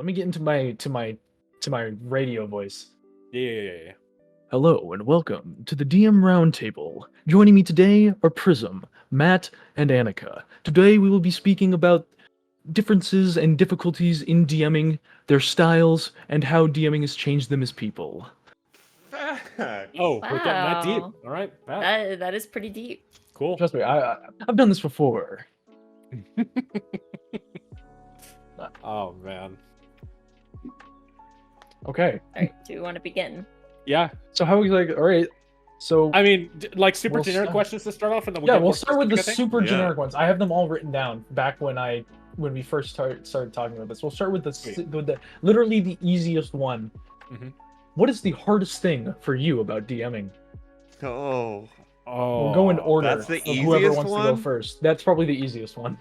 Let me get into my radio voice. Yeah. Hello and welcome to the DM Roundtable. Joining me today are Prism, Matt, and Anneka. Today we will be speaking about differences and difficulties in DMing, their styles, and how DMing has changed them as people. Facts. Oh, we're getting that deep. Wow. All right, Matt. That is pretty deep. Cool. Trust me, I've done this before. Oh man. Okay, All right, do we want to begin? Yeah. so how are we like? All right, so I mean, like super We'll generic start- questions to start off, and then yeah, get we'll more start with the specific, I think. super Yeah. generic ones. I have them all written down back when we first started talking about this. We'll start with Sweet. the literally the easiest one. Mhm. What is the hardest thing for you about DMing? Oh, Oh, We'll go in order. that's the of whoever easiest wants to go one? first. That's probably the easiest one.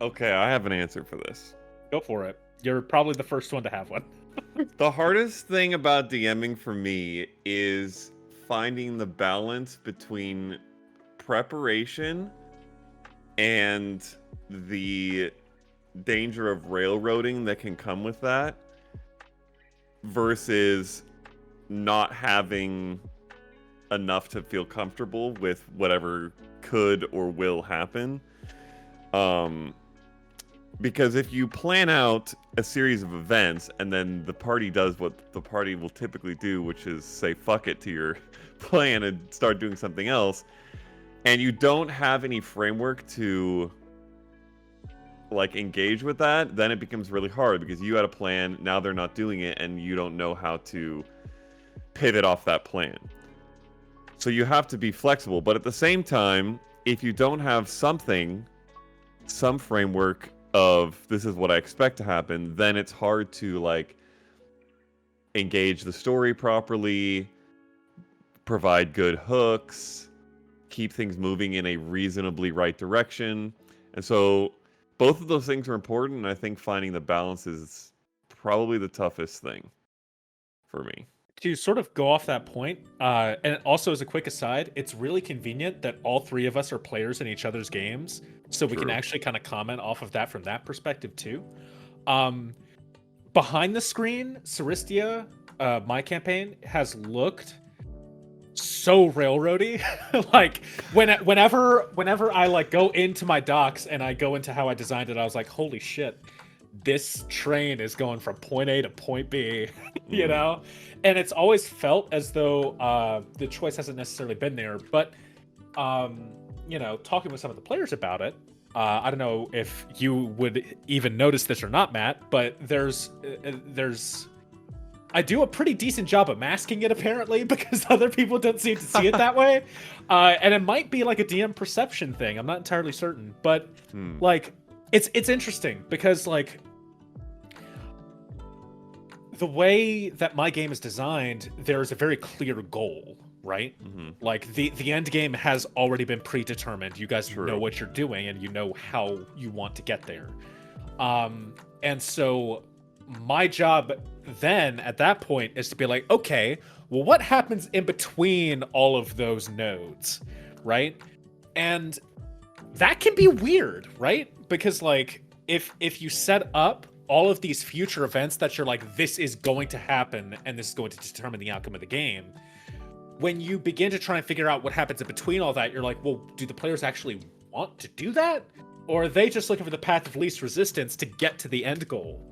Okay, I have an answer for this. Go for it. You're probably the first one to have one. The hardest thing about DMing for me is finding the balance between preparation and the danger of railroading that can come with that versus not having enough to feel comfortable with whatever could or will happen. Because if you plan out a series of events and then the party does what the party will typically do, which is say fuck it to your plan and start doing something else, and you don't have any framework to like engage with that, then it becomes really hard because you had a plan, now they're not doing it, and you don't know how to pivot off that plan. So you have to be flexible, but at the same time, if you don't have some framework of this is what I expect to happen, then it's hard to like engage the story properly, provide good hooks, keep things moving in a reasonably right direction. And so both of those things are important, and I think finding the balance is probably the toughest thing for me. To sort of go off that point, and also as a quick aside, it's really convenient that all three of us are players in each other's games, so we can True. actually kind of comment off of that from that perspective too. Behind the screen, Saristia, my campaign, has looked so railroady. Like whenever I like go into my docs and I go into how I designed it, I was like, holy shit, this train is going from point A to point B, you know? And it's always felt as though the choice hasn't necessarily been there. But, you know, talking with some of the players about it, I don't know if you would even notice this or not, Matt, but there's I do a pretty decent job of masking it, apparently, because other people don't seem to see it that way. And it might be like a DM perception thing. I'm not entirely certain. But, like, it's interesting because, like, the way that my game is designed, there's a very clear goal, right? Like, the end game has already been predetermined. You guys know what you're doing, and you know how you want to get there. And so my job then, at that point, is to be like, okay, well, what happens in between all of those nodes, right? And that can be weird, right? Because, like, if you set up all of these future events that you're like, this is going to happen and this is going to determine the outcome of the game, when you begin to try and figure out what happens in between all that, you're like, well, do the players actually want to do that? Or are they just looking for the path of least resistance to get to the end goal?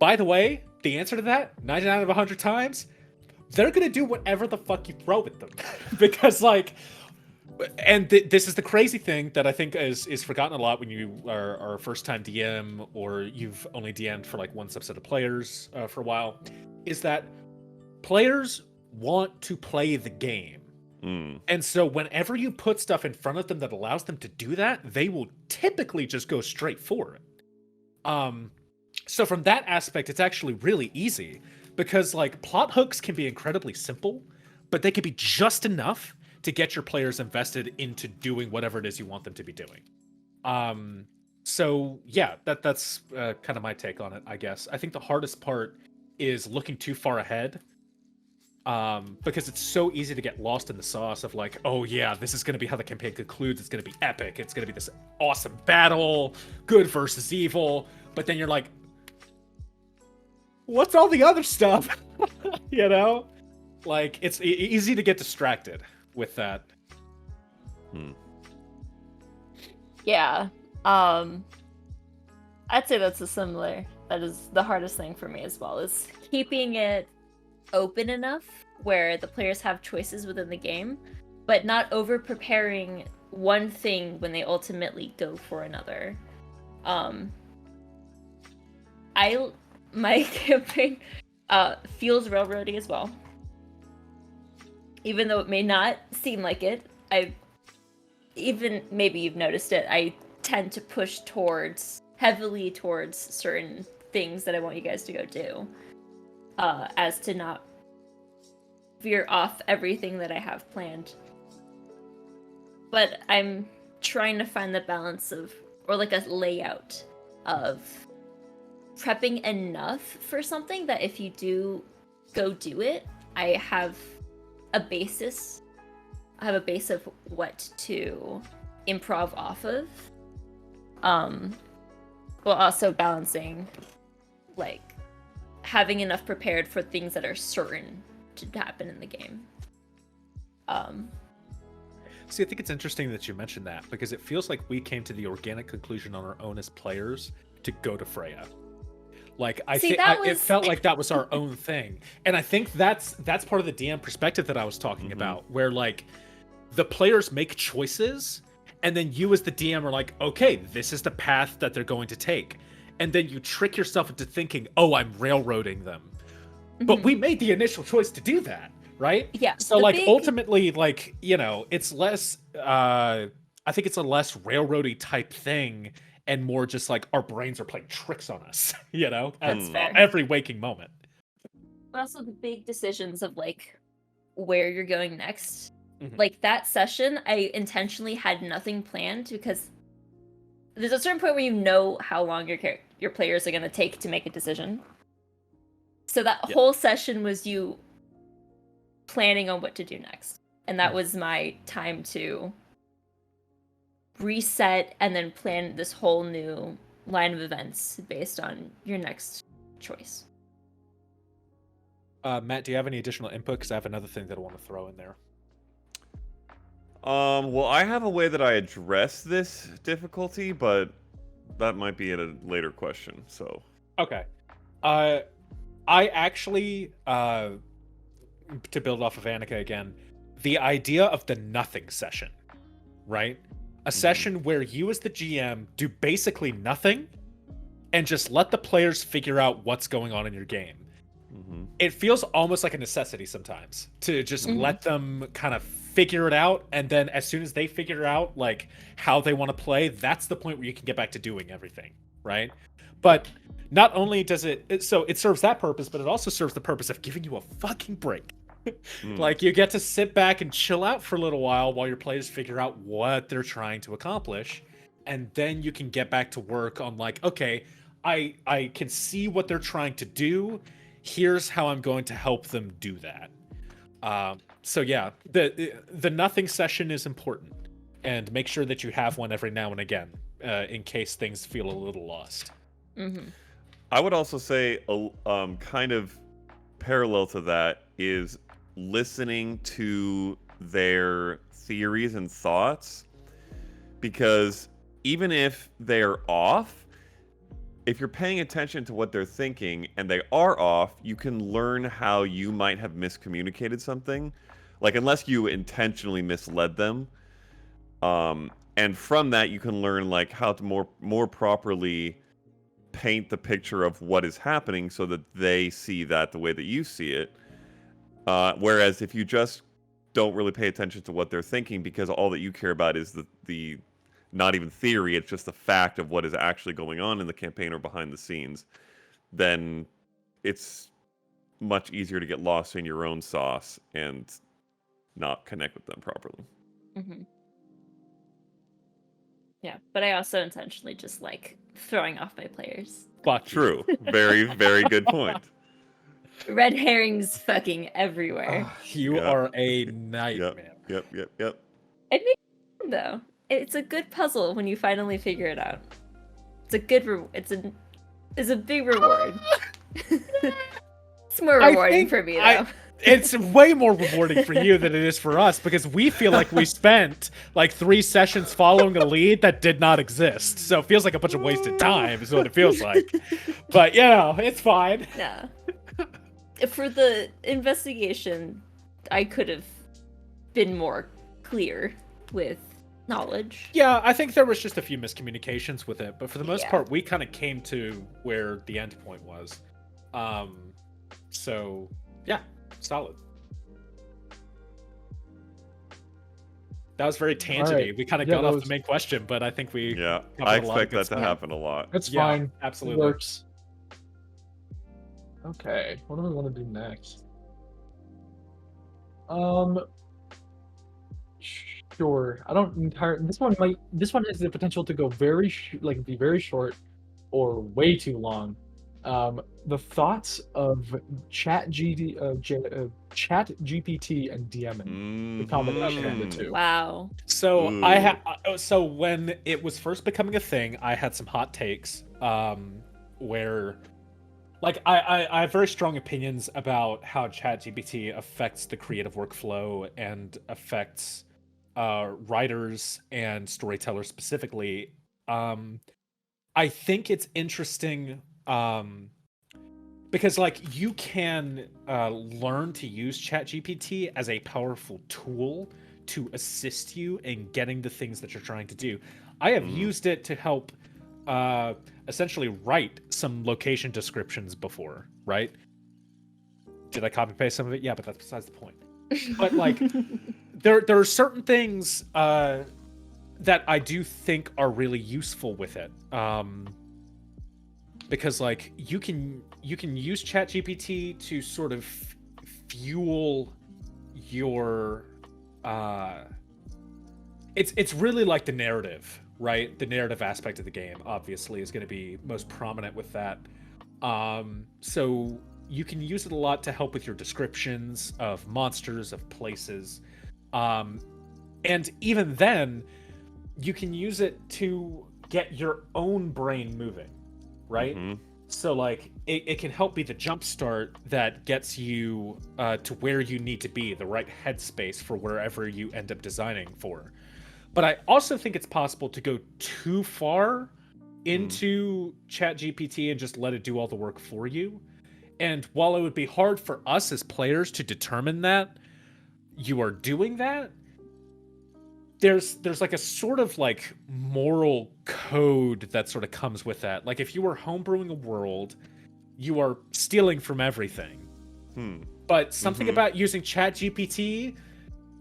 By the way, the answer to that, 99 out of 100 times, they're going to do whatever the fuck you throw at them. Because, like, and this is the crazy thing that I think is forgotten a lot when you are a first-time DM or you've only DM'd for, like, one subset of players for a while, is that players want to play the game. And so whenever you put stuff in front of them that allows them to do that, they will typically just go straight for it. So from that aspect, it's actually really easy because, like, plot hooks can be incredibly simple, but they can be just enough to get your players invested into doing whatever it is you want them to be doing. So yeah, that's kind of my take on it, I guess. I think the hardest part is looking too far ahead because it's so easy to get lost in the sauce of like, oh yeah, this is going to be how the campaign concludes. It's going to be epic. It's going to be this awesome battle, good versus evil. But then you're like, what's all the other stuff? You know, like it's easy to get distracted with that. Yeah. I'd say that's a similar. That is the hardest thing for me as well, is keeping it open enough where the players have choices within the game, but not over preparing one thing when they ultimately go for another. My campaign feels railroady as well. Even though it may not seem like it, maybe you've noticed it, I tend to push heavily towards certain things that I want you guys to go do, as to not veer off everything that I have planned. But I'm trying to find the balance or like a layout of prepping enough for something that if you do go do it, I have a basis. I have a base of what to improv off of. While also balancing, like, having enough prepared for things that are certain to happen in the game. See, I think it's interesting that you mentioned that, because it feels like we came to the organic conclusion on our own as players to go to Freya. Like, it felt like that was our own thing. And I think that's part of the DM perspective that I was talking about, where, like, the players make choices, and then you as the DM are like, okay, this is the path that they're going to take. And then you trick yourself into thinking, oh, I'm railroading them. But we made the initial choice to do that, right? Yeah. So, like, ultimately, like, you know, it's less, I think it's a less railroady type thing, and more just like our brains are playing tricks on us, you know, at every waking moment. But also the big decisions of, like, where you're going next. Like, that session, I intentionally had nothing planned, because there's a certain point where you know how long your players are going to take to make a decision. So that whole session was you planning on what to do next. And that was my time to reset and then plan this whole new line of events based on your next choice. Matt, do you have any additional input? Because I have another thing that I want to throw in there. Well, I have a way that I address this difficulty, but that might be a later question, so. Okay. I actually, to build off of Anneka again, the idea of the nothing session, right? A session where you as the GM do basically nothing and just let the players figure out what's going on in your game. It feels almost like a necessity sometimes to just let them kind of figure it out, and then as soon as they figure out like how they want to play, that's the point where you can get back to doing everything, right? But not only does it serves that purpose, but it also serves the purpose of giving you a fucking break. Like, you get to sit back and chill out for a little while your players figure out what they're trying to accomplish, and then you can get back to work on, like, okay, I can see what they're trying to do. Here's how I'm going to help them do that. So yeah, the nothing session is important, and make sure that you have one every now and again, in case things feel a little lost. I would also say, kind of parallel to that is listening to their theories and thoughts, because even if they're off, if you're paying attention to what they're thinking and they are off, you can learn how you might have miscommunicated something. Like, unless you intentionally misled them. And from that, you can learn, like, how to more properly paint the picture of what is happening so that they see that the way that you see it. Whereas if you just don't really pay attention to what they're thinking, because all that you care about is the not even theory, it's just the fact of what is actually going on in the campaign or behind the scenes, then it's much easier to get lost in your own sauce and not connect with them properly. Yeah, but I also intentionally just like throwing off my players. Fuck True. Very, very good point. Red herrings fucking everywhere. You Yep. are a nightmare. Yep. It makes sense, though. It's a good puzzle when you finally figure it out. It's a good it's a big reward. It's more rewarding for me though. It's way more rewarding for you than it is for us because we feel like we spent like 3 sessions following a lead that did not exist. So it feels like a bunch of wasted time is what it feels like. But it's fine. Yeah. For the investigation, I could have been more clear with knowledge. Yeah, I think there was just a few miscommunications with it, but for the most Yeah. part, we kind of came to where the end point was. So yeah, solid. That was very tangent-y. Alright. We kind of Yeah, got that off was- the main question, but I think we Yeah, covered I a lot of expect good that to stuff. happen a lot. That's Yeah, fine. It absolutely. works. Okay, what do we want to do next? Sure. I don't entirely. This one has the potential to go be very short, or way too long. The thoughts of ChatGPT and DMing. The combination of the Mhm. two. Wow. So Ooh. so when it was first becoming a thing, I had some hot takes where like I have very strong opinions about how ChatGPT affects the creative workflow and affects writers and storytellers specifically. I think it's interesting because like you can learn to use ChatGPT as a powerful tool to assist you in getting the things that you're trying to do. I have used it to help essentially write some location descriptions before, right? Did I copy paste some of it? Yeah, but that's besides the point. But like there are certain things that I do think are really useful with it. Because like you can use ChatGPT to sort of fuel your it's really like the narrative, right? The narrative aspect of the game obviously is going to be most prominent with that. So you can use it a lot to help with your descriptions of monsters, of places. And even then, you can use it to get your own brain moving, right? Mhm. So like it can help be the jump start that gets you to where you need to be, the right headspace for wherever you end up designing for. But I also think it's possible to go too far into ChatGPT and just let it do all the work for you. And while it would be hard for us as players to determine that you are doing that, there's like a sort of like moral code that sort of comes with that. Like if you were homebrewing a world, you are stealing from everything. But something about using ChatGPT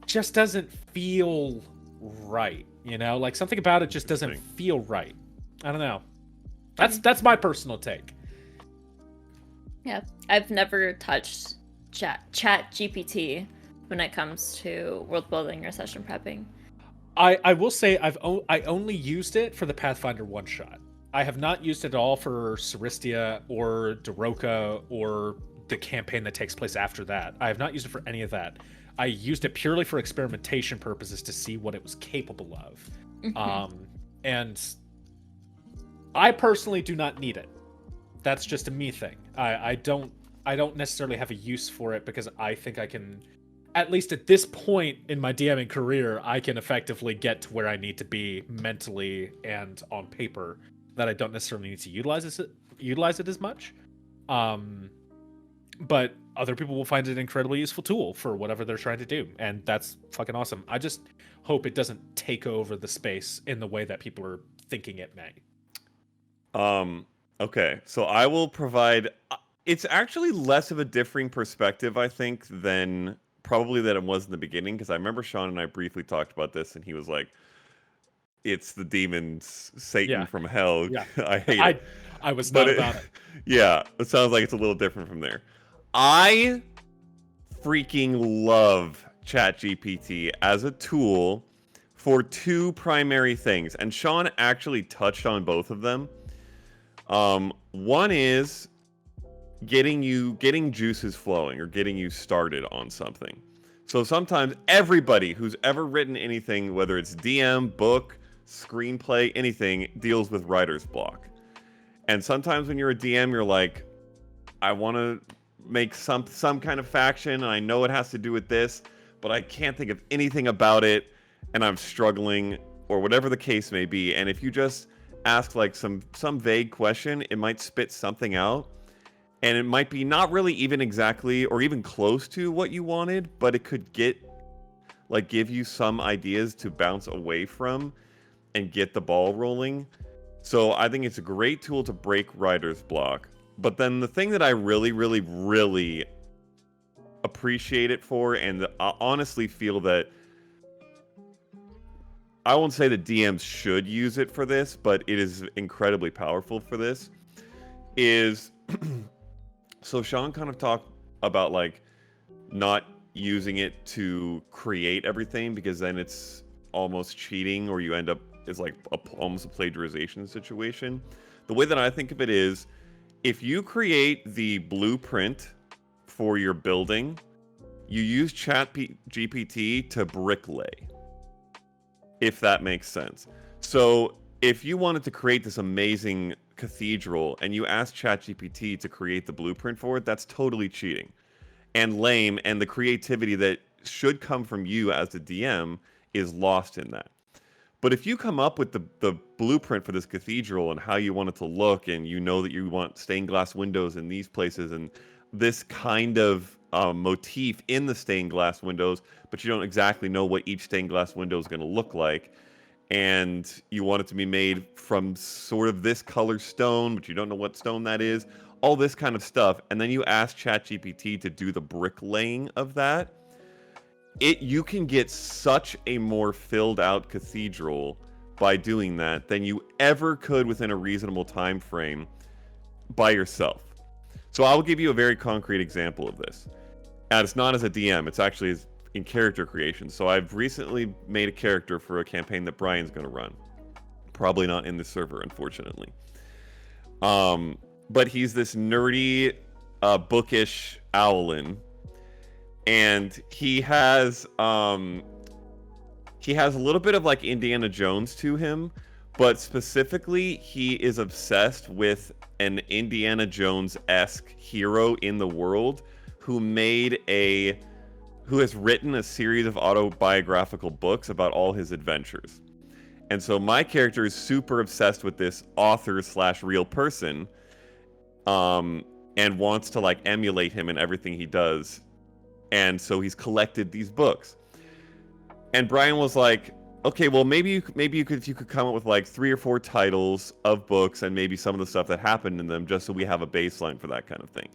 just doesn't feel right, you know? Like something about it just doesn't feel right. I don't know. That's my personal take. Yeah, I've never touched ChatGPT when it comes to world building or session prepping. I will say I only used it for the Pathfinder one shot. I have not used it at all for Saristia or Daroka or the campaign that takes place after that. I have not used it for any of that. I used it purely for experimentation purposes to see what it was capable of. And I personally do not need it. That's just a me thing. I don't necessarily have a use for it because I think I can, at least at this point in my DMing career, I can effectively get to where I need to be mentally and on paper, that I don't necessarily need to utilize it as much. But other people will find it an incredibly useful tool for whatever they're trying to do, and that's fucking awesome. I just hope it doesn't take over the space in the way that people are thinking it may. Okay, so I will provide. It's actually less of a differing perspective, I think, than it was in the beginning, because I remember Sean and I briefly talked about this, and he was like, "It's the demons, Satan from hell." Yeah. I hate it. I was not about it. Yeah, it sounds like it's a little different from there. I freaking love ChatGPT as a tool for two primary things, and Sean actually touched on both of them. One is getting juices flowing or getting you started on something. So sometimes everybody who's ever written anything, whether it's DM, book, screenplay, anything, deals with writer's block. And sometimes when you're a DM, you're like, I want to make some kind of faction, and I know it has to do with this, but I can't think of anything about it, and I'm struggling, or whatever the case may be. And if you just ask like some vague question, it might spit something out, and it might be not really even exactly or even close to what you wanted, but it could give you some ideas to bounce away from and get the ball rolling. So I think it's a great tool to break writer's block. But then the thing that I really, really, really appreciate it for, and I honestly feel that I won't say that DMs should use it for this, but it is incredibly powerful for this, is so Sean kind of talked about like not using it to create everything, because then it's almost cheating, or you end up, it's like almost a plagiarization situation. The way that I think of it is, if you create the blueprint for your building, you use ChatGPT to bricklay, if that makes sense. So if you wanted to create this amazing cathedral and you ask ChatGPT to create the blueprint for it, that's totally cheating and lame, and the creativity that should come from you as the DM is lost in that. But if you come up with the blueprint for this cathedral and how you want it to look, and you know that you want stained glass windows in these places and this kind of motif in the stained glass windows, but you don't exactly know what each stained glass window is going to look like, and you want it to be made from sort of this color stone, but you don't know what stone that is, all this kind of stuff, and then you ask ChatGPT to do the bricklaying of that, you can get such a more filled out cathedral by doing that than you ever could within a reasonable time frame by yourself. So I will give you a very concrete example of this. And it's not as a DM, it's actually in character creation. So I've recently made a character for a campaign that Brian's going to run. Probably not in the server, unfortunately. But he's this nerdy, bookish owlin, and he has a little bit of like Indiana Jones to him, but specifically he is obsessed with an Indiana Jones-esque hero in the world who has written a series of autobiographical books about all his adventures. And so my character is super obsessed with this author/real person, and wants to like emulate him in everything he does. And so he's collected these books. And Brian was like, okay, well, maybe you could, if you could come up with like 3 or 4 titles of books and maybe some of the stuff that happened in them, just so we have a baseline for that kind of thing.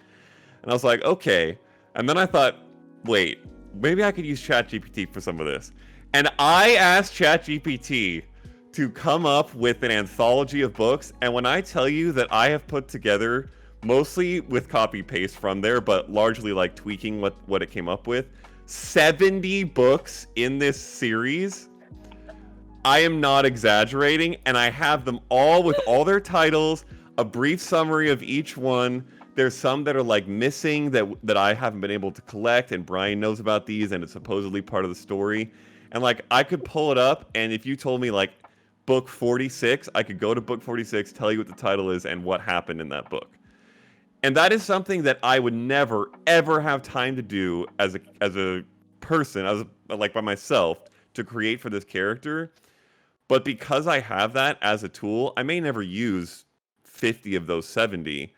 And I was like, okay. And then I thought, wait, maybe I could use ChatGPT for some of this. And I asked ChatGPT to come up with an anthology of books. And when I tell you that I have put together, mostly with copy paste from there, but largely like tweaking what it came up with, 70 books in this series, I am not exaggerating, and I have them all with all their titles, a brief summary of each one. There's some that are like missing that I haven't been able to collect, and Brian knows about these, and it's supposedly part of the story. And like I could pull it up, and if you told me like book 46, I could go to book 46, tell you what the title is and what happened in that book. And that is something that I would never, ever have time to do as a person, like by myself, to create for this character. But because I have that as a tool, I may never use 50 of those 70,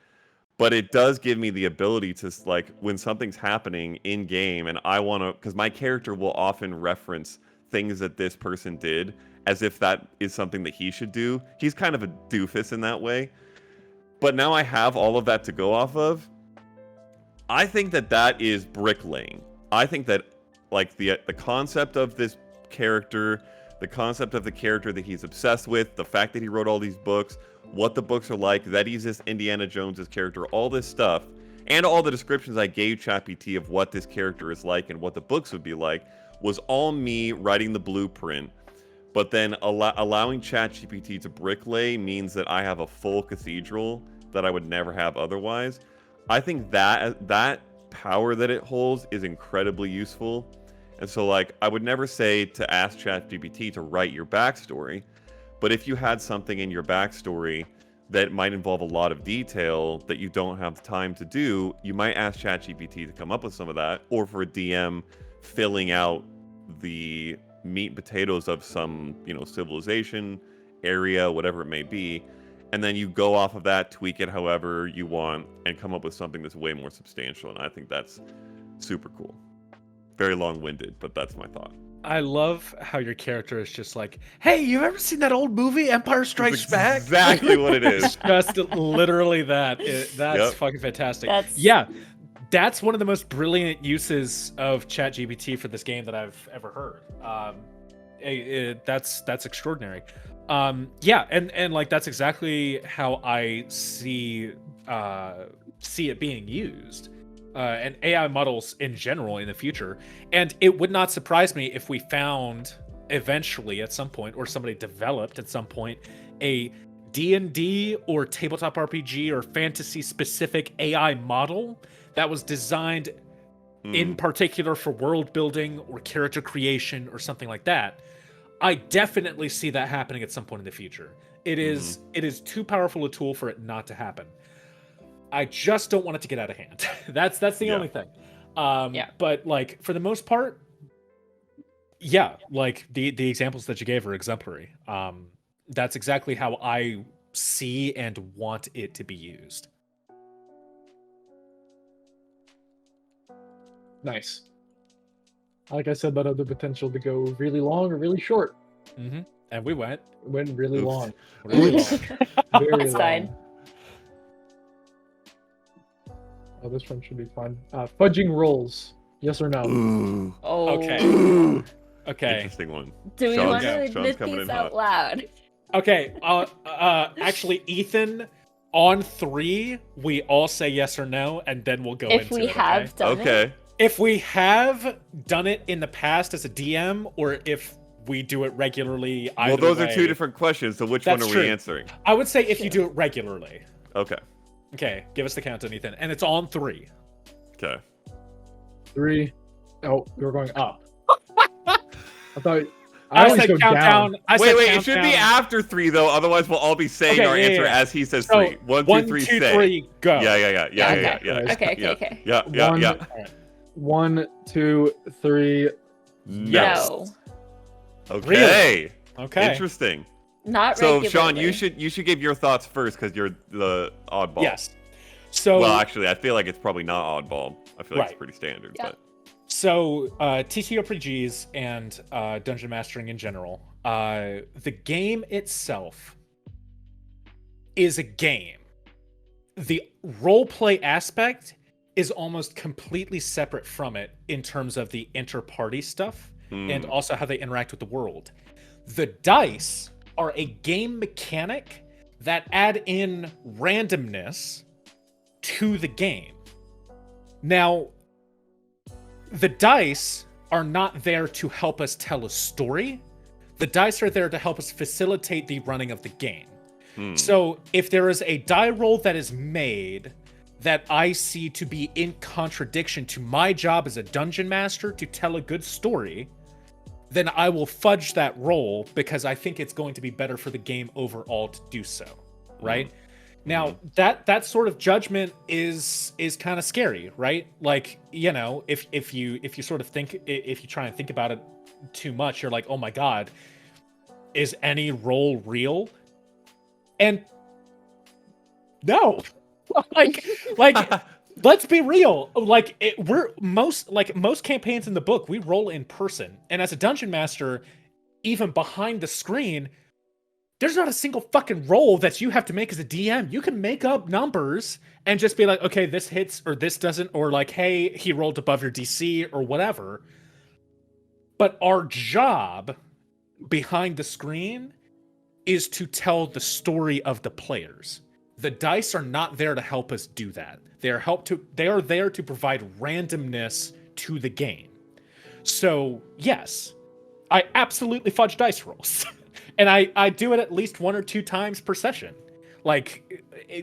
but it does give me the ability to, like, when something's happening in game and I want to, because my character will often reference things that this person did as if that is something that he should do. He's kind of a doofus in that way. But now I have all of that to go off of. I think that is bricklaying. I think that, like, the concept of this character, the concept of the character that he's obsessed with, the fact that he wrote all these books, what the books are like, that he's this Indiana Jones' character, all this stuff, and all the descriptions I gave ChatGPT of what this character is like and what the books would be like, was all me writing the blueprint. But then allowing ChatGPT to bricklay means that I have a full cathedral that I would never have otherwise. I think that power that it holds is incredibly useful. And so, like, I would never say to ask ChatGPT to write your backstory, but if you had something in your backstory that might involve a lot of detail that you don't have the time to do, you might ask ChatGPT to come up with some of that, or for a DM filling out the meat and potatoes of some, civilization, area, whatever it may be, and then you go off of that, tweak it however you want, and come up with something that's way more substantial. And I think that's super cool. Very long-winded, but that's my thought. I love how your character is just like, hey, you ever seen that old movie, Empire Strikes Back? Exactly what it is. Just literally that. That's fucking fantastic. That's one of the most brilliant uses of ChatGPT for this game that I've ever heard. That's extraordinary. And like that's exactly how I see it being used. And AI models in general in the future. And it would not surprise me if we found eventually at some point, or somebody developed at some point, a D&D or tabletop RPG or fantasy specific AI model that was designed in particular for world building or character creation or something like that. I definitely see that happening at some point in the future. It is too powerful a tool for it not to happen. I just don't want it to get out of hand. That's the only thing. But like for the most part, like the examples that you gave are exemplary. That's exactly how I see and want it to be used. Nice. Like I said, that had the potential to go really long or really short. Mm-hmm. And we went really long. Really long. Very It's long. fine. Oh, this one should be fun. Fudging rolls. Yes or no? Ooh. Oh. Okay. Okay. Interesting one. Do we Sean's- want to Sean's admit coming these in out hot. loud? Okay. Actually, Ethan, on 3, we all say yes or no, and then we'll go If into we it. have done it. Okay. If we have done it in the past as a DM, or if we do it regularly, Well, either those way, are two different questions. So which That's one are true. we answering? I would say if you do it regularly. Okay. Okay, give us the countdown, Ethan, and it's on 3. Okay. 3. Oh, we were going up. I thought I always said go countdown. down. I said Wait. countdown. It should be after 3 though. Otherwise, we'll all be saying Okay, our yeah, answer yeah. as he says So, 3. 1, 2, 1, 3, 2, say. 3, go. Yeah. Okay. Yeah. Okay. Yeah. One- All right. 1, 2, 3. Yes. No. Okay. Okay. Interesting. Not So, regularly. Sean, you should give your thoughts first because you're the oddball. Yes. So Well, actually, I feel like it's probably not oddball. I feel like Right. it's pretty standard. Yeah. But So, TTRPGs and dungeon mastering in general, the game itself is a game. The roleplay aspect is almost completely separate from it in terms of the inter-party stuff and also how they interact with the world. The dice are a game mechanic that add in randomness to the game. Now, the dice are not there to help us tell a story. The dice are there to help us facilitate the running of the game. So if there is a die roll that is made that I see to be in contradiction to my job as a dungeon master to tell a good story, then I will fudge that roll because I think it's going to be better for the game overall to do so, right? Now, that sort of judgment is kind of scary, right? Like, if you sort of think, if you try and think about it too much, you're like, oh my god, is any roll real? And no, like let's be real. Like most campaigns in the book, we roll in person, and as a dungeon master, even behind the screen, there's not a single fucking roll that you have to make as a DM. You can make up numbers and just be like, okay, this hits or this doesn't, or like, hey, he rolled above your DC or whatever. But our job behind the screen is to tell the story of the players. The dice are not there to help us do that. They are there to provide randomness to the game. So, yes, I absolutely fudge dice rolls. And I do it at least 1 or 2 times per session.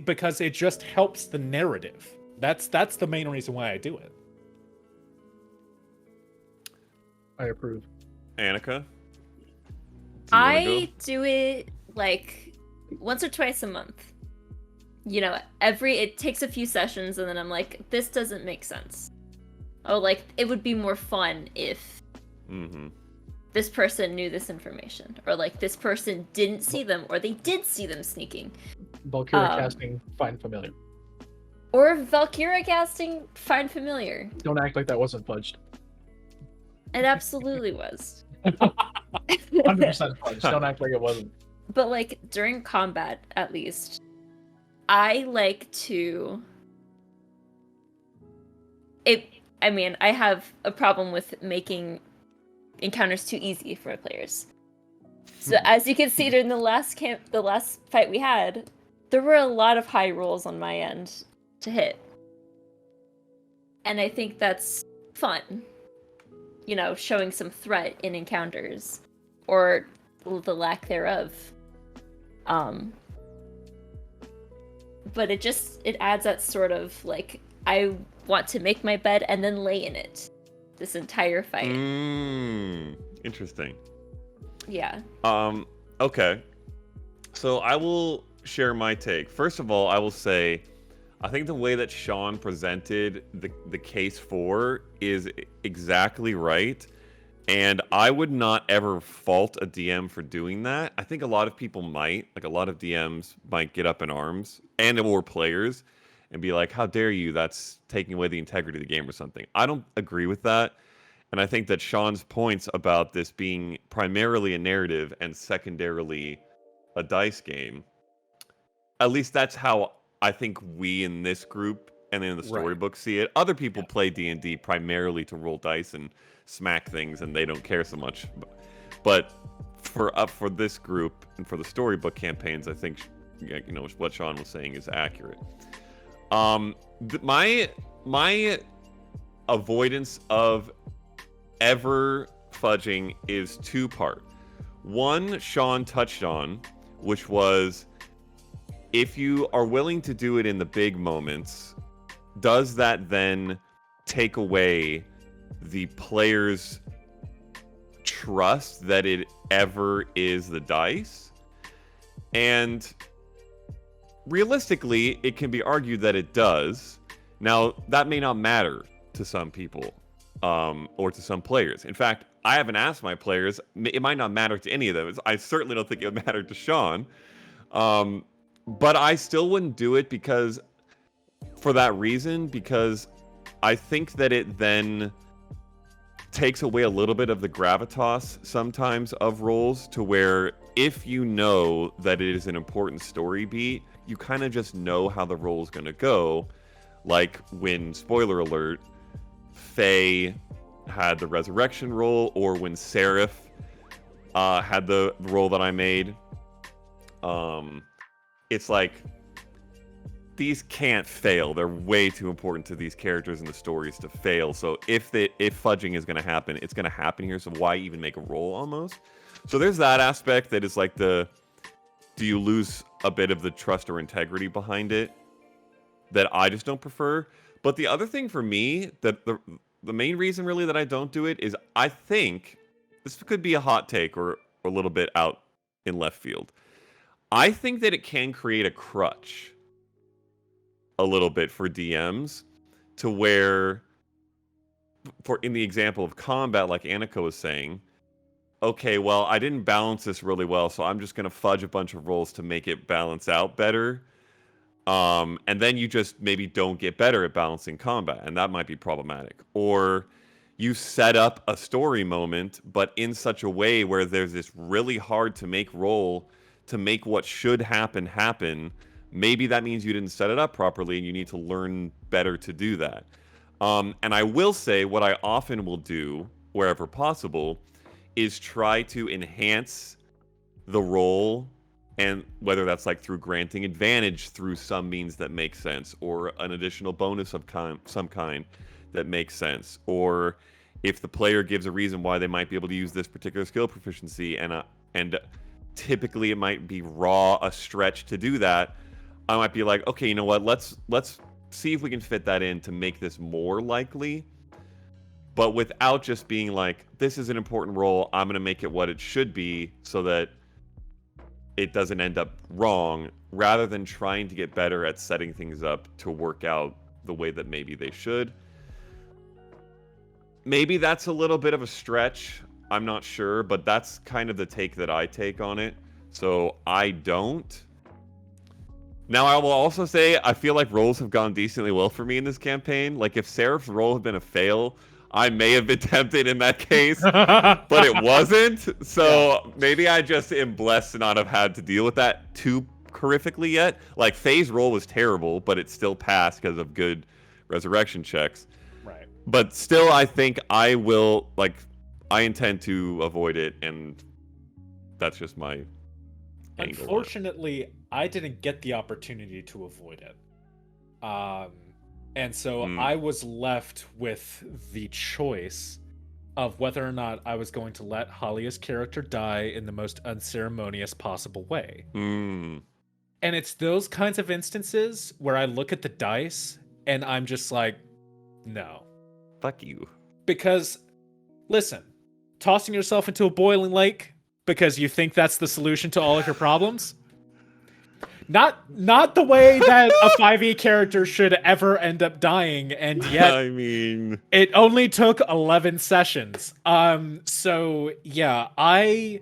Because it just helps the narrative. That's the main reason why I do it. I approve. Anneka? I do it like once or twice a month. You know, it takes a few sessions and then I'm like, this doesn't make sense. Oh, like, it would be more fun if this person knew this information. Or like this person didn't see them, or they did see them sneaking. Valkyria casting, find familiar. Or Valkyria casting, find familiar. Don't act like that wasn't fudged. It absolutely was. 100% fudged. Don't act like it wasn't. But like during combat, at least, I like to. I have a problem with making encounters too easy for players. So as you can see during the last fight we had, there were a lot of high rolls on my end to hit. And I think that's fun. You know, showing some threat in encounters. Or the lack thereof. But it adds that sort of, like, I want to make my bed and then lay in it. This entire fight. Interesting. Yeah. Okay. So I will share my take. First of all, I will say, I think the way that Sean presented the case for is exactly right. And I would not ever fault a DM for doing that. I think a lot of people might. Like, a lot of DMs might get up in arms, or players, and be like, how dare you? That's taking away the integrity of the game or something. I don't agree with that. And I think that Sean's points about this being primarily a narrative and secondarily a dice game, at least that's how I think we in this group and in the storybook see it. Other people play D&D primarily to roll dice and smack things, and they don't care so much. But for this group and for the storybook campaigns, I think what Sean was saying is accurate. My avoidance of ever fudging is two-part. One, Sean touched on, which was, if you are willing to do it in the big moments, does that then take away the player's trust that it ever is the dice? And realistically, it can be argued that it does. Now, that may not matter to some people, or to some players. In fact, I haven't asked my players. It might not matter to any of them. I certainly don't think it would matter to Sean. But I still wouldn't do it for that reason, because I think that it then takes away a little bit of the gravitas sometimes of roles, to where if you know that it is an important story beat, you kind of just know how the roll is going to go. Like when, spoiler alert, Faye had the resurrection roll, or when Seraph had the roll that I made. It's like, these can't fail. They're way too important to these characters and the stories to fail. So if fudging is going to happen, it's going to happen here. So why even make a roll, almost? So there's that aspect that is like do you lose a bit of the trust or integrity behind it, that I just don't prefer. But the other thing for me, that the main reason really that I don't do it, is I think, this could be a hot take or a little bit out in left field, I think that it can create a crutch a little bit for DMs, to where, in the example of combat, like Anneka was saying, okay, well, I didn't balance this really well, so I'm just going to fudge a bunch of rolls to make it balance out better. And then you just maybe don't get better at balancing combat, and that might be problematic. Or you set up a story moment, but in such a way where there's this really hard to make roll to make what should happen. Maybe that means you didn't set it up properly, and you need to learn better to do that. And I will say, what I often will do, wherever possible, is try to enhance the roll, and whether that's like through granting advantage through some means that makes sense, or an additional bonus of some kind that makes sense, or if the player gives a reason why they might be able to use this particular skill proficiency, and typically it might be a stretch to do that, I might be like, okay, you know what? Let's see if we can fit that in to make this more likely, but without just being like, this is an important role, I'm going to make it what it should be so that it doesn't end up wrong, rather than trying to get better at setting things up to work out the way that maybe they should. Maybe that's a little bit of a stretch. I'm not sure, but that's kind of the take that I take on it. So I don't. Now, I will also say I feel like roles have gone decently well for me in this campaign. Like, if Seraph's role had been a fail, I may have been tempted in that case, but it wasn't. So maybe I just am blessed to not have had to deal with that too horrifically yet. Like, Faye's role was terrible, but it still passed because of good resurrection checks. Right. But still, I think I will, like, I intend to avoid it, and that's just my angle. Unfortunately, I didn't get the opportunity to avoid it. And so I was left with the choice of whether or not I was going to let Halia's character die in the most unceremonious possible way. And it's those kinds of instances where I look at the dice and I'm just like, no. Fuck you. Because, listen, tossing yourself into a boiling lake because you think that's the solution to all of your problems? Not the way that a 5e character should ever end up dying, and yet I mean, it only took 11 sessions. So yeah, I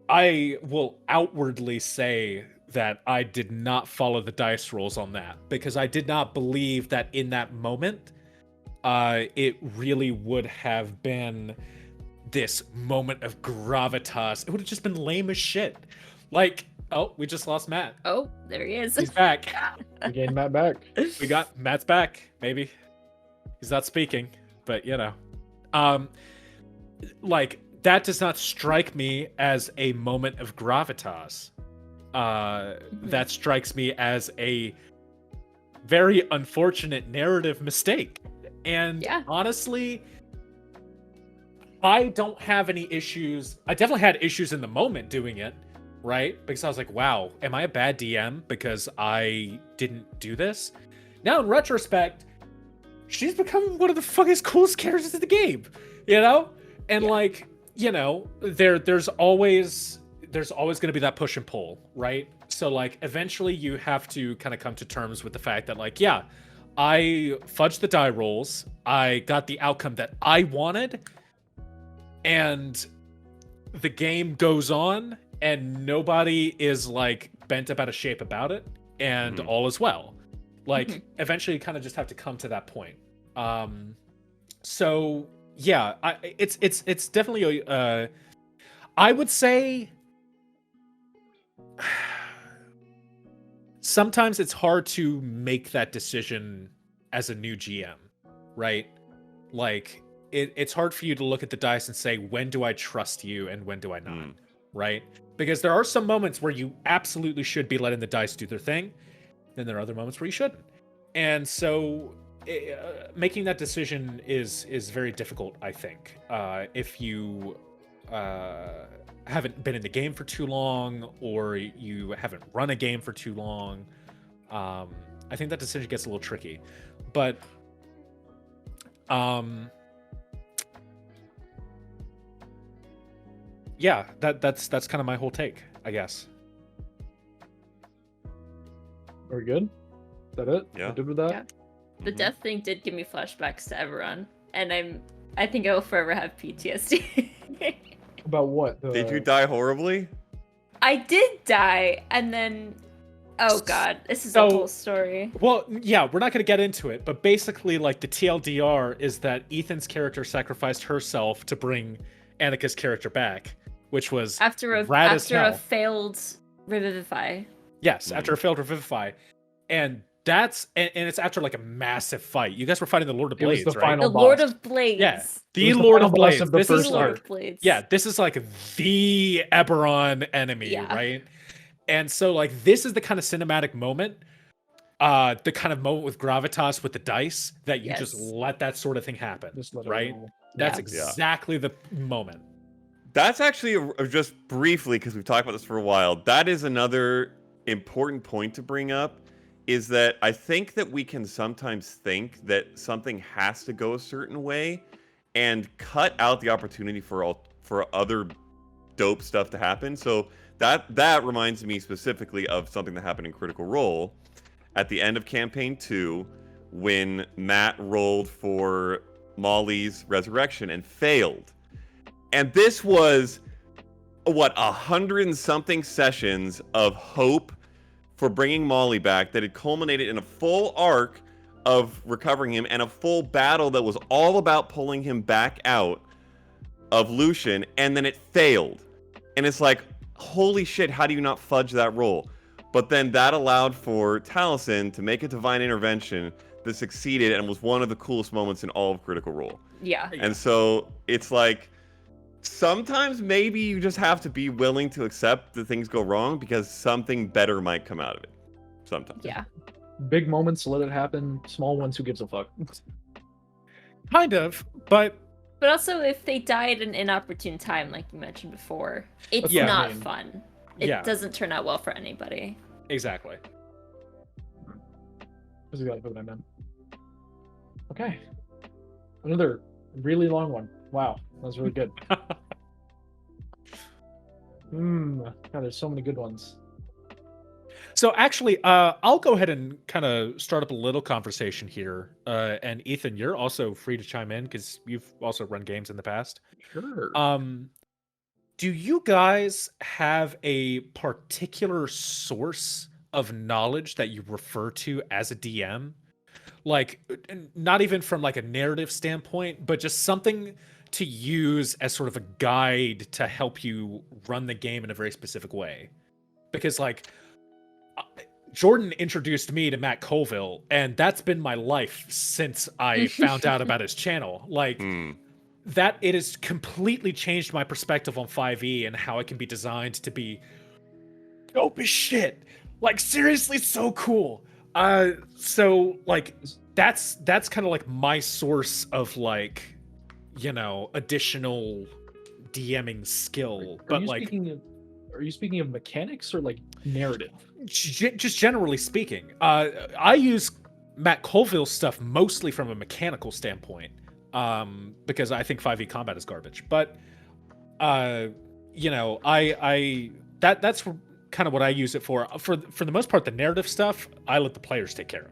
will outwardly say that I did not follow the dice rolls on that, because I did not believe that in that moment it really would have been this moment of gravitas. It would have just been lame as shit. Like, oh, we just lost Matt. Oh, there he is. He's back. We gained Matt back. We got Matt's back, maybe. He's not speaking, but you know. Like, that does not strike me as a moment of gravitas. That strikes me as a very unfortunate narrative mistake. And honestly, I don't have any issues. I definitely had issues in the moment doing it. Right? Because I was like, wow, am I a bad DM because I didn't do this? Now, in retrospect, she's become one of the fucking coolest characters in the game, you know? And like, you know, there's always going to be that push and pull, right? So like, eventually you have to kind of come to terms with the fact that like, yeah, I fudged the die rolls, I got the outcome that I wanted, and the game goes on, and nobody is like bent about a shape about it, and all is well. Like, eventually you kind of just have to come to that point. So yeah, it's definitely I would say sometimes it's hard to make that decision as a new GM, right? Like, it's hard for you to look at the dice and say, when do I trust you and when do I not? Right? Because there are some moments where you absolutely should be letting the dice do their thing. Then there are other moments where you shouldn't. And so making that decision is very difficult, I think. If you haven't been in the game for too long, or you haven't run a game for too long, I think that decision gets a little tricky. But yeah, that's kind of my whole take, I guess. Very good. Is that it? Yeah. We're good with that? Yeah. The death thing did give me flashbacks to Everon, and I think I will forever have PTSD. About what? Did you die horribly? I did die, and then oh god, this is a whole story. Well, yeah, we're not going to get into it, but basically, like, the TLDR is that Ethan's character sacrificed herself to bring Anneka's character back, which was after a failed revivify. Yes, after a failed revivify, and that's and it's after like a massive fight. You guys were fighting the Lord of Blades, was the right? final The boss. Lord of Blades. Yeah, the Lord of Blades. Of the this first is arc. yeah, this is like the Eberron enemy, right? And so like this is the kind of cinematic moment, the kind of moment with gravitas with the dice that you just let that sort of thing happen, right? That's exactly the moment. That's actually just briefly, because we've talked about this for a while. That is another important point to bring up. is that I think that we can sometimes think that something has to go a certain way and cut out the opportunity for other dope stuff to happen. So that reminds me specifically of something that happened in Critical Role at the end of campaign 2 when Matt rolled for Molly's resurrection and failed. And this was 100 and something sessions of hope for bringing Molly back that had culminated in a full arc of recovering him and a full battle that was all about pulling him back out of Lucian, and then it failed. And it's like, holy shit, how do you not fudge that roll? But then that allowed for Taliesin to make a divine intervention that succeeded and was one of the coolest moments in all of Critical Role. Yeah. And so it's like, sometimes maybe you just have to be willing to accept that things go wrong because something better might come out of it. Sometimes. Yeah. Big moments, let it happen. Small ones, who gives a fuck? Kind of, but also, if they die at an inopportune time, like you mentioned before, it's Yeah. not fun. It Yeah. doesn't turn out well for anybody. exactly. This is gotta put that down. Okay. Another really long one. Wow, that was really good. God, there's so many good ones. So actually, I'll go ahead and kind of start up a little conversation here. And Ethan, you're also free to chime in because you've also run games in the past. Sure. Do you guys have a particular source of knowledge that you refer to as a DM? Like, not even from like a narrative standpoint, but just something to use as sort of a guide to help you run the game in a very specific way. Because like, Jordan introduced me to Matt Colville, and that's been my life since I found out about his channel. Like, that it has completely changed my perspective on 5e and how it can be designed to be dope as shit. Like, seriously, so cool. So like, that's kind of like my source of like, you know, additional DMing skill. But like, are you speaking of mechanics or like narrative? just generally speaking, I use Matt Colville's stuff mostly from a mechanical standpoint, because I think 5e combat is garbage. But you know, that's kind of what I use it for. For the most part, the narrative stuff I let the players take care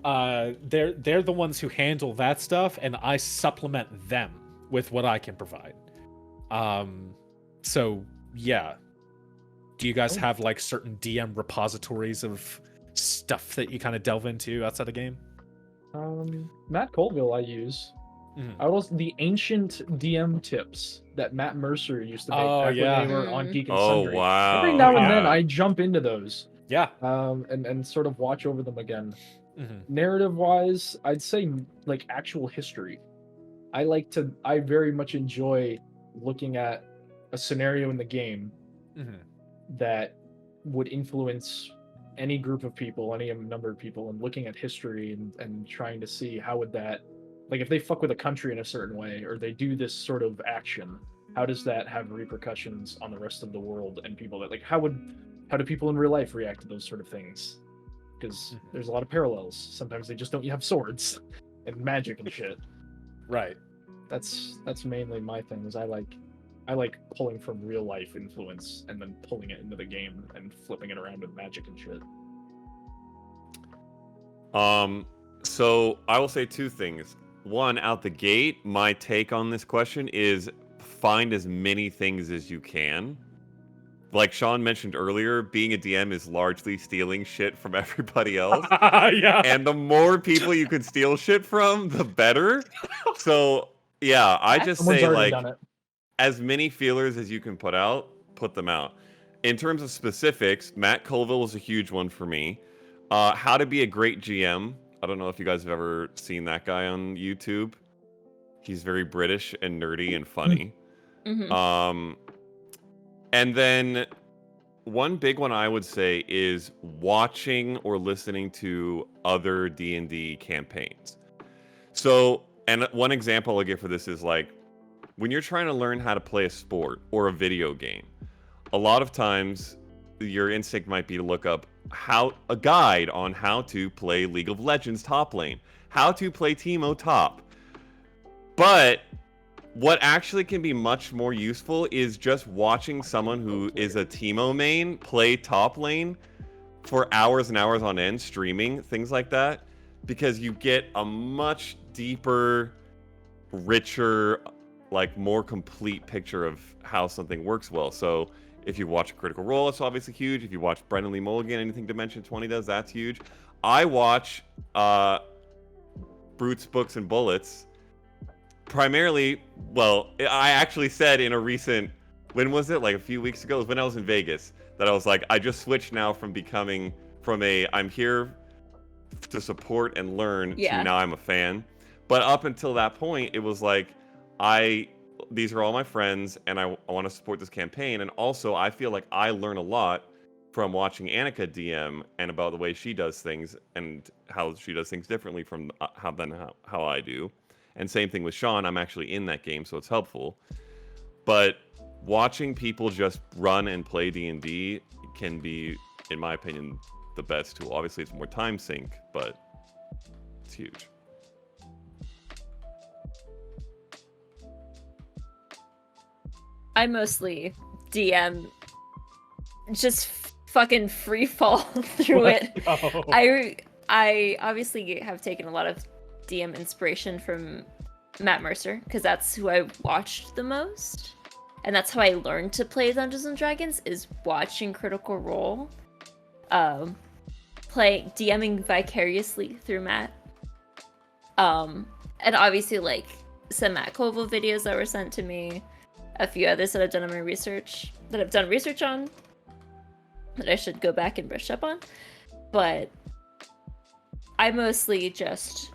of. They're the ones who handle that stuff, and I supplement them with what I can provide. So yeah. Do you guys have like certain DM repositories of stuff that you kind of delve into outside the game? Matt Colville I use. Mhm. I was the ancient DM tips that Matt Mercer used to make Oh, back yeah. when they were on Geek and Oh, Sundry. wow. Every now and then Yeah. I jump into those. Yeah. And sort of watch over them again. Mhm. Narrative wise, I'd say like actual history. I very much enjoy looking at a scenario in the game Mhm. that would influence any group of people, any number of people, and looking at history and trying to see how would that, like if they fuck with a country in a certain way or they do this sort of action, how does that have repercussions on the rest of the world and people that like how do people in real life react to those sort of things? Because there's a lot of parallels. Sometimes they just don't have swords and magic and shit. Right. That's mainly my thing. Is I like pulling from real life influence and then pulling it into the game and flipping it around with magic and shit. So I will say two things. One, out the gate, my take on this question is find as many things as you can. Like Sean mentioned earlier, being a DM is largely stealing shit from everybody else. Yeah. And the more people you can steal shit from, the better. So yeah, I just Someone's say already like done it. as many feelers as you can put out, put them out. In terms of specifics, Matt Colville was a huge one for me. How to be a great GM. I don't know if you guys have ever seen that guy on YouTube. He's very British and nerdy and funny. Mhm. And then one big one I would say is watching or listening to other D&D campaigns. So, and one example I'll give for this is like, when you're trying to learn how to play a sport or a video game, a lot of times your instinct might be to look up a guide on how to play League of Legends top lane, how to play Teemo top. But what actually can be much more useful is just watching someone who is a Teemo main play top lane for hours and hours on end, streaming, things like that, because you get a much deeper, richer, like more complete picture of how something works well. So if you watch Critical Role, it's obviously huge. If you watch Brendan Lee Mulligan, anything Dimension 20 does, that's huge. I watch Brutes, Books, and Bullets primarily. Well, I actually said in a recent, when was it? Like a few weeks ago, it was when I was in Vegas, that I was like, I just switched now from I'm here to support and learn to now I'm a fan. But up until that point, it was like, these are all my friends, and I want to support this campaign. And also, I feel like I learn a lot from watching Anneka DM and about the way she does things and how she does things differently from how I do. And same thing with Sean. I'm actually in that game, so it's helpful. But watching people just run and play D&D can be, in my opinion, the best tool. Obviously, it's more time sink, but it's huge. I mostly DM, just fucking free fall through it. Oh. I obviously have taken a lot of DM inspiration from Matt Mercer, because that's who I watched the most. And that's how I learned to play Dungeons and Dragons, is watching Critical Role. DMing vicariously through Matt. And obviously, like, some Matt Koval videos that were sent to me. A few others that I've done research on, that I should go back and brush up on. But I mostly just,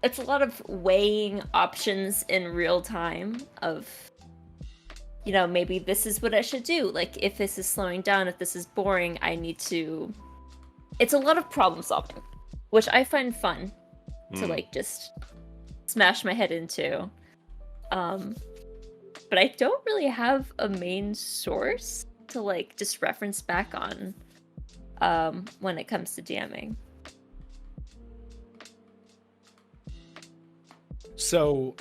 it's a lot of weighing options in real time of, you know, maybe this is what I should do. Like, if this is slowing down, if this is boring, it's a lot of problem solving, which I find fun to, like, just smash my head into. But I don't really have a main source to, like, just reference back on when it comes to DMing. So,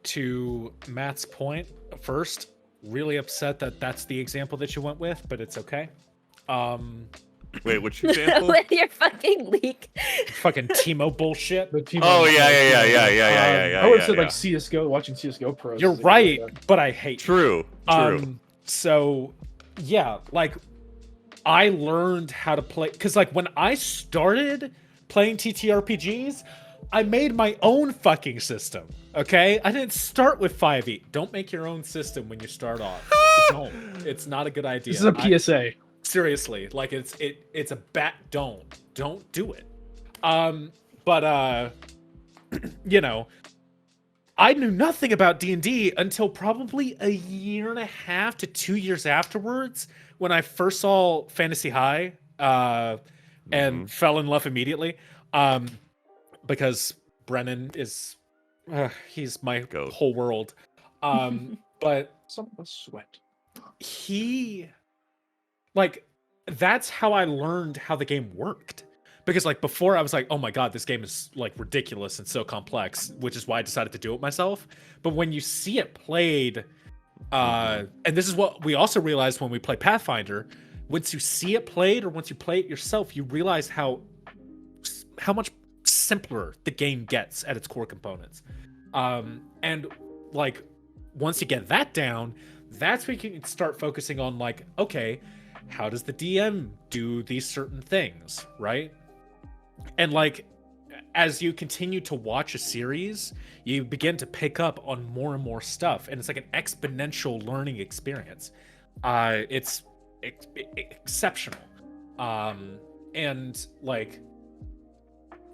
to Matt's point, first, really upset that that's the example that you went with, but it's okay. Wait, which example? With your fucking leak. Fucking Teemo bullshit. Oh, yeah. I would have said like CSGO, watching CSGO pros. You're right, but I hate True. So, yeah, like, I learned how to play, because, like, when I started playing TTRPGs, I made my own fucking system, okay? I didn't start with 5e. Don't make your own system when you start off. Don't. It's not a good idea. This is a PSA. Seriously, like, it's a don't do it. You know, I knew nothing about D&D until probably a year and a half to 2 years afterwards, when I first saw Fantasy High and fell in love immediately, because Brennan is he's my whole world. But some of us sweat. Like, that's how I learned how the game worked. Because, like, before I was like, oh my god, this game is, like, ridiculous and so complex, which is why I decided to do it myself. But when you see it played, and this is what we also realized when we play Pathfinder, once you see it played or once you play it yourself, you realize how much simpler the game gets at its core components. And, like, once you get that down, that's when you can start focusing on, like, okay, how does the DM do these certain things, right? And, like, as you continue to watch a series, you begin to pick up on more and more stuff, and it's like an exponential learning experience. It's exceptional. And, like,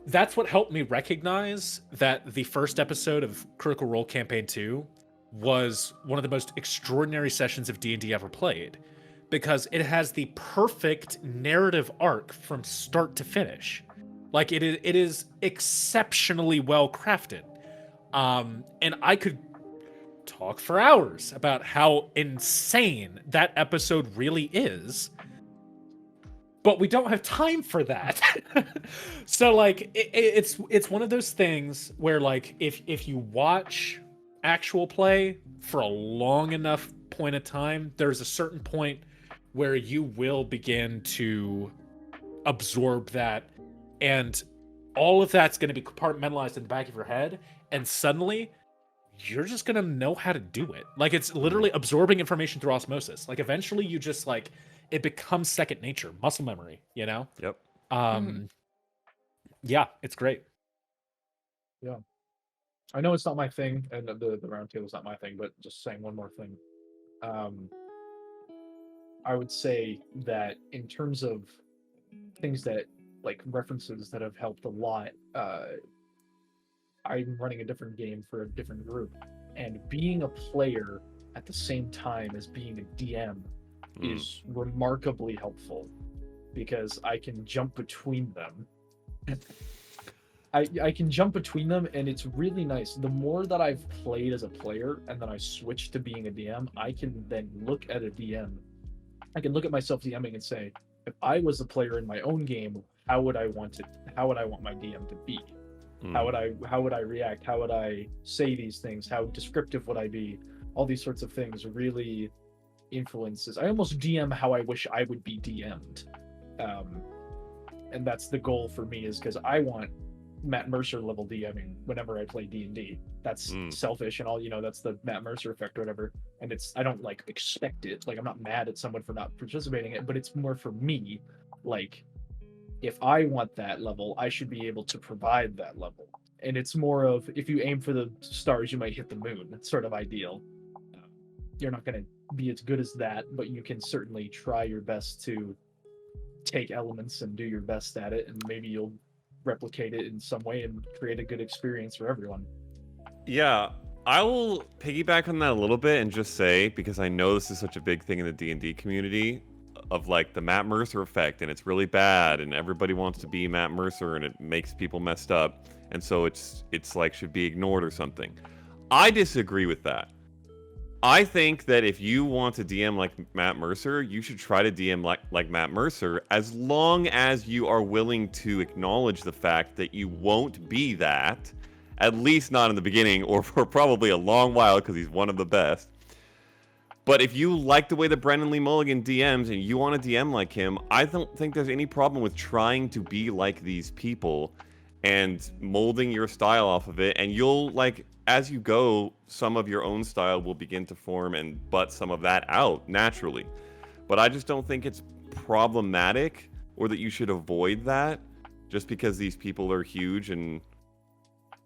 that's what helped me recognize that the first episode of Critical Role Campaign 2 was one of the most extraordinary sessions of D&D ever played, because it has the perfect narrative arc from start to finish. Like, it is exceptionally well crafted. And I could talk for hours about how insane that episode really is. but we don't have time for that. So like it's one of those things where like if you watch actual play for a long enough point of time, there's a certain point where you will begin to absorb that, and all of that's going to be compartmentalized in the back of your head, and suddenly you're just going to know how to do it. Like it's literally absorbing information through osmosis. Like eventually you just like it becomes second nature, muscle memory, you know? Yep. Yeah, it's great. Yeah. I know it's not my thing, and the round table is not my thing, but just saying one more thing. I would say that in terms of things that like references that have helped a lot, I'm running a different game for a different group, and being a player at the same time as being a DM is remarkably helpful because I can jump between them. I can jump between them, and it's really nice. The more that I've played as a player and then I switch to being a DM, I can then look at a DM. I can look at myself DMing and say, if I was a player in my own game, how would I want it? How would I want my DM to be? How would I react? How would I say these things? How descriptive would I be? All these sorts of things really influences. I almost DM how I wish I would be DM'd. And that's the goal for me, is because I want Matt Mercer level DMing whenever I play D&D. That's selfish and all, that's the Matt Mercer effect or whatever. And I don't like expect it. Like I'm not mad at someone for not participating in it, but it's more for me. Like if I want that level, I should be able to provide that level. And it's more of, if you aim for the stars, you might hit the moon. That's sort of ideal. You're not going to be as good as that, but you can certainly try your best to take elements and do your best at it, and maybe you'll replicate it in some way and create a good experience for everyone. Yeah, I will piggyback on that a little bit and just say, because I know this is such a big thing in the D&D community, of like the Matt Mercer effect, and it's really bad, and everybody wants to be Matt Mercer, and it makes people messed up, and so it's like should be ignored or something. I disagree with that. I think that if you want to DM like Matt Mercer, you should try to DM like Matt Mercer, as long as you are willing to acknowledge the fact that you won't be that, at least not in the beginning, or for probably a long while, because he's one of the best. But if you like the way that Brendan Lee Mulligan DMs and you want to DM like him, I don't think there's any problem with trying to be like these people and molding your style off of it. And you'll, like, as you go, some of your own style will begin to form and butt some of that out naturally. But I just don't think it's problematic or that you should avoid that just because these people are huge and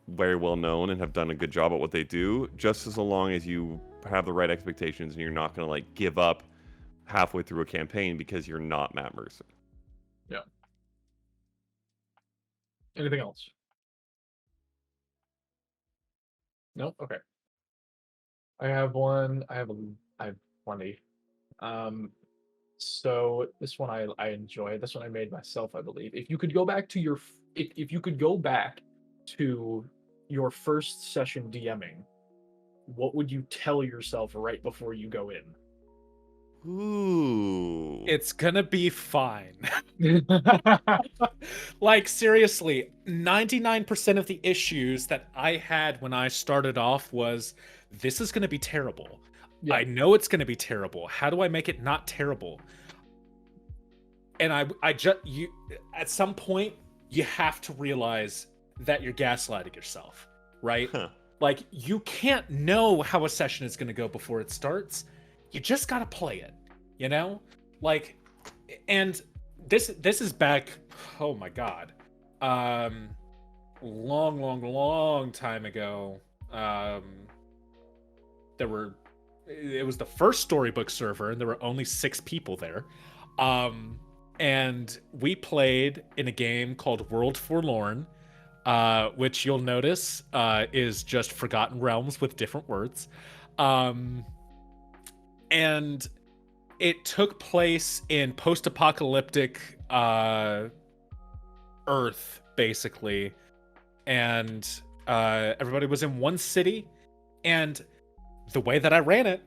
very well known and have done a good job at what they do, just as long as you have the right expectations and you're not going to like give up halfway through a campaign because you're not Matt Mercer. Yeah. Anything else? Nope. Okay. I have one. I have plenty. So this one I enjoy. This one I made myself, I believe. If you could go back to if you could go back to your first session DMing, what would you tell yourself right before you go in? Ooh. It's gonna be fine. Like seriously, 99% of the issues that I had when I started off was, this is gonna be terrible. Yeah. I know it's gonna be terrible. How do I make it not terrible? And I just at some point you have to realize that you're gaslighting yourself, right? Huh. Like you can't know how a session is gonna go before it starts. You just gotta play it, you know? Like, and this is back, oh my god, long time ago. It was the first storybook server, and there were only 6 people there, and we played in a game called World Forlorn, which you'll notice is just Forgotten Realms with different words, and it took place in post-apocalyptic Earth, basically, and everybody was in one city, and the way that I ran it,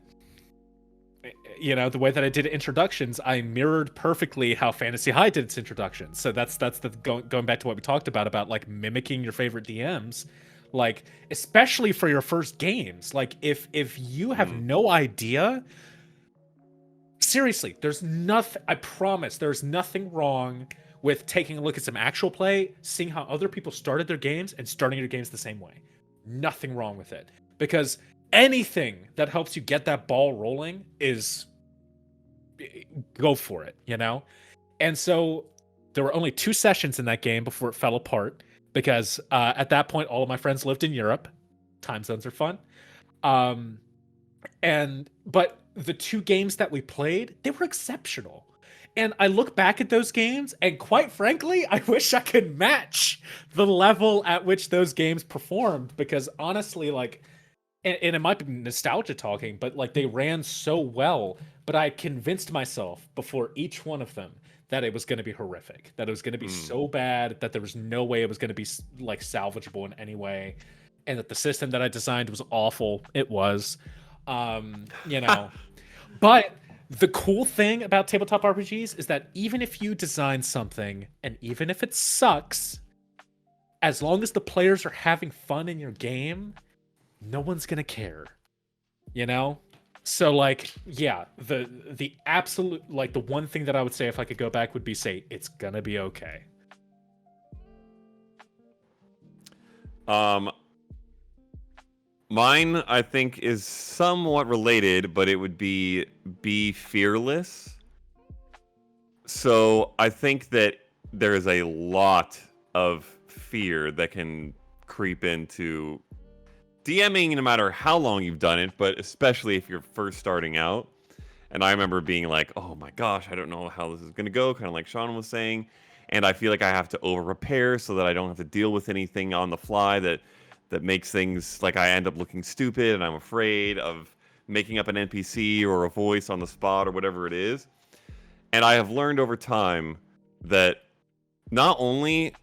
you know, the way that I did introductions, I mirrored perfectly how Fantasy High did its introduction. So that's the going back to what we talked about like mimicking your favorite DMs, like especially for your first games. Like if you have no idea, seriously, there's nothing. I promise, there's nothing wrong with taking a look at some actual play, seeing how other people started their games, and starting your games the same way. Nothing wrong with it, because anything that helps you get that ball rolling is go for it, you know? And so there were only 2 sessions in that game before it fell apart, because at that point all of my friends lived in Europe. Time zones are fun. But the 2 games that we played, they were exceptional. And I look back at those games, and quite frankly, I wish I could match the level at which those games performed, because honestly, like, and it might be nostalgia talking, but like they ran so well. But I convinced myself before each one of them that it was going to be horrific, that it was going to be so bad that there was no way it was going to be like salvageable in any way, and that the system that I designed was awful. It was, you know. But the cool thing about tabletop RPGs is that even if you design something, and even if it sucks, as long as the players are having fun in your game, no one's gonna care, you know? So like, yeah, the absolute, like, the one thing that I would say if I could go back would be say it's gonna be okay. Mine, I think, is somewhat related, but it would be fearless. So I think that there is a lot of fear that can creep into DMing, no matter how long you've done it, but especially if you're first starting out. And I remember being like, oh my gosh, I don't know how this is going to go, kind of like Sean was saying. And I feel like I have to over-prepare so that I don't have to deal with anything on the fly that makes things like I end up looking stupid, and I'm afraid of making up an NPC or a voice on the spot or whatever it is. And I have learned over time that not only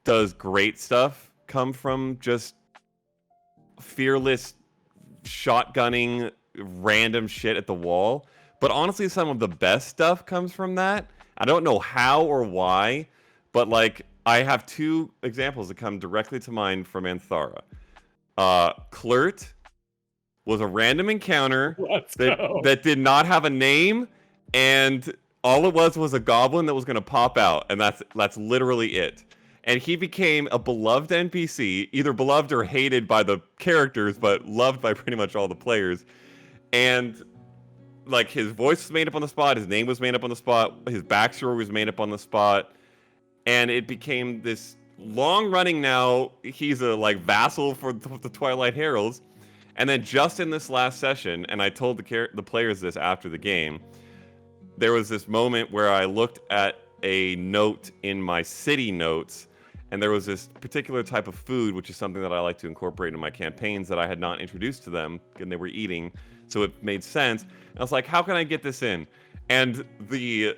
does great stuff come from just fearless shotgunning random shit at the wall, but honestly some of the best stuff comes from that. I don't know how or why, but like I have 2 examples that come directly to mind from Anthara. Clert was a random encounter that did not have a name, and all it was a goblin that was going to pop out, and that's literally it. And he became a beloved NPC, either beloved or hated by the characters, but loved by pretty much all the players. And like his voice was made up on the spot, his name was made up on the spot, his backstory was made up on the spot, and it became this long-running. Now he's a like vassal for the Twilight Heralds. And then just in this last session, and I told the players this after the game, there was this moment where I looked at a note in my city notes, and there was this particular type of food, which is something that I like to incorporate in my campaigns that I had not introduced to them, and they were eating, so it made sense. And I was like, how can I get this in? And the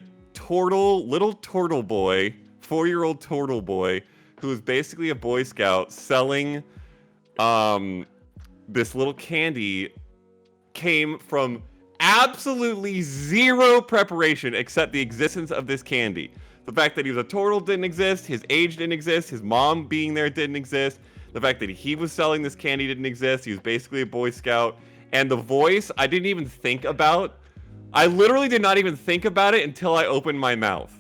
little turtle boy, 4-year-old turtle boy, who is basically a Boy Scout selling this little candy, came from absolutely zero preparation except the existence of this candy. The fact that he was a turtle didn't exist, his age didn't exist, his mom being there didn't exist, the fact that he was selling this candy didn't exist, he was basically a Boy Scout, and the voice I didn't even think about. I literally did not even think about it until I opened my mouth.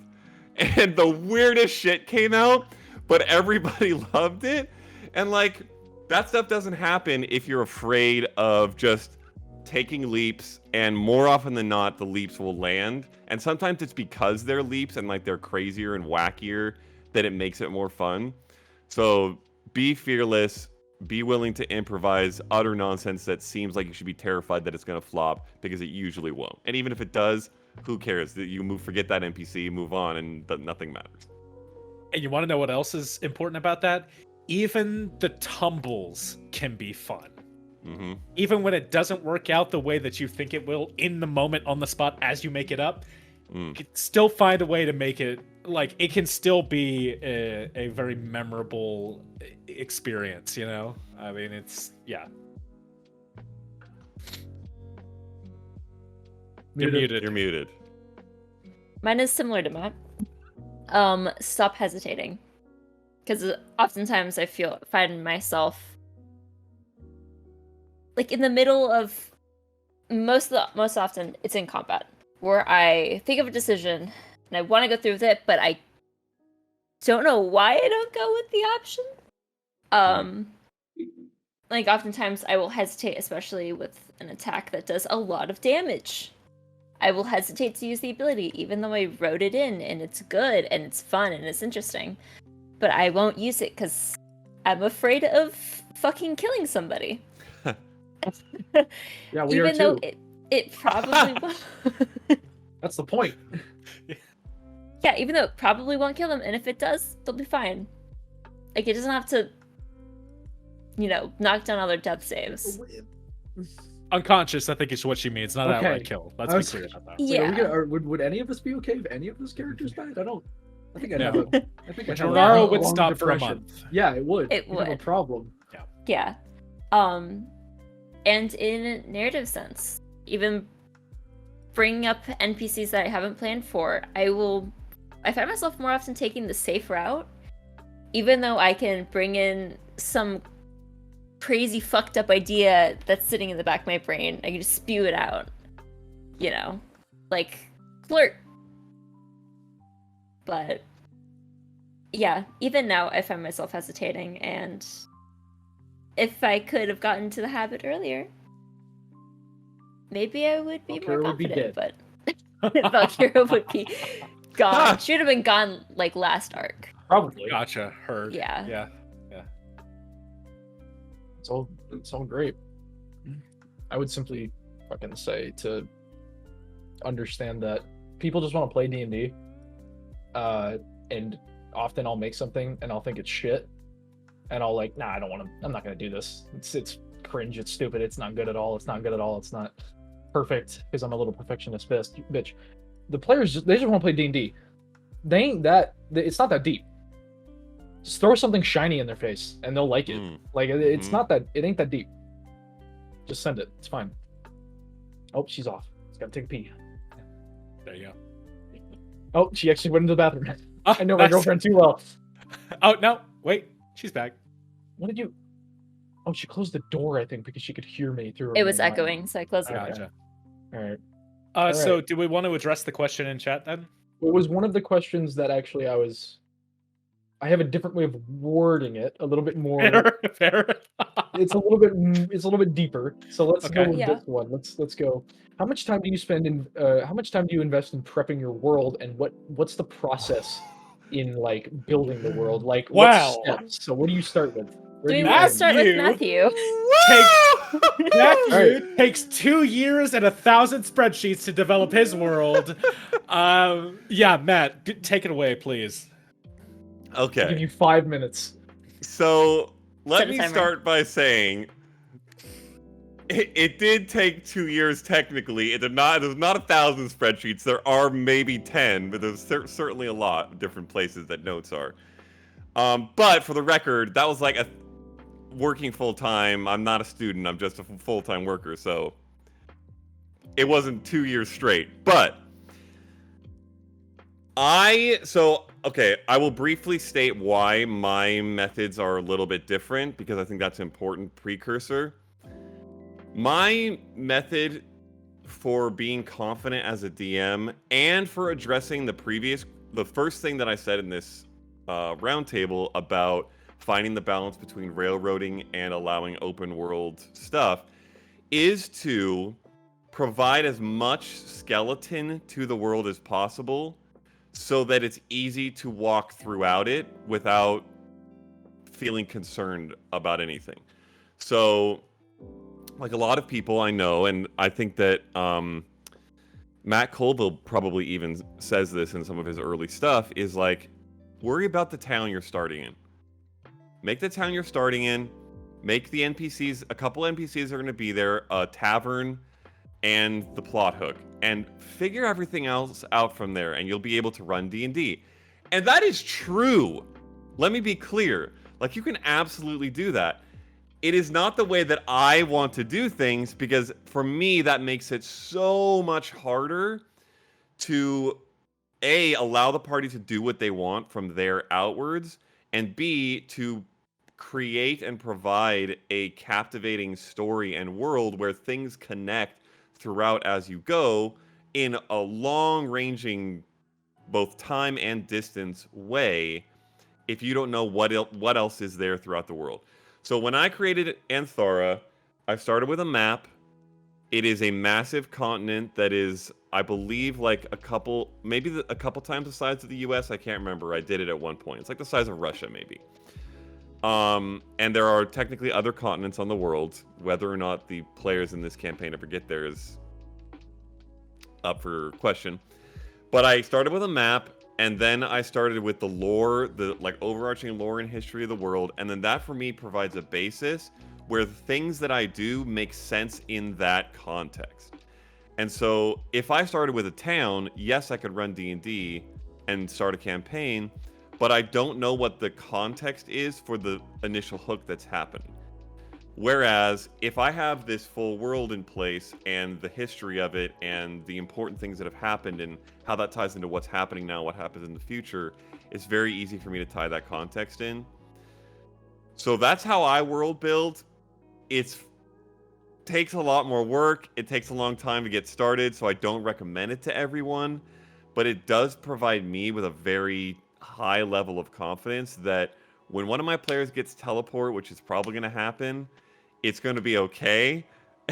And the weirdest shit came out, but everybody loved it. And like, that stuff doesn't happen if you're afraid of just taking leaps, and more often than not, the leaps will land. And sometimes it's because they're leaps and like they're crazier and wackier that it makes it more fun. So be fearless, be willing to improvise utter nonsense that seems like you should be terrified that it's going to flop, because it usually won't. And even if it does, who cares? You forget that NPC, move on, and nothing matters. And you want to know what else is important about that? Even the tumbles can be fun. Mm-hmm. Even when it doesn't work out the way that you think it will in the moment, on the spot, as you make it up, you can still find a way to make it, like, it can still be a very memorable experience, you know? I mean, it's, yeah. You're muted. You're muted. Mine is similar to Matt. Stop hesitating. Because oftentimes I find myself like in the middle of most often it's in combat where I think of a decision and I want to go through with it, but I don't know why I don't go with the option. Like oftentimes I will hesitate, especially with an attack that does a lot of damage. I will hesitate to use the ability, even though I wrote it in and it's good and it's fun and it's interesting. But I won't use it because I'm afraid of fucking killing somebody. Yeah, we even are though too. it probably won't. That's the point. Yeah, even though it probably won't kill them, and if it does, they'll be fine. Like, it doesn't have to, knock down all their death saves. Unconscious, I think is what she means, not Okay. outright kill. Let's be clear about that. Yeah. Would any of us be okay if any of those characters died? I think I No. know. I think I have Gennaro a would long stop for a depression. month. Yeah, it would. It You'd have a would. problem. Yeah. And in a narrative sense, even bringing up NPCs that I haven't planned for, I find myself more often taking the safe route, even though I can bring in some crazy fucked up idea that's sitting in the back of my brain. I can just spew it out, like flirt. But yeah, even now I find myself hesitating, and if I could have gotten to the habit earlier, maybe I would be more Valkyra would be confident, dead. but Valkyra would be gone. Should have been gone like last arc. Probably. Gotcha. Heard. Yeah. Yeah. It's all great. I would simply fucking say to understand that people just want to play D&D, and often I'll make something and I'll think it's shit, and I'll like, nah, I'm not gonna do this. It's cringe. It's stupid. It's not good at all. It's not perfect because I'm a little perfectionist bitch. The players they just want to play D&D. They ain't that. It's not that deep. Just throw something shiny in their face and they'll like it. Like it's not that. It ain't that deep. Just send it. It's fine. Oh, she's off. She's gotta take a pee. There you go. Oh, she actually went into the bathroom. Oh, I know my nice. girlfriend too well. Oh no! Wait, she's back. What did you? Oh, she closed the door, I think, because she could hear me through. It was echoing, so I closed it. Gotcha. All right. So, do we want to address the question in chat then? It was one of the questions that actually I have a different way of wording it, a little bit more. Fair. It's a little bit deeper. So let's go Okay. with this one. Let's go. How much time do you spend in? How much time do you invest in prepping your world, and what's the process in like building the world? Like, Wow. what steps? So what do you start with? Do we you want to end? start with Matthew? Matthew takes 2 years and 1,000 spreadsheets to develop his world. Yeah, Matt, take it away, please. I'll give Okay. you 5 minutes. So let Set a me timer. start by saying it did take 2 years technically. There's not 1,000 spreadsheets. There are maybe 10, but there's certainly a lot of different places that notes are. But for the record, that was like working full time. I'm not a student. I'm just a full-time worker. So it wasn't 2 years straight. But I will briefly state why my methods are a little bit different, because I think that's an important precursor. My method for being confident as a DM and for addressing the first thing that I said in this roundtable about finding the balance between railroading and allowing open world stuff is to provide as much skeleton to the world as possible, so that it's easy to walk throughout it without feeling concerned about anything. So, like a lot of people I know, and I think that Matt Colville probably even says this in some of his early stuff, is like, worry about the town you're starting in. Make the town you're starting in, make the NPCs, a couple NPCs are going to be there, a tavern, and the plot hook, and figure everything else out from there, and you'll be able to run D&D. And that is true. Let me be clear. Like, you can absolutely do that. it is not the way that I want to do things, because for me that makes it so much harder to A, allow the party to do what they want from there outwards, and B, to create and provide a captivating story and world where things connect throughout as you go in a long-ranging both time and distance way if you don't know what else is there throughout the world. So when I created Anthora, I started with a map. It is a massive continent that is, I believe, like a couple times the size of the U.S. I can't remember. I did it at one point. It's like the size of Russia, maybe. And there are technically other continents on the world. Whether or not the players in this campaign ever get there is up for question. But I started with a map, and then I started with the lore, the like overarching lore and history of the world, and then that for me provides a basis where the things that I do make sense in that context. And so if I started with a town, yes, I could run D&D and start a campaign, but I don't know what the context is for the initial hook that's happening. Whereas if I have this full world in place and the history of it and the important things that have happened and how that ties into what's happening now, what happens in the future, it's very easy for me to tie that context in. So that's how I world build. It takes a lot more work. It takes a long time to get started, so I don't recommend it to everyone. But it does provide me with a very high level of confidence that when one of my players gets teleport, which is probably going to happen, it's going to be okay.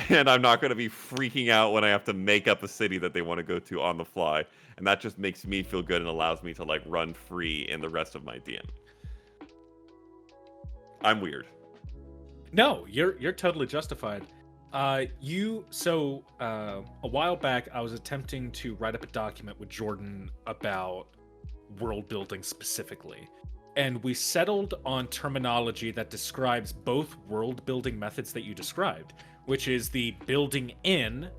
And I'm not going to be freaking out when I have to make up a city that they want to go to on the fly. And that just makes me feel good and allows me to like run free in the rest of my DM. I'm weird. No, you're totally justified. A while back, I was attempting to write up a document with Jordan about world building specifically, and we settled on terminology that describes both world building methods that you described, which is the building in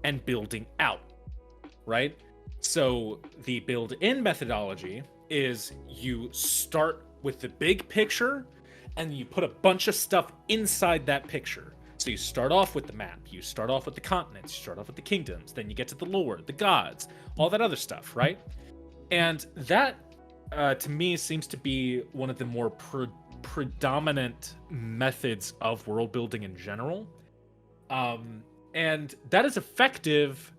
and building out, right? So the build in methodology is you start with the big picture and you put a bunch of stuff inside that picture. So you start off with the map, you start off with the continents, you start off with the kingdoms, then you get to the lore, the gods, all that other stuff, right? And that, to me, seems to be one of the more predominant methods of world building in general. And that is effective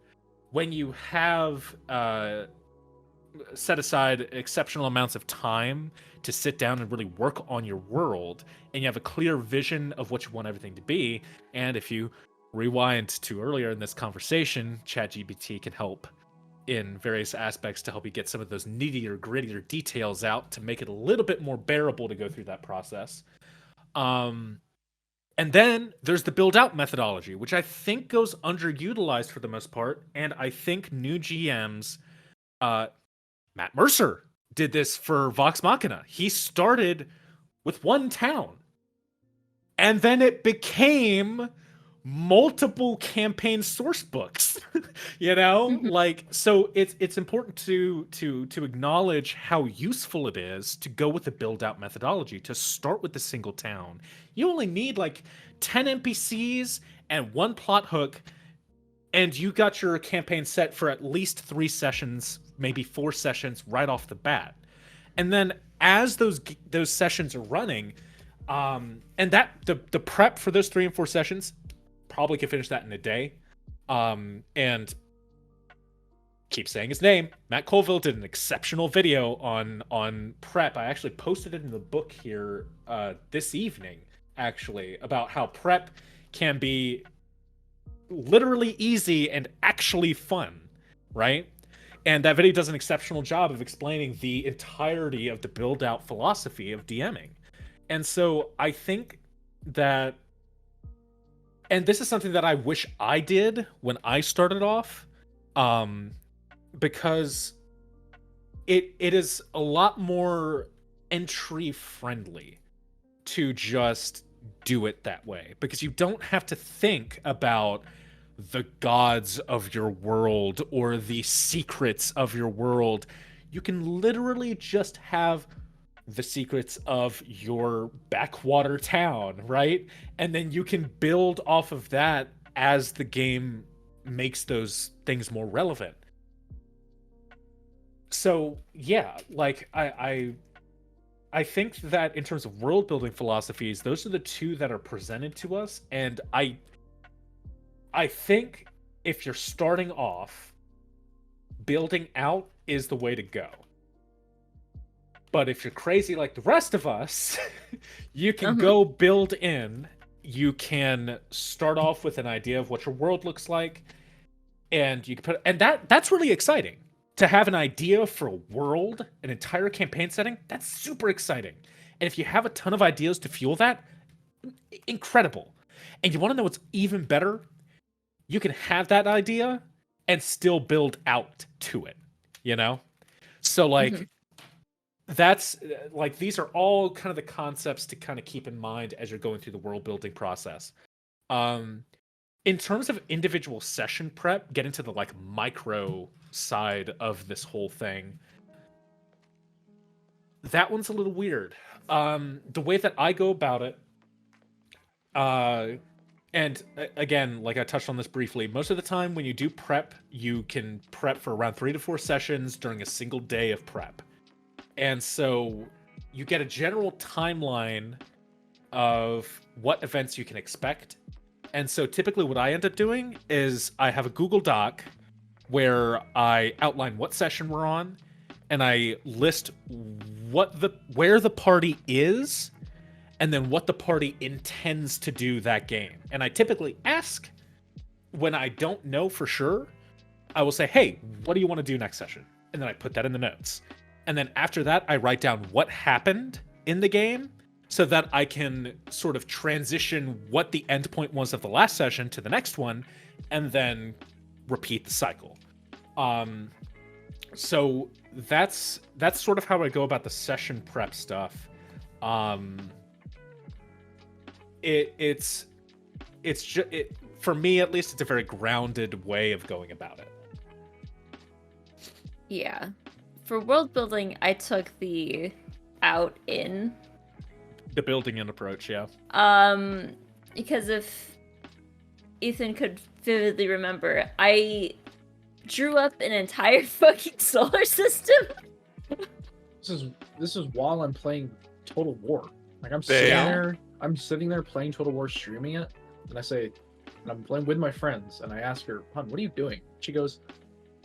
when you have set aside exceptional amounts of time to sit down and really work on your world, and you have a clear vision of what you want everything to be. And if you rewind to earlier in this conversation, ChatGPT can help in various aspects to help you get some of those nittier, grittier details out to make it a little bit more bearable to go through that process. And then there's the build out methodology, which I think goes underutilized for the most part. And I think new GMs, Matt Mercer did this for Vox Machina. He started with one town, and then it became multiple campaign source books. You know, like, so it's important to acknowledge how useful it is to go with the build out methodology, to start with a single town. You only need like 10 NPCs and one plot hook, and you got your campaign set for at least 3 sessions, maybe 4 sessions right off the bat. And then as those sessions are running, and that the prep for those 3 and 4 sessions, probably could finish that in a day. And keep saying his name, Matt Colville did an exceptional video on prep. I actually posted it in the book here this evening, actually, about how prep can be literally easy and actually fun, right? And that video does an exceptional job of explaining the entirety of the build-out philosophy of DMing. And so I think that, and this is something that I wish I did when I started off, because it is a lot more entry-friendly to just do it that way, because you don't have to think about the gods of your world or the secrets of your world. You can literally just have the secrets of your backwater town, right? And then you can build off of that as the game makes those things more relevant. So yeah, like I think that in terms of world building philosophies, those are the two that are presented to us, and I think if you're starting off, building out is the way to go. But if you're crazy like the rest of us, you can go build in. You can start off with an idea of what your world looks like, and you can put, and that's really exciting. To have an idea for a world, an entire campaign setting, that's super exciting. And if you have a ton of ideas to fuel that, incredible. And you want to know what's even better? You can have that idea and still build out to it, you know? So like that's like, these are all kind of the concepts to kind of keep in mind as you're going through the world building process. In terms of individual session prep, get into the like micro side of this whole thing. That one's a little weird. The way that I go about it, and again, like I touched on this briefly, most of the time when you do prep, you can prep for around 3 to 4 sessions during a single day of prep. And so you get a general timeline of what events you can expect. And so typically what I end up doing is I have a Google Doc where I outline what session we're on, and I list where the party is, and then what the party intends to do that game. And I typically ask, when I don't know for sure, I will say, hey, what do you want to do next session? And then I put that in the notes. And then after that, I write down what happened in the game so that I can sort of transition what the end point was of the last session to the next one, and then repeat the cycle. So that's sort of how I go about the session prep stuff. It's just, for me at least, it's a very grounded way of going about it. Yeah. For world building, I took the out in. The building in approach, yeah. Because if Ethan could vividly remember, I drew up an entire fucking solar system. This is while I'm playing Total War. Like I'm sitting there playing Total War, streaming it, and I'm playing with my friends, and I ask her, "Hon, what are you doing?" She goes,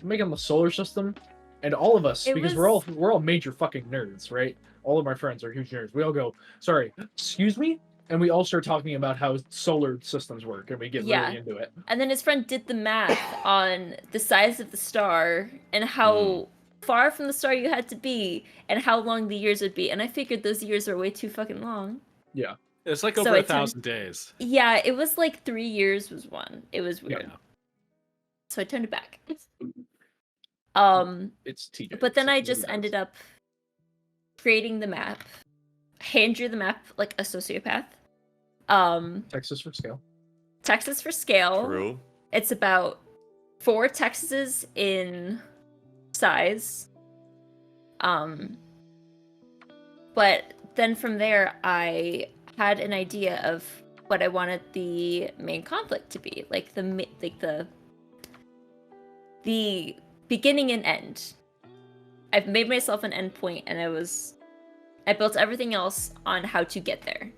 "I'm making the solar system." And all of us, because we're all major fucking nerds, right? All of my friends are huge nerds. We all go, "Sorry, excuse me," and we all start talking about how solar systems work, and we get really into it. And then his friend did the math on the size of the star and how far from the star you had to be and how long the years would be. And I figured those years are way too fucking long. Yeah. It's like over 1,000 days. Yeah, it was like 3 years was one. It was weird. Yeah. So I turned it back. It's TJ. But then I just ended up creating the map. Hand drew the map like a sociopath. Texas for scale. Texas for scale. True. It's about 4 Texases in size. But then from there, I had an idea of what I wanted the main conflict to be, like the beginning and end. I've made myself an endpoint, and I built everything else on how to get there.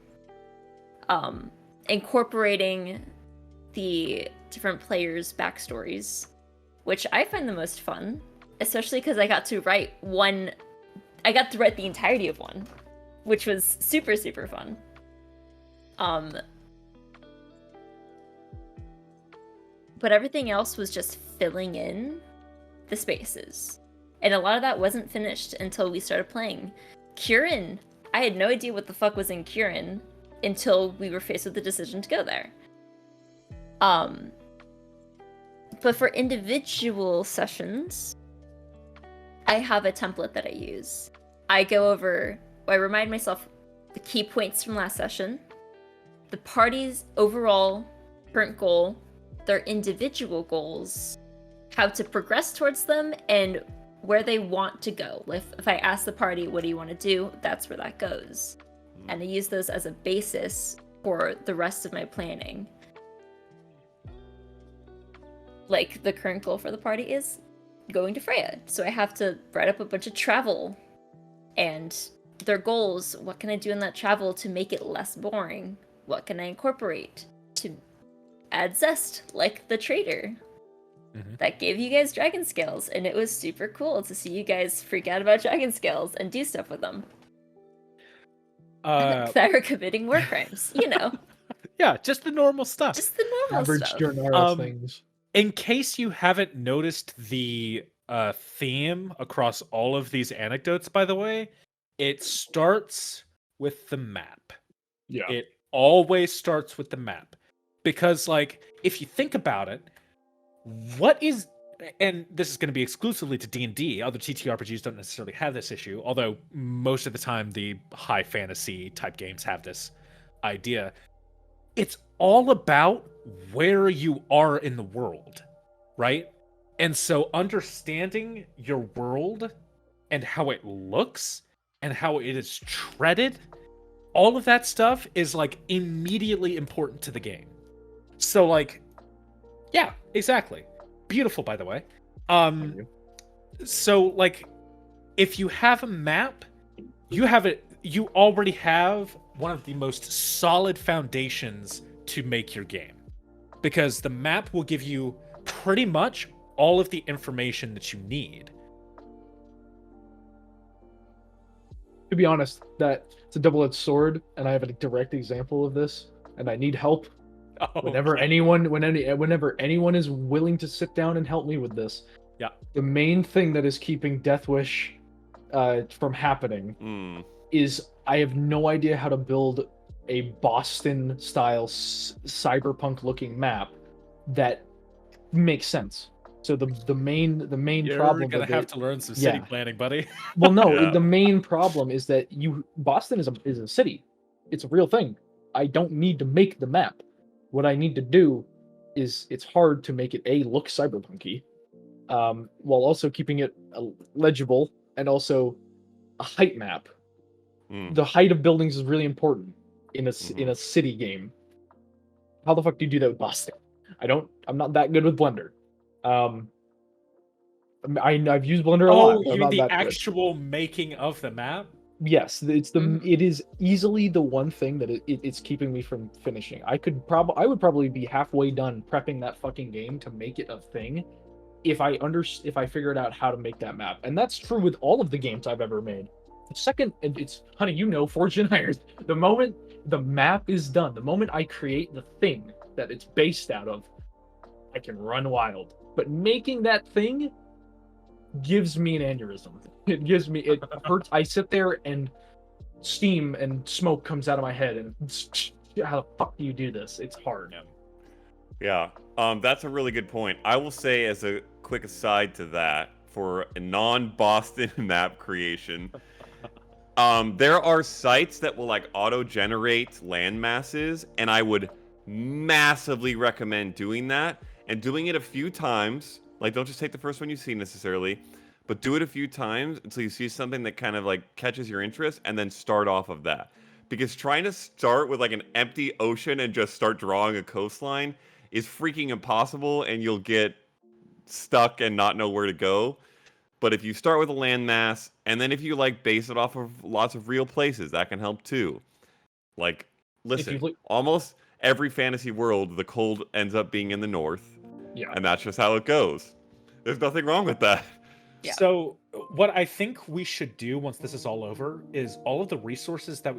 Incorporating the different players' backstories, which I find the most fun, especially because I got to write the entirety of one, which was super, super fun. But everything else was just filling in the spaces. And a lot of that wasn't finished until we started playing. Kieran, I had no idea what the fuck was in Kieran until we were faced with the decision to go there. But for individual sessions, I have a template that I use. I remind myself the key points from last session, the party's overall current goal, their individual goals, how to progress towards them, and where they want to go. If I ask the party, what do you want to do? That's where that goes. And I use those as a basis for the rest of my planning. Like, the current goal for the party is going to Freya. So I have to write up a bunch of travel and their goals. What can I do in that travel to make it less boring? What can I incorporate to add zest, like the trader? That gave you guys dragon scales, and it was super cool to see you guys freak out about dragon scales and do stuff with them. That were committing war crimes, you know. Yeah, just the normal stuff. Just the normal Average stuff. Jernara things. In case you haven't noticed the theme across all of these anecdotes, by the way, it starts with the map. Yeah. It always starts with the map. Because, like, if you think about it, what is, and this is going to be exclusively to D&D, other TTRPGs don't necessarily have this issue, although most of the time the high fantasy type games have this idea. It's all about where you are in the world, right? And so understanding your world and how it looks and how it is treaded, all of that stuff is, like, immediately important to the game. So, like, yeah, exactly. Beautiful, by the way. So, like, if you have a map, you already have one of the most solid foundations to make your game. Because the map will give you pretty much all of the information that you need. To be honest, that it's a double-edged sword, and I have a direct example of this, and I need help. Whenever anyone is willing to sit down and help me with this, yeah, the main thing that is keeping Death Wish from happening is I have no idea how to build a Boston-style cyberpunk-looking map that makes sense. So the main You're problem gonna have to learn some city planning, buddy. Well, no, the main problem is that Boston is a city. It's a real thing. I don't need to make the map. What I need to do is it's hard to make it look cyberpunky, while also keeping it legible and also a height map. The height of buildings is really important in a city game. How the fuck do you do that with Boston? I'm not that good with Blender. I've used Blender a lot. Oh, you mean the actual making of the map? Yes, it is easily the one thing that it's keeping me from finishing. I would probably be halfway done prepping that fucking game to make it a thing if I figured out how to make that map. And that's true with all of the games I've ever made. The second, and it's, honey, you know, Forged in Irons, the moment the map is done, the moment I create the thing that it's based out of, I can run wild. But making that thing gives me an aneurysm. It hurts. I sit there and steam and smoke comes out of my head, and how the fuck do you do this? It's hard. Yeah, that's a really good point. I will say, as a quick aside to that, for a non-Boston map creation, there are sites that will, like, auto-generate land masses, and I would massively recommend doing that, and doing it a few times. Like, don't just take the first one you see necessarily, but do it a few times until you see something that kind of, like, catches your interest, and then start off of that. Because trying to start with, like, an empty ocean and just start drawing a coastline is freaking impossible, and you'll get stuck and not know where to go. But if you start with a landmass, and then if you, like, base it off of lots of real places, that can help too. Like, listen, almost every fantasy world, the cold ends up being in the north. Yeah. And that's just how it goes. There's nothing wrong with that. Yeah. So what I think we should do once this is all over is all of the resources that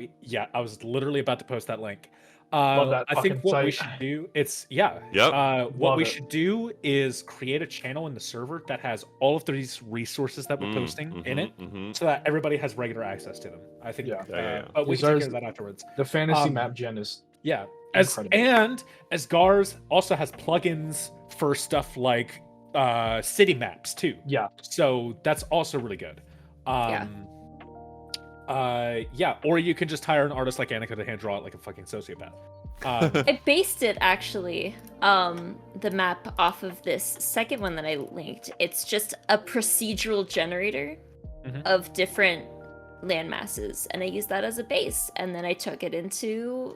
I was literally about to post that link. I think what we should do, should do is create a channel in the server that has all of these resources that we're posting in it, so that everybody has regular access to them. I think, but we can take care of that afterwards. The fantasy map gen is as Gars also has plugins for stuff like city maps too. Yeah. So that's also really good. Or you can just hire an artist like Anneka to hand draw it like a fucking sociopath. I based it actually, the map off of this second one that I linked. It's just a procedural generator of different land masses, and I used that as a base, and then I took it into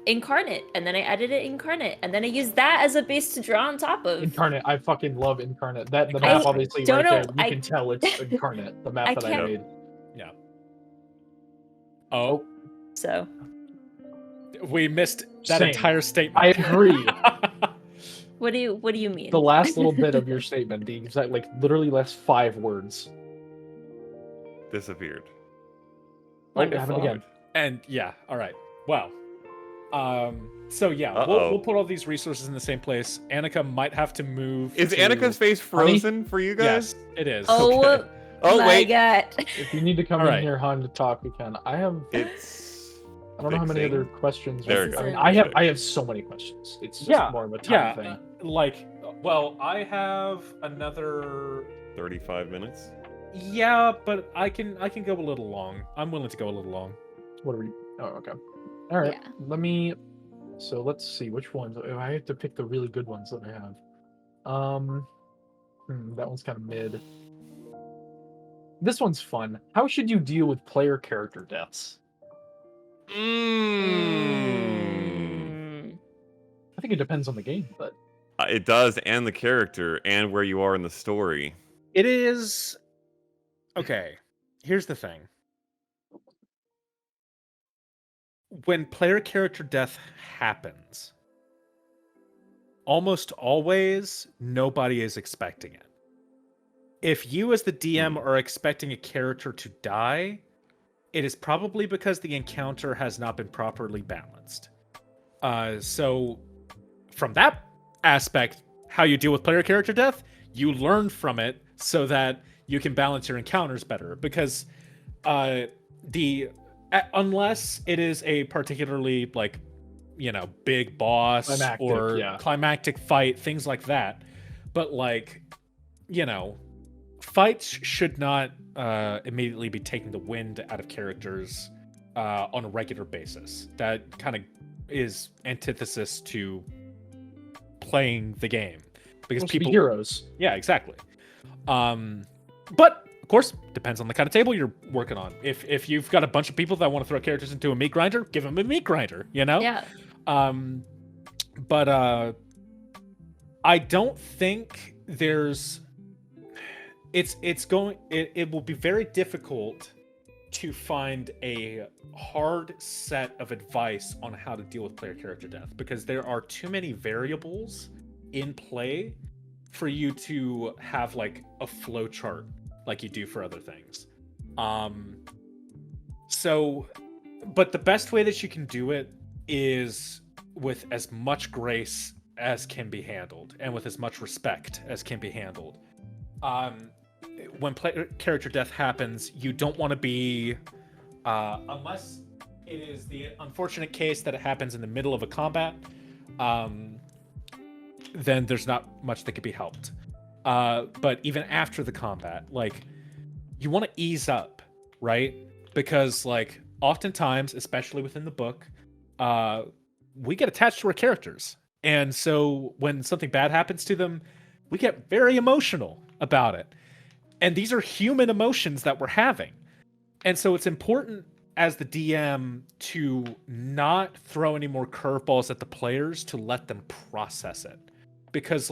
Incarnate, and then I edited Incarnate, and then I used that as a base to draw on top of. Incarnate, I fucking love Incarnate. The map, obviously, don't right know, there, you can tell it's Incarnate, the map that I made. Yeah. Oh. So. We missed that entire statement. I agree. What do you mean? The last little bit of your statement, the exact, like, literally last 5 words. Disappeared. Oh, it happened again. And yeah, all right. Well, so yeah, we'll put all these resources in the same place. Anneka might have to move. Is Anneka's face frozen for you guys? Yes, it is. Oh, okay. Oh my wait. God. If you need to come in here, Han, to talk, we can. I don't know how many other questions. There we go. I mean, I have so many questions. It's just more of a time thing. I have another 35 minutes. Yeah, but I can go a little long. I'm willing to go a little long. What are we? Oh, okay. All right. Yeah. Let's see which ones. I have to pick the really good ones that I have. That one's kind of mid. This one's fun. How should you deal with player character deaths? I think it depends on the game, but it does, and the character, and where you are in the story. It is. Okay, here's the thing. When player character death happens, almost always nobody is expecting it. If you as the DM are expecting a character to die, it is probably because the encounter has not been properly balanced. So from that aspect, how you deal with player character death, you learn from it so that you can balance your encounters better, because unless it is a particularly big boss climactic fight, things like that, but fights should not immediately be taking the wind out of characters on a regular basis. That kind of is antithesis to playing the game, because people heroes. Yeah, exactly. But of course, depends on the kind of table you're working on. If you've got a bunch of people that want to throw characters into a meat grinder, give them a meat grinder, Yeah. But I don't think there's. It will be very difficult to find a hard set of advice on how to deal with player character death, because there are too many variables in play for you to have like a flow chart like you do for other things. But the best way that you can do it is with as much grace as can be handled, and with as much respect as can be handled. When player character death happens, you don't want to be, unless it is the unfortunate case that it happens in the middle of a combat, then there's not much that could be helped. But even after the combat, you want to ease up, right? Because oftentimes, especially within the book, we get attached to our characters. And so when something bad happens to them, we get very emotional about it. And these are human emotions that we're having. And so it's important as the DM to not throw any more curveballs at the players, to let them process it. Because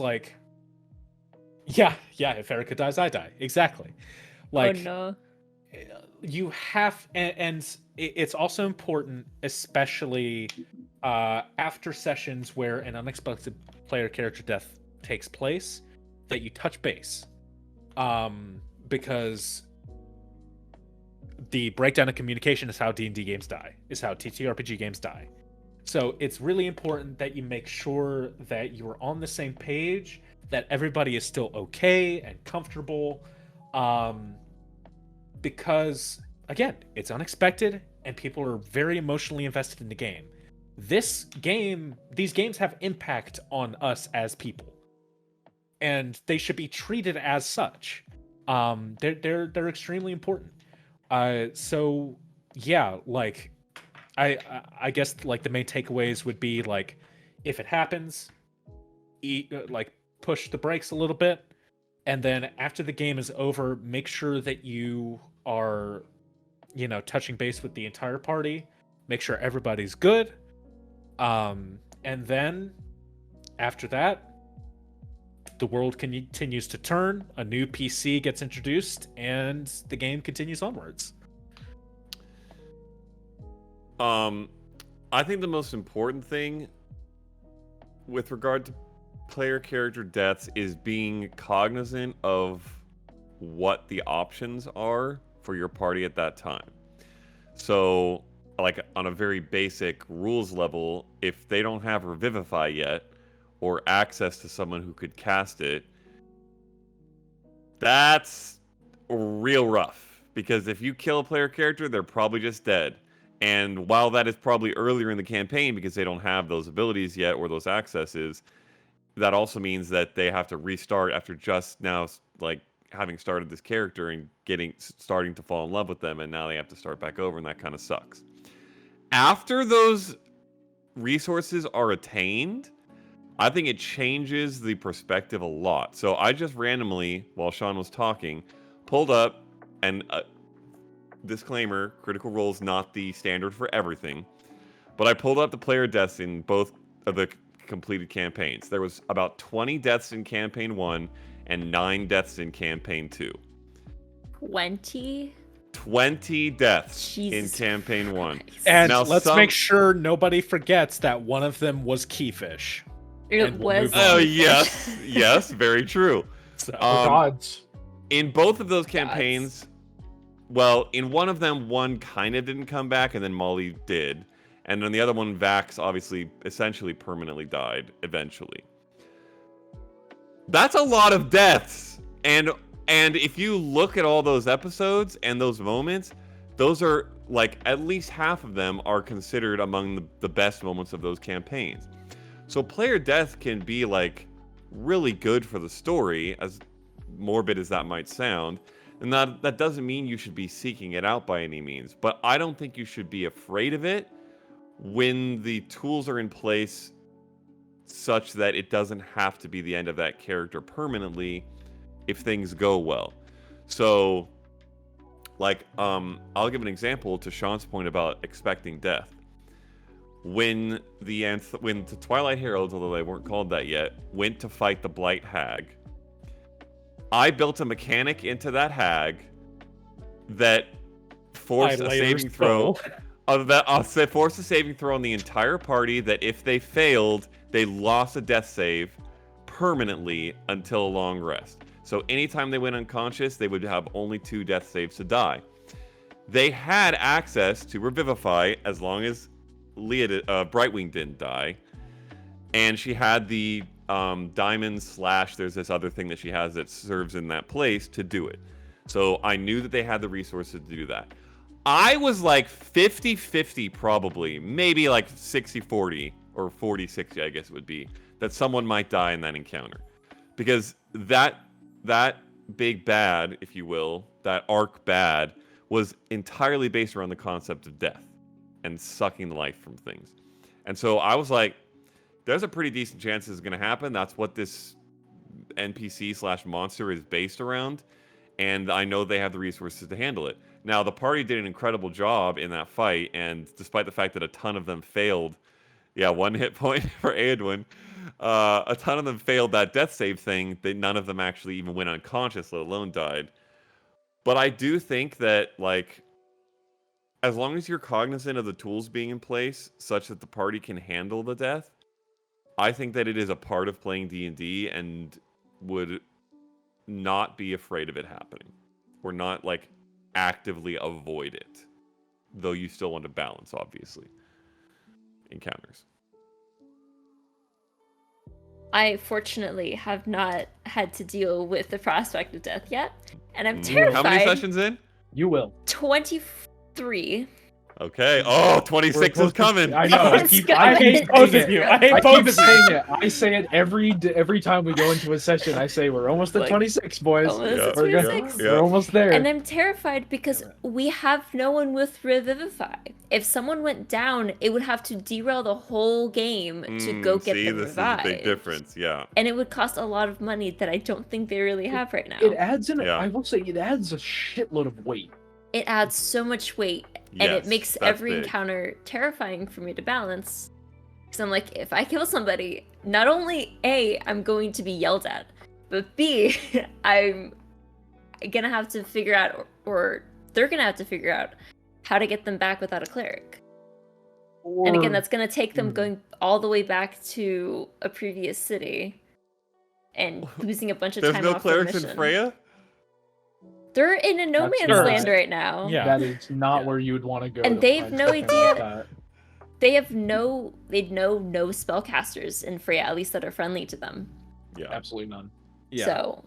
if Erica dies, I die. Exactly. Oh no. You have, and it's also important, especially after sessions where an unexpected player character death takes place, that you touch base. Because the breakdown of communication is how D&D games die, is how TTRPG games die. So it's really important that you make sure that you are on the same page, that everybody is still okay and comfortable. Because, again, it's unexpected and people are very emotionally invested in the game. These games have impact on us as people, and they should be treated as such. They're extremely important. I I guess like the main takeaways would be like, if it happens, like push the brakes a little bit, and then after the game is over, make sure that you are, touching base with the entire party, make sure everybody's good, and then after that, the world continues to turn, a new PC gets introduced, and the game continues onwards. I think the most important thing with regard to player character deaths is being cognizant of what the options are for your party at that time. So, like on a very basic rules level, if they don't have Revivify yet, or access to someone who could cast it, that's real rough. Because if you kill a player character, they're probably just dead. And while that is probably earlier in the campaign because they don't have those abilities yet or those accesses, that also means that they have to restart after just now, like, having started this character and starting to fall in love with them, and now they have to start back over, and that kind of sucks. After those resources are attained, I think it changes the perspective a lot. So I just randomly, while Sean was talking, pulled up, and disclaimer, Critical Role is not the standard for everything, but I pulled up the player deaths in both of the completed campaigns. There was about 20 deaths in campaign 1 and 9 deaths in campaign 2. 20 deaths Jesus in campaign 1. And now, let's make sure nobody forgets that one of them was Keyfish. It was. Oh yes, yes, very true. So, gods. In both of those campaigns, well, in one of them, one kind of didn't come back, and then Molly did. And on the other one, Vax obviously essentially permanently died eventually. That's a lot of deaths. And if you look at all those episodes and those moments, those are, like, at least half of them are considered among the best moments of those campaigns. So player death can be, like, really good for the story, as morbid as that might sound. And that doesn't mean you should be seeking it out by any means. But I don't think you should be afraid of it when the tools are in place such that it doesn't have to be the end of that character permanently if things go well. So, like, I'll give an example to Sean's point about expecting death. When the Twilight Heralds, although they weren't called that yet, went to fight the Blight Hag, I built a mechanic into that hag that forced a saving throw. Forced a saving throw on the entire party that if they failed, they lost a death save permanently until a long rest. So anytime they went unconscious, they would have only 2 death saves to die. They had access to Revivify as long as Brightwing didn't die. And she had the diamond / there's this other thing that she has that serves in that place to do it. So I knew that they had the resources to do that. I was like 50-50 probably, maybe like 60-40 or 40-60 I guess it would be, that someone might die in that encounter. Because that big bad, if you will, that arc bad, was entirely based around the concept of death and sucking the life from things. And so I was like, there's a pretty decent chance this is going to happen. That's what this NPC / monster is based around. And I know they have the resources to handle it. Now, the party did an incredible job in that fight. And despite the fact that a ton of them failed, 1 hit point for Edwin, a ton of them failed that death save thing. That none of them actually even went unconscious, let alone died. But I do think that, like, as long as you're cognizant of the tools being in place such that the party can handle the death, I think that it is a part of playing D&D and would not be afraid of it happening. Or not, like, actively avoid it. Though you still want to balance, obviously, encounters. I fortunately have not had to deal with the prospect of death yet, and I'm terrified. How many sessions in? You will. 23. Okay. Oh, 26 is coming. I know. I hate both saying of it. you. I hate I both keep of you. saying it. I say it every time we go into a session. I say we're almost at Like, 26, boys. almost Yeah. at We're, gonna, 26. Yeah. we're almost there. And I'm terrified because we have no one with Revivify. If someone went down, it would have to derail the whole game to go get See, them this revived. is a big difference. Yeah. And it would cost a lot of money that I don't think they really have right now. It adds in. Yeah. I will say it adds a shitload of weight. It adds so much weight, and it Yes, makes that's every big. encounter terrifying for me to balance. Because I'm like, if I kill somebody, not only A, I'm going to be yelled at, but B, I'm gonna have to figure out, or they're gonna have to figure out how to get them back without a cleric. And again, that's gonna take them going all the way back to a previous city and losing a bunch of There's time no off their clerics in mission. Freya? They're in a no That's man's not- land right now. Yeah. That is not Yeah. where you would want to go. And to they have find no something like idea- that. They know no spellcasters in Freya, at least that are friendly to them. Yeah. Absolutely none. Yeah. So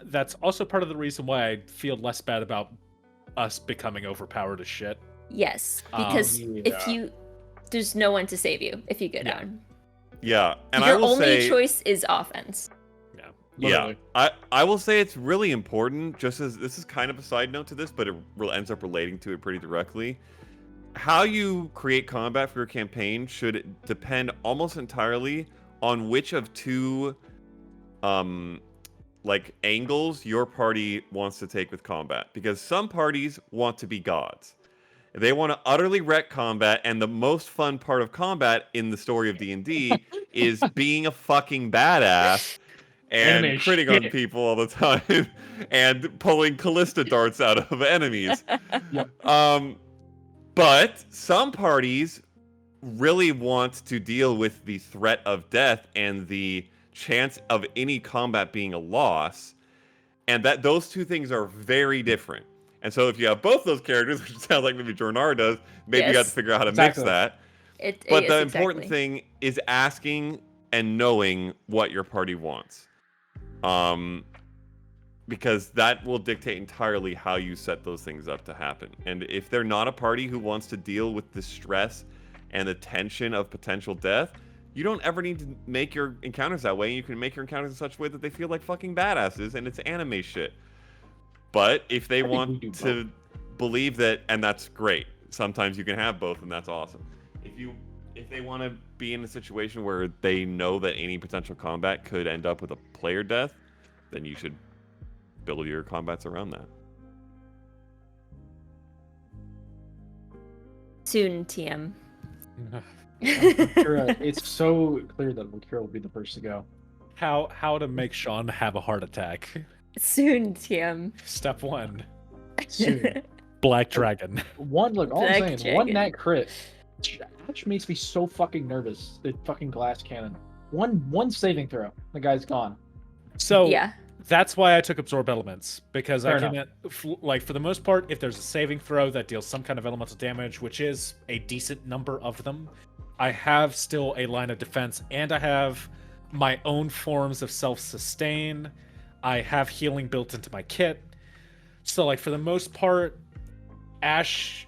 That's also part of the reason why I feel less bad about us becoming overpowered as shit. yes, because yeah. if you, there's no one to save you if you go Yeah. down. Yeah. And Your I will only say, choice is offense. Literally. yeah, I will say it's really important, just as this is kind of a side note to this, but it ends up relating to it pretty directly. How you create combat for your campaign should depend almost entirely on which of two like angles your party wants to take with combat, because some parties want to be gods. They want to utterly wreck combat, and the most fun part of combat in the story of D&D is being a fucking badass and Anime critting on shit. people all the time and pulling Callista darts out of enemies. But some parties really want to deal with the threat of death and the chance of any combat being a loss, and that those two things are very different. And so if you have both those characters, which sounds like maybe Jornar does, maybe you have to Yes. figure out how to Exactly. mix that. It, But yes, the exactly. important thing is asking and knowing what your party wants. Because that will dictate entirely how you set those things up to happen. And if they're not a party who wants to deal with the stress and the tension of potential death, you don't ever need to make your encounters that way. You can make your encounters in such a way that they feel like fucking badasses, and it's anime shit. But if they think we want do to believe that, and that's great. Sometimes you can have both, and that's awesome. If they want to be in a situation where they know that any potential combat could end up with a player death, then you should build your combats around that. Soon, TM. Kira, it's so clear that Kira will be the first to go. How to make Sean have a heart attack. Soon, TM. Step 1. Soon. Black Dragon. One, look, all Black I'm saying, one dragon. nat crit. Ash makes me so fucking nervous. The fucking glass cannon. One saving throw, the guy's gone. So Yeah. that's why I took Absorb Elements, because Fair I can, like, for the most part, if there's a saving throw that deals some kind of elemental damage, which is a decent number of them, I have still a line of defense, and I have my own forms of self-sustain. I have healing built into my kit. So, like, for the most part, Ash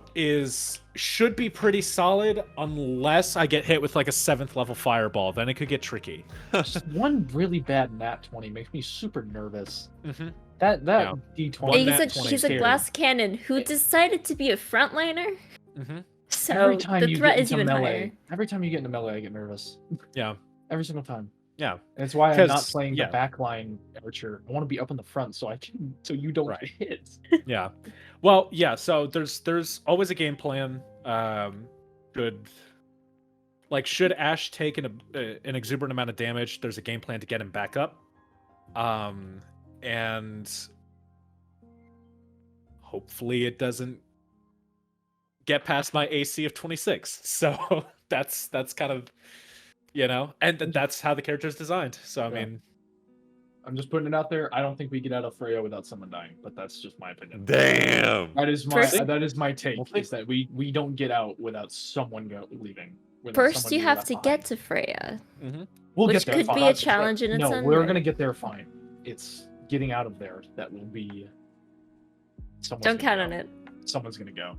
should be pretty solid unless I get hit with like a 7th level fireball. Then it could get tricky. Just one really bad nat 20 makes me super nervous. Mm-hmm. That Yeah. D20. One He's nat a 20 he's a scared. glass cannon who decided to be a frontliner. Mm-hmm. So Every time the you threat get is into even melee, higher. every time you get into melee, I get nervous. Yeah. Every single time. Yeah. And that's why I'm not 'Cause- playing yeah. the backline archer. I want to be up in the front so you don't Right. get hit. Yeah. Well, yeah, so there's always a game plan. Should Ash take an exuberant amount of damage, there's a game plan to get him back up. And hopefully it doesn't get past my AC of 26. So that's kind of, and that's how the character is designed. So I Yeah. mean, I'm just putting it out there. I don't think we get out of Freya without someone dying, but that's just my opinion. Damn. That is my First- take. Is that we don't get out without someone leaving. without First, someone you being have left to behind. get to Freya. We'll which get there could fine. be a challenge in its No, own we're way. gonna get there fine. It's getting out of there that will be. Don't count on it. Someone's gonna go.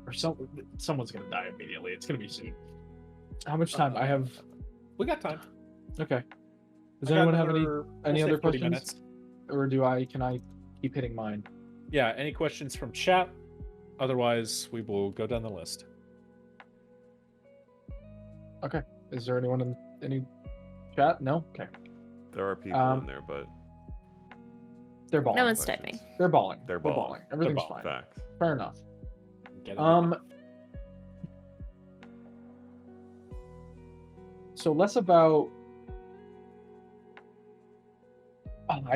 or someone's gonna die immediately. It's gonna be soon. How much time? I have. We got time. Okay. Does I got anyone have another, any we'll say other 40 questions? minutes. Or can I keep hitting mine? Yeah, any questions from chat? Otherwise, we will go down the list. Okay. Is there anyone in any chat? No? Okay. There are people in there, but They're balling. No one's questions. typing. They're balling. They're We're balling. Everything's balling. fine. Facts. Fair enough. Get it? So less about.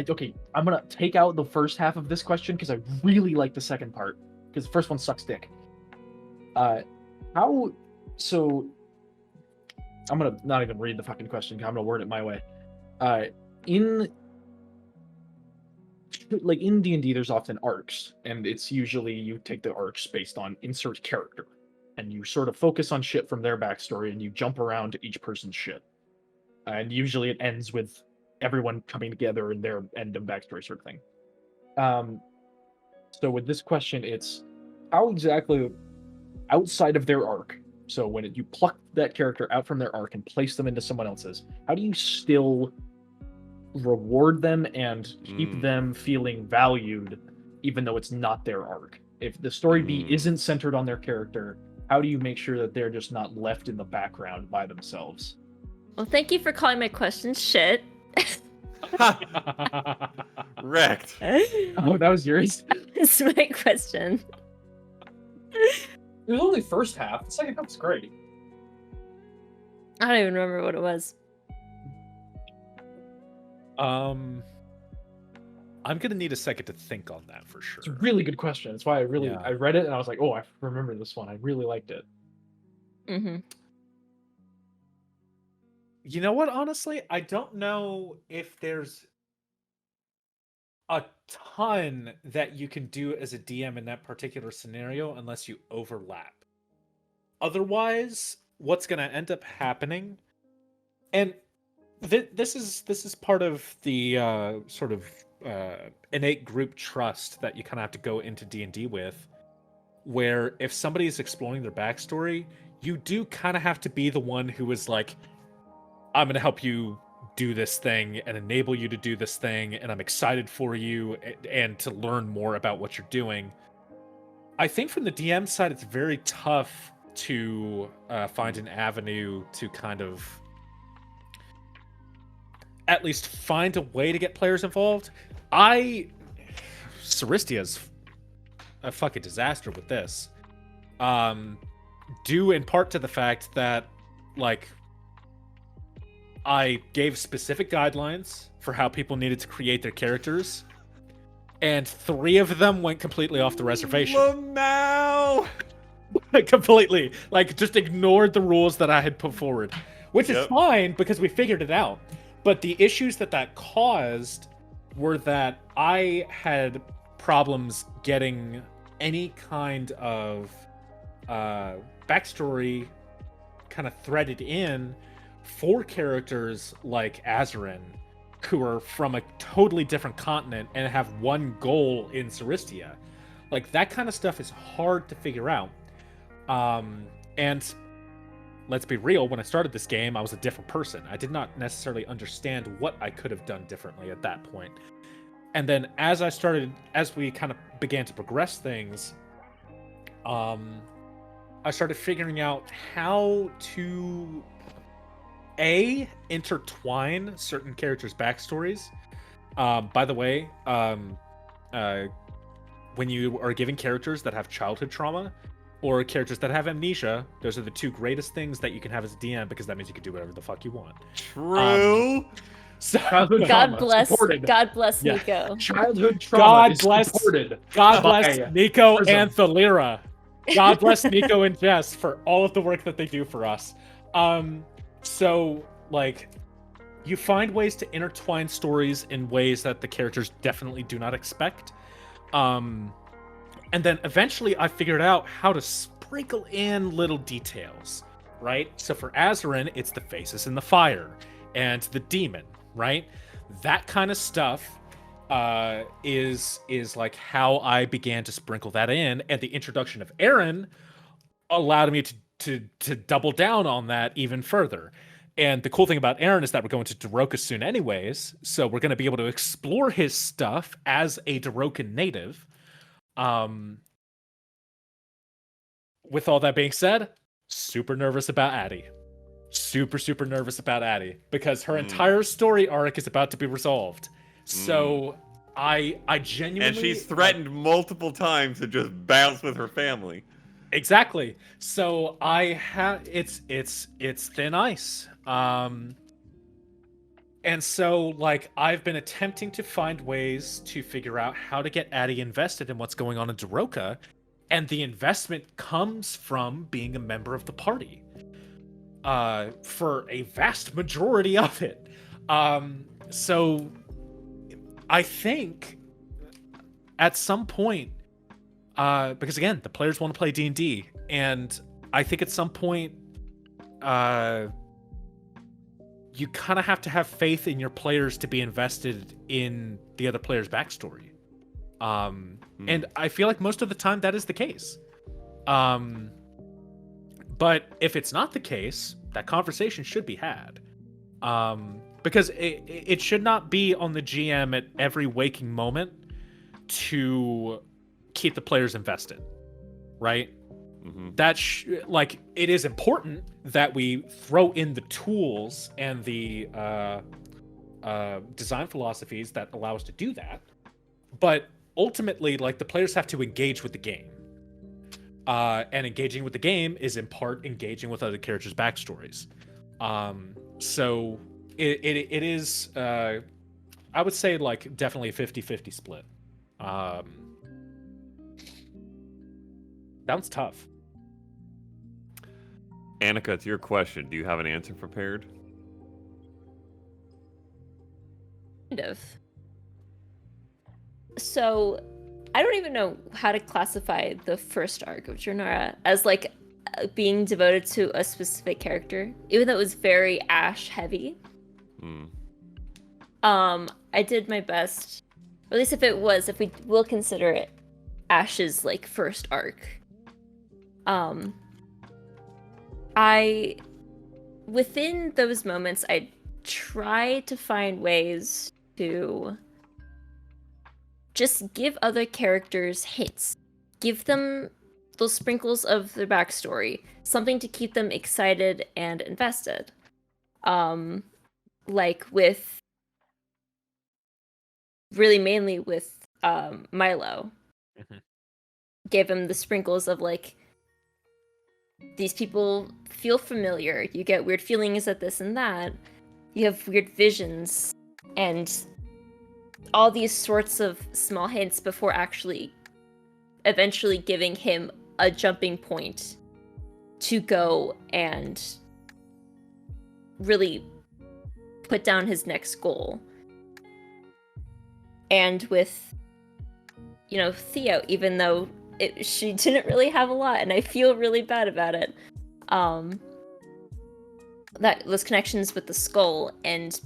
Okay, I'm gonna take out the first half of this question because I really like the second part because the first one sucks dick. So I'm gonna not even read the fucking question. I'm gonna word it my way. In D&D, there's often arcs, and it's usually you take the arcs based on insert character, and you sort of focus on shit from their backstory, and you jump around to each person's shit, and usually it ends with everyone coming together in their end of backstory sort of thing. So with this question, it's how exactly outside of their arc. So when you pluck that character out from their arc and place them into someone else's, how do you still reward them and keep them feeling valued, even though it's not their arc? If the story beat isn't centered on their character, how do you make sure that they're just not left in the background by themselves? Well, thank you for calling my question shit. Wrecked. Oh, that was yours? It's my question. It was only first half. The second half was great. I don't even remember what it was. I'm gonna need a second to think on that for sure. It's a really good question. That's why I Yeah. read it and I was like, oh, I remember this one. I really liked it. Mm-hmm. You know what? Honestly, I don't know if there's a ton that you can do as a DM in that particular scenario unless you overlap. Otherwise, what's going to end up happening, and this is part of the sort of innate group trust that you kind of have to go into D&D with, where if somebody is exploring their backstory, you do kind of have to be the one who is like, I'm going to help you do this thing and enable you to do this thing, and I'm excited for you and to learn more about what you're doing. I think from the DM side, it's very tough to find an avenue to kind of at least find a way to get players involved. Ceristia's a fucking disaster with this. Due in part to the fact that, like, I gave specific guidelines for how people needed to create their characters, and 3 of them went completely off the reservation. Lamau! Completely. Like, just ignored the rules that I had put forward. Which is Yep. fine, because we figured it out. But the issues that caused were that I had problems getting any kind of backstory kind of threaded in for characters like Azarin, who are from a totally different continent and have one goal in Ceristia. Like, that kind of stuff is hard to figure out. And let's be real, when I started this game, I was a different person. I did not necessarily understand what I could have done differently at that point. And then as we kind of began to progress things, I started figuring out how to intertwine certain characters' backstories. By the way, when you are giving characters that have childhood trauma or characters that have amnesia, those are the 2 greatest things that you can have as a DM, because that means you can do whatever the fuck you want. True. So Childhood God trauma, bless. supported. God bless Yeah. Nico. Childhood trauma God is bless- supported. God bless by Nico Prism. and Thalira. God bless Nico and Jess for all of the work that they do for us. So, like, you find ways to intertwine stories in ways that the characters definitely do not expect. And then eventually I figured out how to sprinkle in little details, right? So for Azarin, it's the faces in the fire and the demon, right? That kind of stuff is like how I began to sprinkle that in. And the introduction of Aaron allowed me to double down on that even further. And the cool thing about Aaron is that we're going to Daroka soon anyways, so we're going to be able to explore his stuff as a Darokan native. With all that being said, super nervous about Addie. Super nervous about Addie because her entire story arc is about to be resolved. So I genuinely, and she's threatened multiple times to just bounce with her family. Exactly. So I have it's thin ice. And so like I've been attempting to find ways to figure out how to get Addie invested in what's going on in Daroka, and the investment comes from being a member of the party. For a vast majority of it. So I think at some point, because again, the players want to play D&D, and I think at some point, you kind of have to have faith in your players to be invested in the other player's backstory. And I feel like most of the time that is the case. But if it's not the case, that conversation should be had. Because it should not be on the GM at every waking moment to keep the players invested, right? Like, it is important that we throw in the tools and the design philosophies that allow us to do that. But ultimately, like, the players have to engage with the game. And engaging with the game is in part engaging with other characters' backstories. So it is, I would say, like, definitely a 50-50 split. Sounds tough. Anneka, to your question, do you have an answer prepared? Kind of. So, I don't even know how to classify the first arc of Draenora as, like, being devoted to a specific character, even though it was very Ash heavy. I did my best, or at least if we will consider it Ash's, like, first arc. Within those moments, I try to find ways to just give other characters hints. Give them those sprinkles of their backstory, something to keep them excited and invested. Like with, really mainly with Milo. Gave him the sprinkles of, like, these people feel familiar. You get weird feelings at this and that. You have weird visions and all these sorts of small hints before actually eventually giving him a jumping point to go and really put down his next goal. And with, Theo, even though she didn't really have a lot, and I feel really bad about it. That those connections with the skull and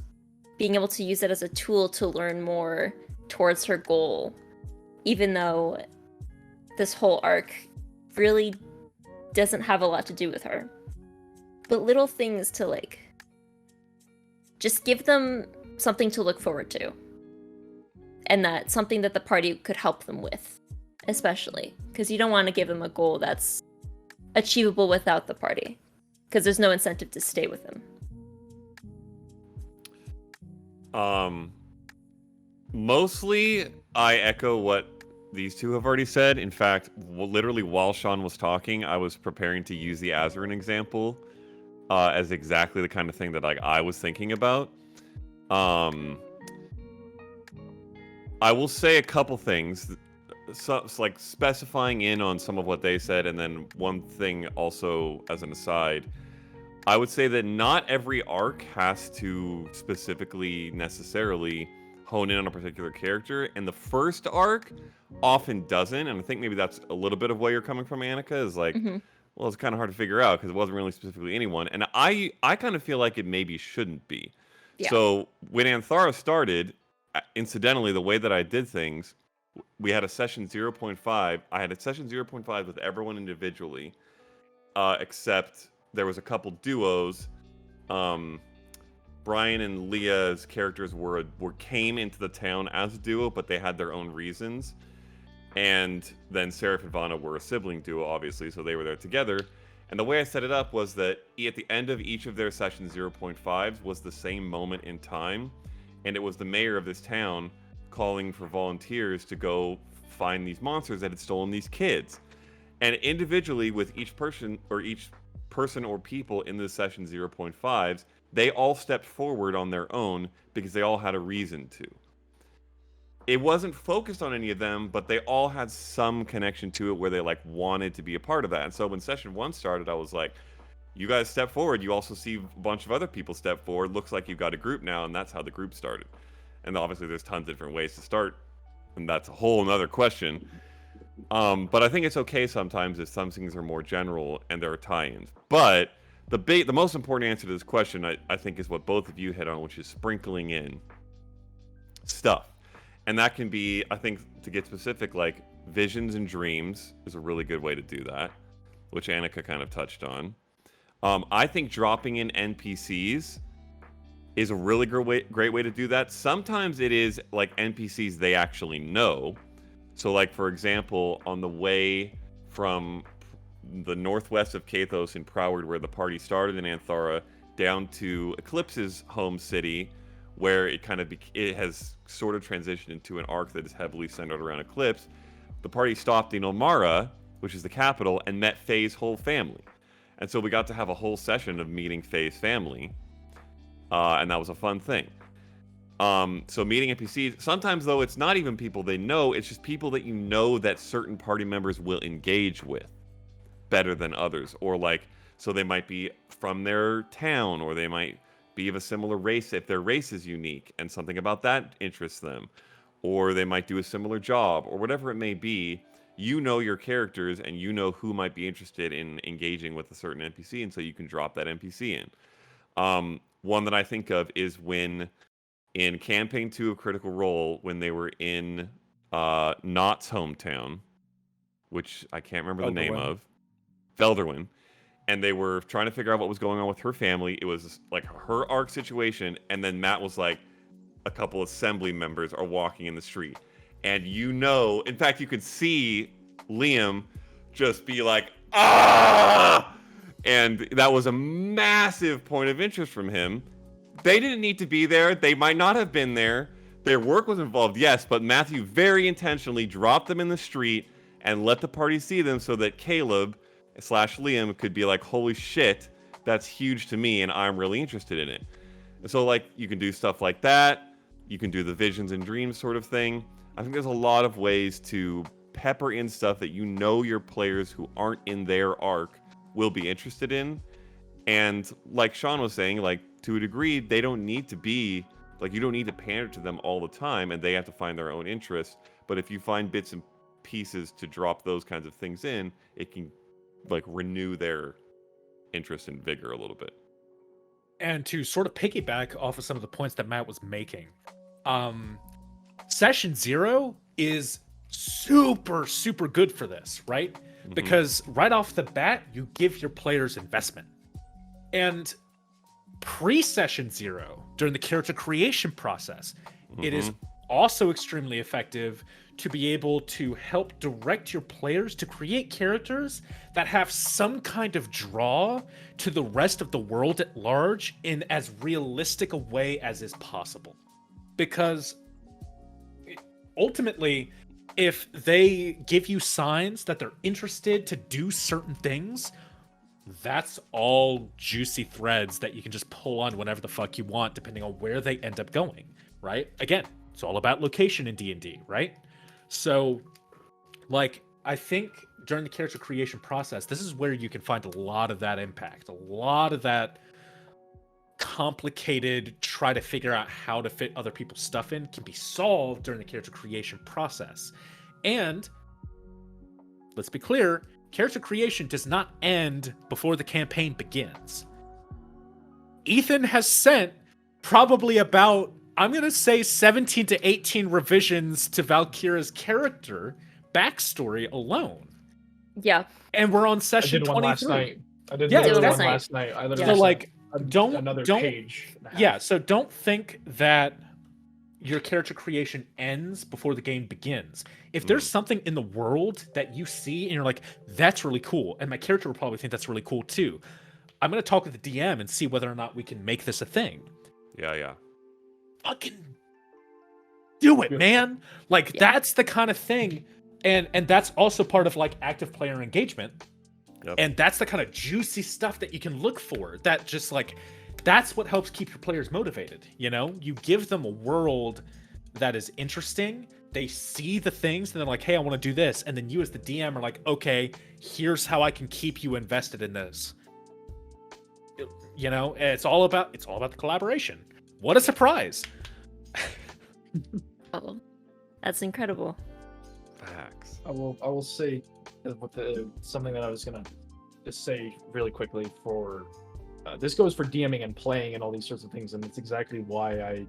being able to use it as a tool to learn more towards her goal, even though this whole arc really doesn't have a lot to do with her. But little things to, like, just give them something to look forward to. And that's something that the party could help them with, especially. Because you don't want to give them a goal that's achievable without the party. Because there's no incentive to stay with them. Mostly, I echo what these two have already said. In fact, literally while Sean was talking, I was preparing to use the Azerin example as exactly the kind of thing that, like, I was thinking about. I will say a couple things, so, like, specifying in on some of what they said, and then one thing also as an aside. I would say that not every arc has to specifically necessarily hone in on a particular character, and the first arc often doesn't, and I think maybe that's a little bit of where you're coming from, Anneka, is like, well, it's kind of hard to figure out because it wasn't really specifically anyone, and I kind of feel like it maybe shouldn't be. Yeah. So when Anthara started, incidentally, the way that I did things, we had a session 0.5. I had a session 0.5 with everyone individually, except there was a couple duos. Brian and Leah's characters came into the town as a duo, but they had their own reasons. And then Seraph and Vanna were a sibling duo, obviously, so they were there together. And the way I set it up was that at the end of each of their session 0.5s was the same moment in time, and it was the mayor of this town calling for volunteers to go find these monsters that had stolen these kids. And individually, with each person or people in the session 0.5s, they all stepped forward on their own because they all had a reason to. It wasn't focused on any of them, but they all had some connection to it where they like wanted to be a part of that. And so when session 1 started, I was like, you guys step forward. You also see a bunch of other people step forward. Looks like you've got a group now, and that's how the group started. And obviously there's tons of different ways to start, and that's a whole nother question. But I think it's okay sometimes if some things are more general and there are tie-ins. But the most important answer to this question, I think, is what both of you hit on, which is sprinkling in stuff. And that can be, I think, to get specific, like visions and dreams is a really good way to do that, which Anneka kind of touched on. I think dropping in NPCs is a really great way to do that. Sometimes it is like NPCs they actually know. So like, for example, on the way from the northwest of Kathos in Proward, where the party started in Anthara, down to Eclipse's home city, where it has sort of transitioned into an arc that is heavily centered around Eclipse. The party stopped in Omara, which is the capital, and met Faye's whole family. And so we got to have a whole session of meeting Faye's family, and that was a fun thing. So meeting NPCs, sometimes though it's not even people they know, it's just people that you know that certain party members will engage with better than others. Or like, so they might be from their town, or they might be of a similar race if their race is unique and something about that interests them. Or they might do a similar job, or whatever it may be. You know your characters, and you know who might be interested in engaging with a certain NPC, and so you can drop that NPC in. One that I think of is when in Campaign 2 of Critical Role, when they were in Knott's hometown, which I can't remember the name of, Felderwin, and they were trying to figure out what was going on with her family. It was like her arc situation, and then Matt was like, a couple assembly members are walking in the street. And you know, in fact, you could see Liam just be like, ah! And that was a massive point of interest from him. They didn't need to be there. They might not have been there. Their work was involved, yes, but Matthew very intentionally dropped them in the street and let the party see them so that Caleb / Liam could be like, holy shit, that's huge to me and I'm really interested in it. And so like, you can do stuff like that. You can do the visions and dreams sort of thing. I think there's a lot of ways to pepper in stuff that you know your players who aren't in their arc will be interested in. And like Sean was saying, like, to a degree, they don't need to be, like, you don't need to pander to them all the time, and they have to find their own interests. But if you find bits and pieces to drop those kinds of things in, it can, like, renew their interest and vigor a little bit. And to sort of piggyback off of some of the points that Matt was making, Session 0 is super, super good for this, right? Mm-hmm. Because right off the bat, you give your players investment. And pre-Session 0, during the character creation process, it is also extremely effective to be able to help direct your players to create characters that have some kind of draw to the rest of the world at large in as realistic a way as is possible. Because ultimately, if they give you signs that they're interested to do certain things, that's all juicy threads that you can just pull on whenever the fuck you want, depending on where they end up going, right? Again, it's all about location in D&D, right? So, like, I think during the character creation process, this is where you can find a lot of that impact, a lot of that complicated, try to figure out how to fit other people's stuff in can be solved during the character creation process. And let's be clear, character creation does not end before the campaign begins. Ethan has sent probably about, I'm going to say 17 to 18 revisions to Valkyra's character backstory alone. Yeah. And we're on session 23. I did one last night. I did Yeah, another one exactly. last night. I literally So sent like, another don't page. and a half. yeah. So don't think that your character creation ends before the game begins. If there's something in the world that you see and you're like, that's really cool, and my character will probably think that's really cool too, I'm gonna talk with the DM and see whether or not we can make this a thing. Yeah. Fucking do it, Beautiful. man. Like that's the kind of thing, and that's also part of like active player engagement. Yep. And that's the kind of juicy stuff that you can look for. That just like that's what helps keep your players motivated. You know, you give them a world that is interesting. They see the things and they're like, hey, I want to do this. And then you as the DM are like, okay, here's how I can keep you invested in this. You know, it's all about the collaboration. What a surprise. Oh, that's incredible. Facts. I will say something that I was gonna just say really quickly for this goes for DMing and playing and all these sorts of things, and it's exactly why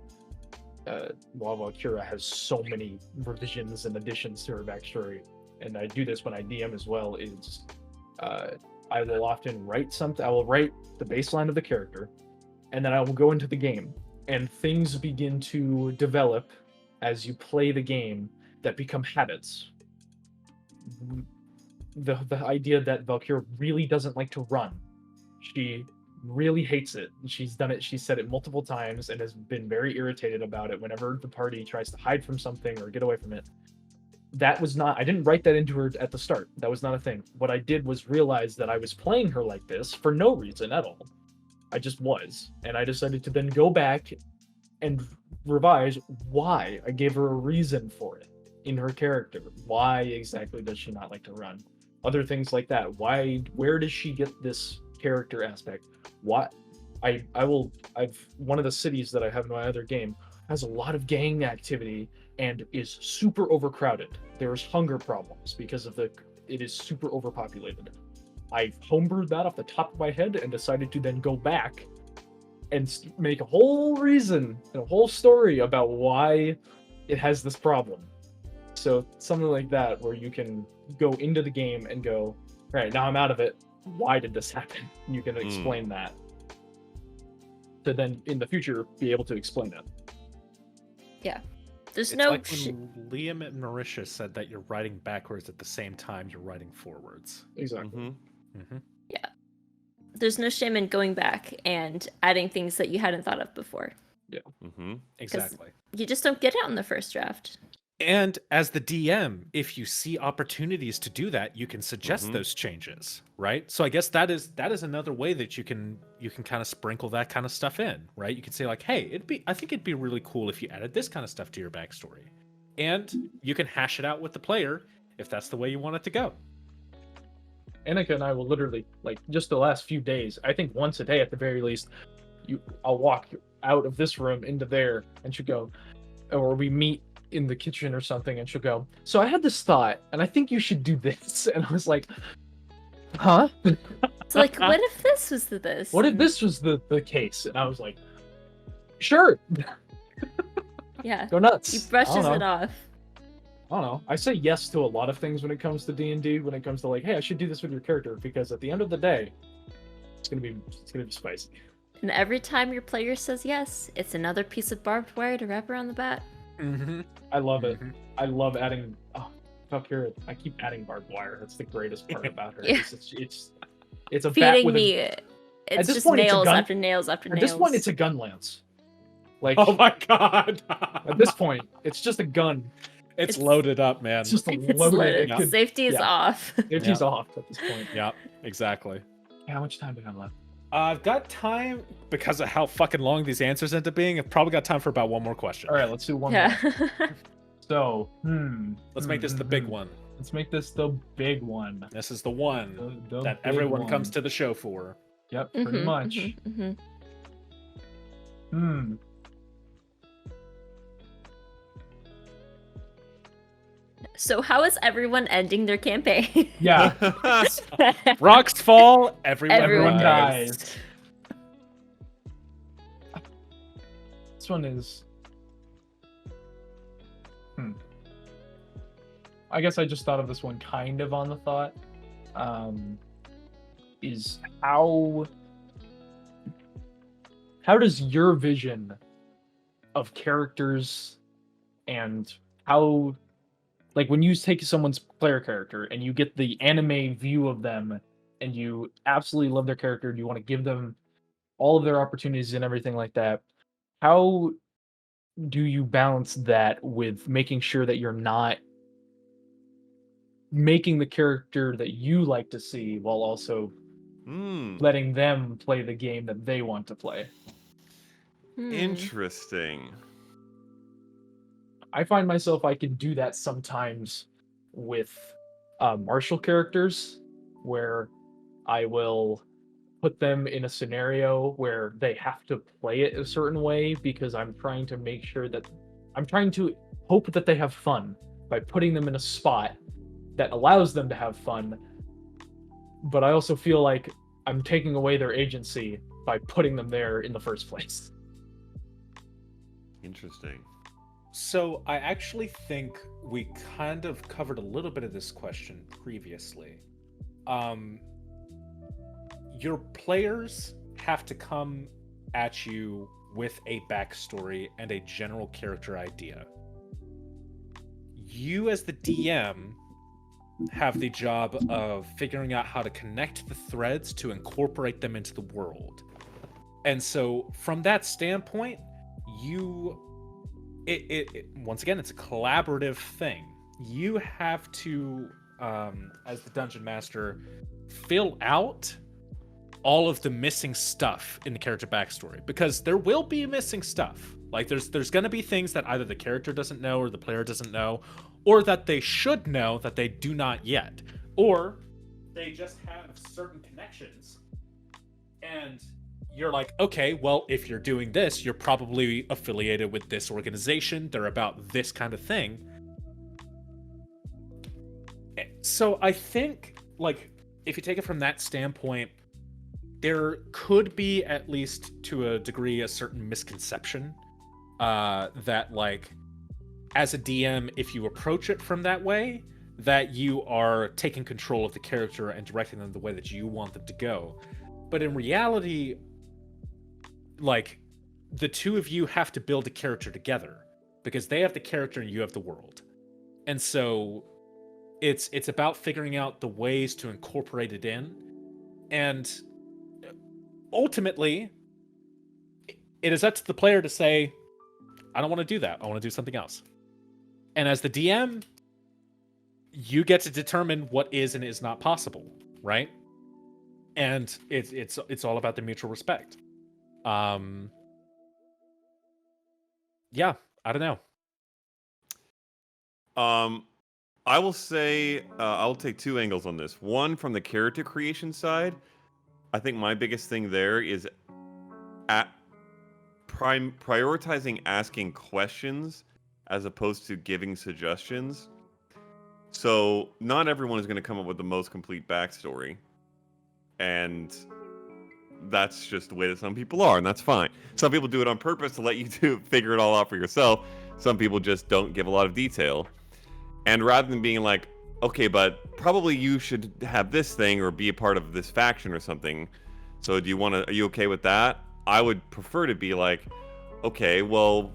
why Valkyria has so many revisions and additions to her backstory, and I do this when I DM as well. Is I will often write something. I will write the baseline of the character, and then I will go into the game, and things begin to develop as you play the game that become habits. The idea that Valkyria really doesn't like to run. She really hates it. She's done it. She said it multiple times and has been very irritated about it whenever the party tries to hide from something or get away from it. That was not, I didn't write that into her at the start. That was not a thing. What I did was realize that I was playing her like this for no reason at all. I just was. And I decided to then go back and revise why. I gave her a reason for it in her character. Why exactly does she not like to run? Other things like that. Where does she get this character aspect? What one of the cities that I have in my other game has a lot of gang activity and is super overcrowded. There's hunger problems because of it is super overpopulated. I homebrewed that off the top of my head and decided to then go back and make a whole reason and a whole story about why it has this problem. So something like that where you can go into the game and go, all right, now I'm out of it. Why did this happen? You can explain that. To then in the future be able to explain it. Yeah. There's It's no like when Liam and Marisha said that you're writing backwards at the same time you're writing forwards. Exactly. Yeah. There's no shame in going back and adding things that you hadn't thought of before. Yeah. Exactly. You just don't get it on the first draft. And as the DM, if you see opportunities to do that, you can suggest those changes, right? So I guess that is another way that you can kind of sprinkle that kind of stuff in, right? You can say like, hey, I think it'd be really cool if you added this kind of stuff to your backstory. And you can hash it out with the player if that's the way you want it to go. Anneka and I will literally, like, just the last few days, I think once a day at the very least, I'll walk out of this room into there and she'll go, or we meet in the kitchen or something and she'll go, so I had this thought and I think you should do this. And I was like, huh? So like, what if this was this? What if this was the case? And I was like, sure. Yeah. Go nuts. He brushes I it off. don't know. I say yes to a lot of things when it comes to D&D, when it comes to like, hey, I should do this with your character, because at the end of the day, it's gonna be spicy. And every time your player says yes, it's another piece of barbed wire to wrap around the bat. I love it. I love adding. Oh, Valkyria! I keep adding barbed wire. That's the greatest part about her. Yeah. It's a bat Feeding with me. At It's this just point, it's a nails gun- after nails after At nails. this point, it's a gun lance. Like, Oh my god. at this point, it's just a gun. It's loaded up, man. It's just a It's loaded. loaded. It could, Safety is yeah. off. Safety's off at this point. Yeah, exactly. How much time do I have left? I've got time because of how fucking long these answers end up being. I've probably got time for about one more question. All right, let's do one Yeah. more. So, Let's make this the big one. Let's make this the big one. This is the one The that big everyone one. comes to the show for. Yep, pretty much. So how is everyone ending their campaign? Yeah, Rocks fall, everyone Everyone dies. dies. This one is. I guess I just thought of this one kind of on the thought. is how does your vision of characters and how, like, when you take someone's player character and you get the anime view of them and you absolutely love their character and you want to give them all of their opportunities and everything like that, how do you balance that with making sure that you're not making the character that you like to see while also letting them play the game that they want to play? Interesting. I find myself I can do that sometimes with martial characters, where I will put them in a scenario where they have to play it a certain way because I'm trying to make sure that I'm trying to hope that they have fun by putting them in a spot that allows them to have fun. But I also feel like I'm taking away their agency by putting them there in the first place. Interesting. So I actually think we kind of covered a little bit of this question previously. Your players have to come at you with a backstory and a general character idea. You, as the DM, have the job of figuring out how to connect the threads to incorporate them into the world. And so, from that standpoint, once again, it's a collaborative thing. You have to, as the dungeon master, fill out all of the missing stuff in the character backstory, because there will be missing stuff. Like there's going to be things that either the character doesn't know or the player doesn't know, or that they should know that they do not yet, or they just have certain connections. And you're like, okay, well, if you're doing this, you're probably affiliated with this organization. They're about this kind of thing. So I think, like, if you take it from that standpoint, there could be, at least to a degree, a certain misconception that, like, as a DM, if you approach it from that way, that you are taking control of the character and directing them the way that you want them to go. But in reality, like, the two of you have to build a character together, because they have the character and you have the world. And so it's about figuring out the ways to incorporate it in. And ultimately, it is up to the player to say, I don't want to do that. I want to do something else. And as the DM, you get to determine what is and is not possible, right? And it's all about the mutual respect. Yeah, I don't know. I will say I'll take two angles on this. One, from the character creation side, I think my biggest thing there is prioritizing asking questions as opposed to giving suggestions. So not everyone is going to come up with the most complete backstory, and that's just the way that some people are, and that's fine. Some people do it on purpose to let you figure it all out for yourself. Some people just don't give a lot of detail. And rather than being like, okay, but probably you should have this thing or be a part of this faction or something. So are you okay with that? I would prefer to be like, okay, well,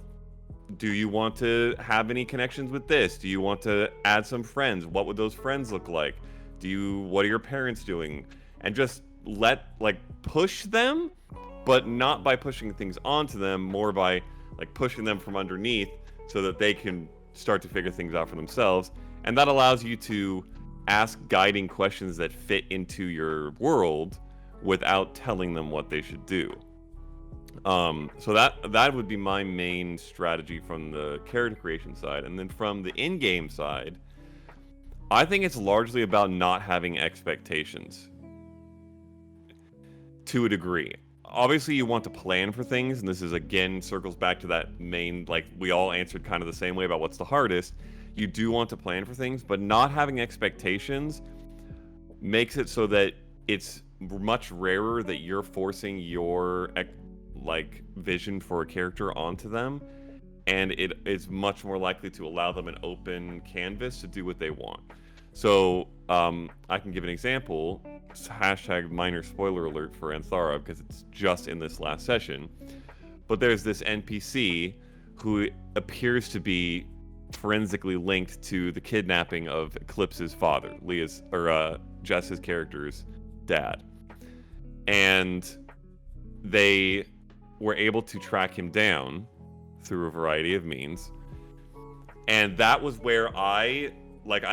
do you want to have any connections with this? Do you want to add some friends? What would those friends look like? What are your parents doing? And just push them, but not by pushing things onto them, more by like pushing them from underneath so that they can start to figure things out for themselves. And that allows you to ask guiding questions that fit into your world without telling them what they should do. So that would be my main strategy from the character creation side. And then from the in-game side, I think it's largely about not having expectations to a degree. Obviously, you want to plan for things, and this is, again, circles back to that main, like, we all answered kind of the same way about what's the hardest. You do want to plan for things, but not having expectations makes it so that it's much rarer that you're forcing your vision for a character onto them, and it is much more likely to allow them an open canvas to do what they want. So I can give an example. hashtag minor spoiler alert for Anthara because it's just in this last session. But there's this NPC who appears to be forensically linked to the kidnapping of Eclipse's father, Jess's character's dad. And they were able to track him down through a variety of means. And that was where I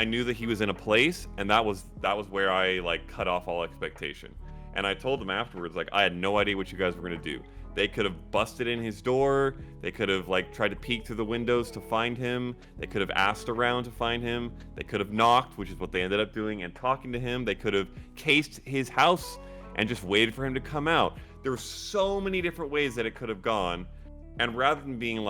knew that he was in a place, and that was where I cut off all expectation. And I told them afterwards, I had no idea what you guys were gonna do. They could have busted in his door. They could have tried to peek through the windows to find him. They could have asked around to find him. They could have knocked, which is what they ended up doing, and talking to him. They could have cased his house and just waited for him to come out. There were so many different ways that it could have gone. And rather than being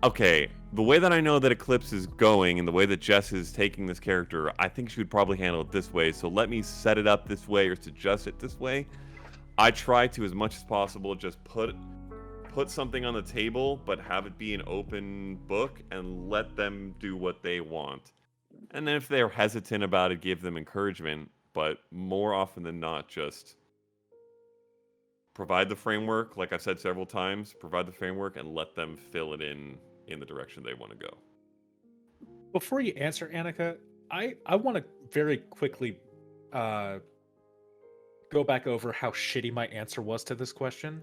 okay, the way that I know that Eclipse is going and the way that Jess is taking this character, I think she would probably handle it this way. So let me set it up this way or suggest it this way. I try to, as much as possible, just put something on the table, but have it be an open book and let them do what they want. And then if they're hesitant about it, give them encouragement. But more often than not, just provide the framework, like I've said several times, provide the framework and let them fill it in the direction they want to go. Before you answer, Anneka, I want to very quickly go back over how shitty my answer was to this question.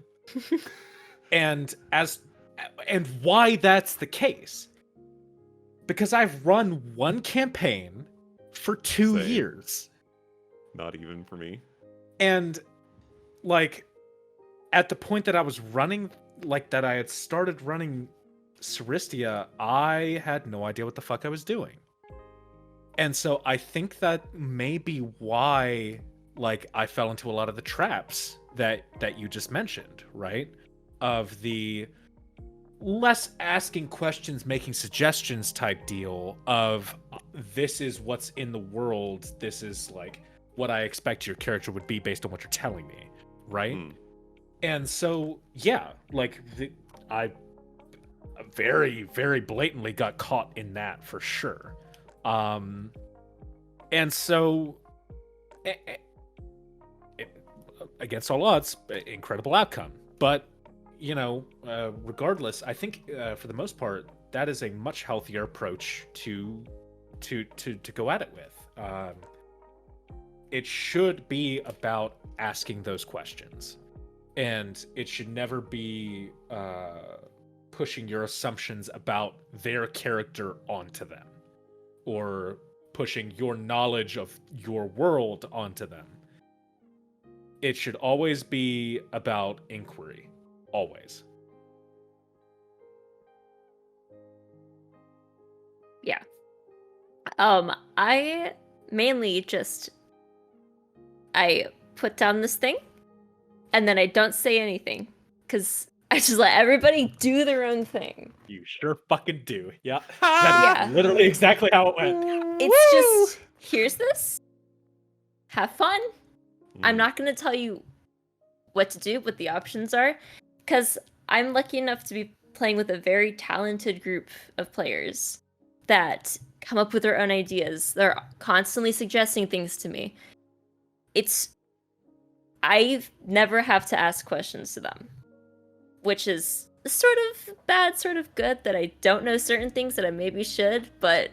and why that's the case. Because I've run one campaign for 2 years. Not even for me. And at the point that I was running, that I had started running Saristia, I had no idea what the fuck I was doing. And so I think that may be why I fell into a lot of the traps that you just mentioned, right? Of the less asking questions, making suggestions type deal of this is what's in the world. This is what I expect your character would be based on what you're telling me, right? And so, yeah, I very, very blatantly got caught in that for sure. And so, against all odds, incredible outcome. But, regardless, I think for the most part, that is a much healthier approach to go at it with. It should be about asking those questions. And it should never be pushing your assumptions about their character onto them. Or pushing your knowledge of your world onto them. It should always be about inquiry. Always. Yeah. I mainly I put down this thing and then I don't say anything because I just let everybody do their own thing. You sure fucking do. Yeah. Yeah. Literally exactly how it went. It's just, here's this. Have fun. I'm not going to tell you what to do, what the options are, because I'm lucky enough to be playing with a very talented group of players that come up with their own ideas. They're constantly suggesting things to me. I never have to ask questions to them, which is sort of bad, sort of good, that I don't know certain things that I maybe should, but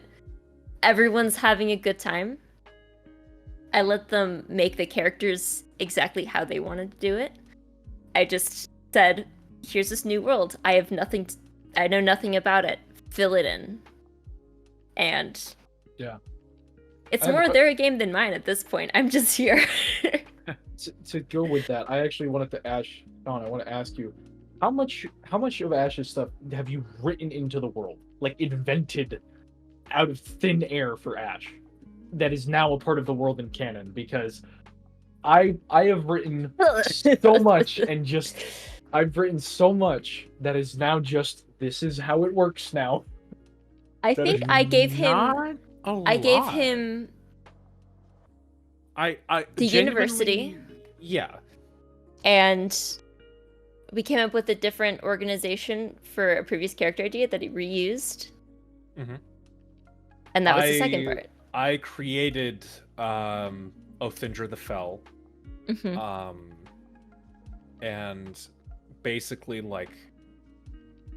everyone's having a good time. I let them make the characters exactly how they wanted to do it. I just said, here's this new world. I know nothing about it. Fill it in. And yeah, it's more their game than mine at this point. I'm just here. to go with that, I actually wanted to ask Sean, I want to ask you, how much of Ash's stuff have you written into the world? Invented out of thin air for Ash that is now a part of the world in canon? Because I have written so much and I've written so much that is now just, this is how it works now. I think I gave him the university. Yeah. And we came up with a different organization for a previous character idea that he reused. Mm-hmm. And that was the second part. I created Othindra the Fell, and basically like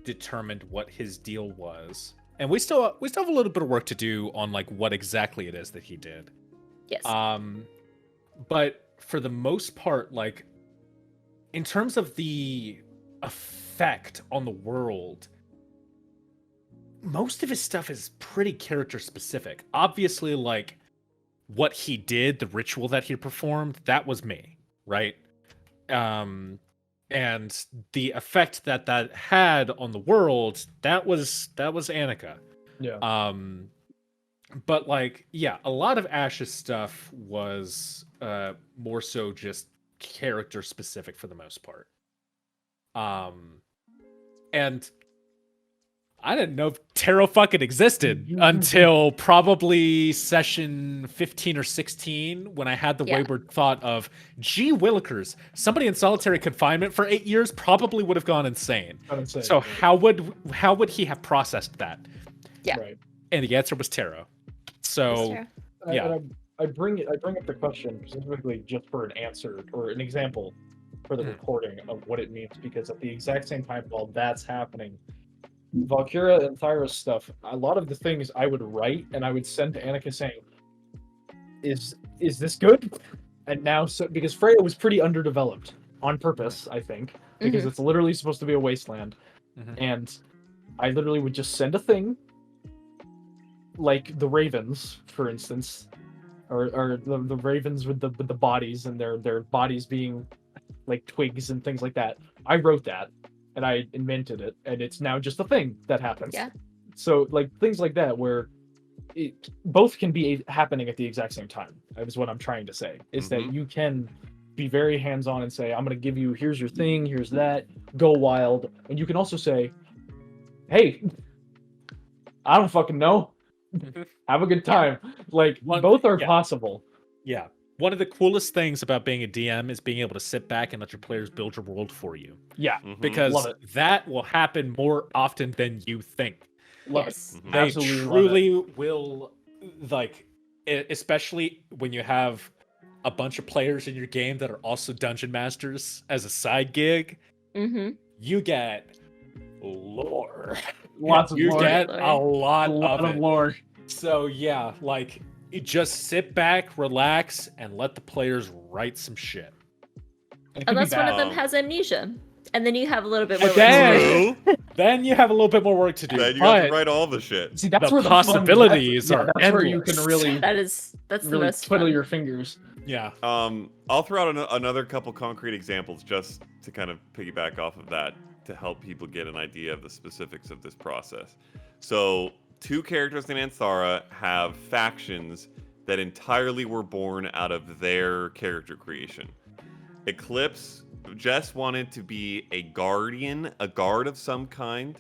determined what his deal was. And we still have a little bit of work to do on like what exactly it is that he did. Yes. But for the most part, like in terms of the effect on the world, most of his stuff is pretty character specific. Obviously, like what he did, the ritual that he performed, that was me, right? And the effect that had on the world, that was Anneka. Yeah. But like, yeah, a lot of Ash's stuff was more so just character specific for the most part. And I didn't know Tarot fucking existed until probably session 15 or 16 when I had the wayward thought of, gee willikers, somebody in solitary confinement for 8 years probably would have gone insane. So how would he have processed that? Yeah. Right. And the answer was Tarot. So yeah. I bring up the question specifically just for an answer or an example for the recording of what it means, because at the exact same time while that's happening, Valkyria and Thyra's stuff, a lot of the things I would write and I would send to Anneka saying, is this good? And now, so because Freya was pretty underdeveloped on purpose, I think, because it's literally supposed to be a wasteland, and I literally would just send a thing, like the ravens, for instance, or the ravens with the bodies and their bodies being like twigs and things like that. I wrote that. And I invented it, and it's now just a thing that happens. Yeah. So, like, things like that, where both can be happening at the exact same time, is what I'm trying to say. Is that you can be very hands-on and say, I'm going to give you, here's your thing, here's that, go wild. And you can also say, hey, I don't fucking know. Have a good time. Like, both are possible. Yeah. One of the coolest things about being a DM is being able to sit back and let your players build your world for you. Yeah. Because that will happen more often than you think. Yes. They truly will, like, especially when you have a bunch of players in your game that are also dungeon masters as a side gig, you get lore. Lots of lore. You get a lot of lore. So yeah, like, you just sit back, relax, and let the players write some shit. Unless one of them has amnesia. And then you have a little bit more work to do. Then you have a little bit more work to do. Then you have to write all the shit. See, that's the where possibilities are that's endless. where you can really that's really the most twiddle fun. your fingers. Yeah. I'll throw out another couple concrete examples just to kind of piggyback off of that to help people get an idea of the specifics of this process. So, 2 characters in Anthara have factions that entirely were born out of their character creation. Eclipse, Jess wanted to be a guardian, a guard of some kind,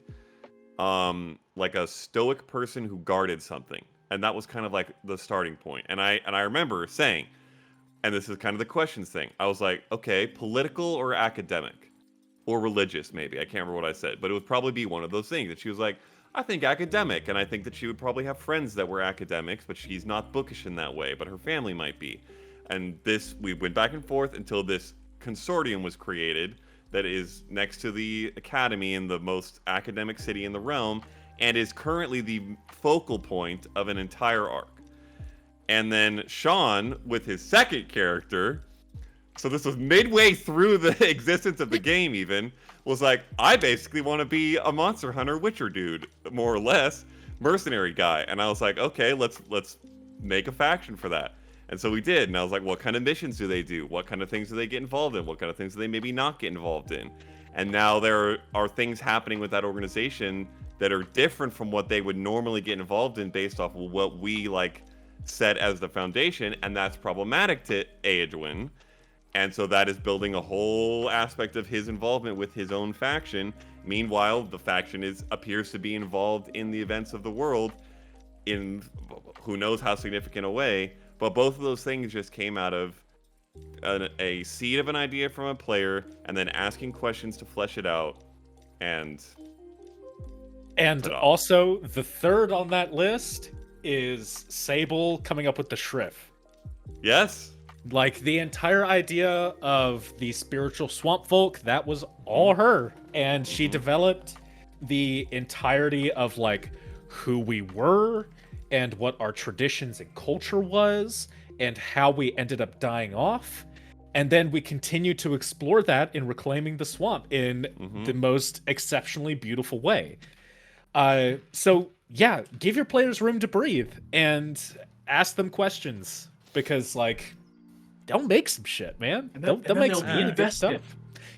like a stoic person who guarded something. And that was kind of like the starting point. And I remember saying, and this is kind of the questions thing, I was like, okay, political or academic? Or religious, maybe. I can't remember what I said. But it would probably be one of those things. And she was like, I think academic. And I think that she would probably have friends that were academics, but she's not bookish in that way. But her family might be. And we went back and forth until this consortium was created that is next to the academy in the most academic city in the realm, and is currently the focal point of an entire arc. And then Sean, with his second character, so this was midway through the existence of the game even, was like, I basically want to be a monster hunter witcher dude, more or less, mercenary guy. And I was like, okay, let's make a faction for that. And so we did, and I was like, what kind of missions do they do? What kind of things do they get involved in? What kind of things do they maybe not get involved in? And now there are things happening with that organization that are different from what they would normally get involved in based off of what we like set as the foundation, and that's problematic to Eowyn. And so that is building a whole aspect of his involvement with his own faction. Meanwhile, the faction appears to be involved in the events of the world in who knows how significant a way. But both of those things just came out of a seed of an idea from a player, and then asking questions to flesh it out. And also, the third on that list is Sable coming up with the Shrift. Yes. Like the entire idea of the spiritual swamp folk, that was all her. And she developed the entirety of like who we were and what our traditions and culture was and how we ended up dying off. And then we continue to explore that in Reclaiming the Swamp in the most exceptionally beautiful way. So yeah, give your players room to breathe and ask them questions because like they'll make some shit, man. They'll make some really good stuff.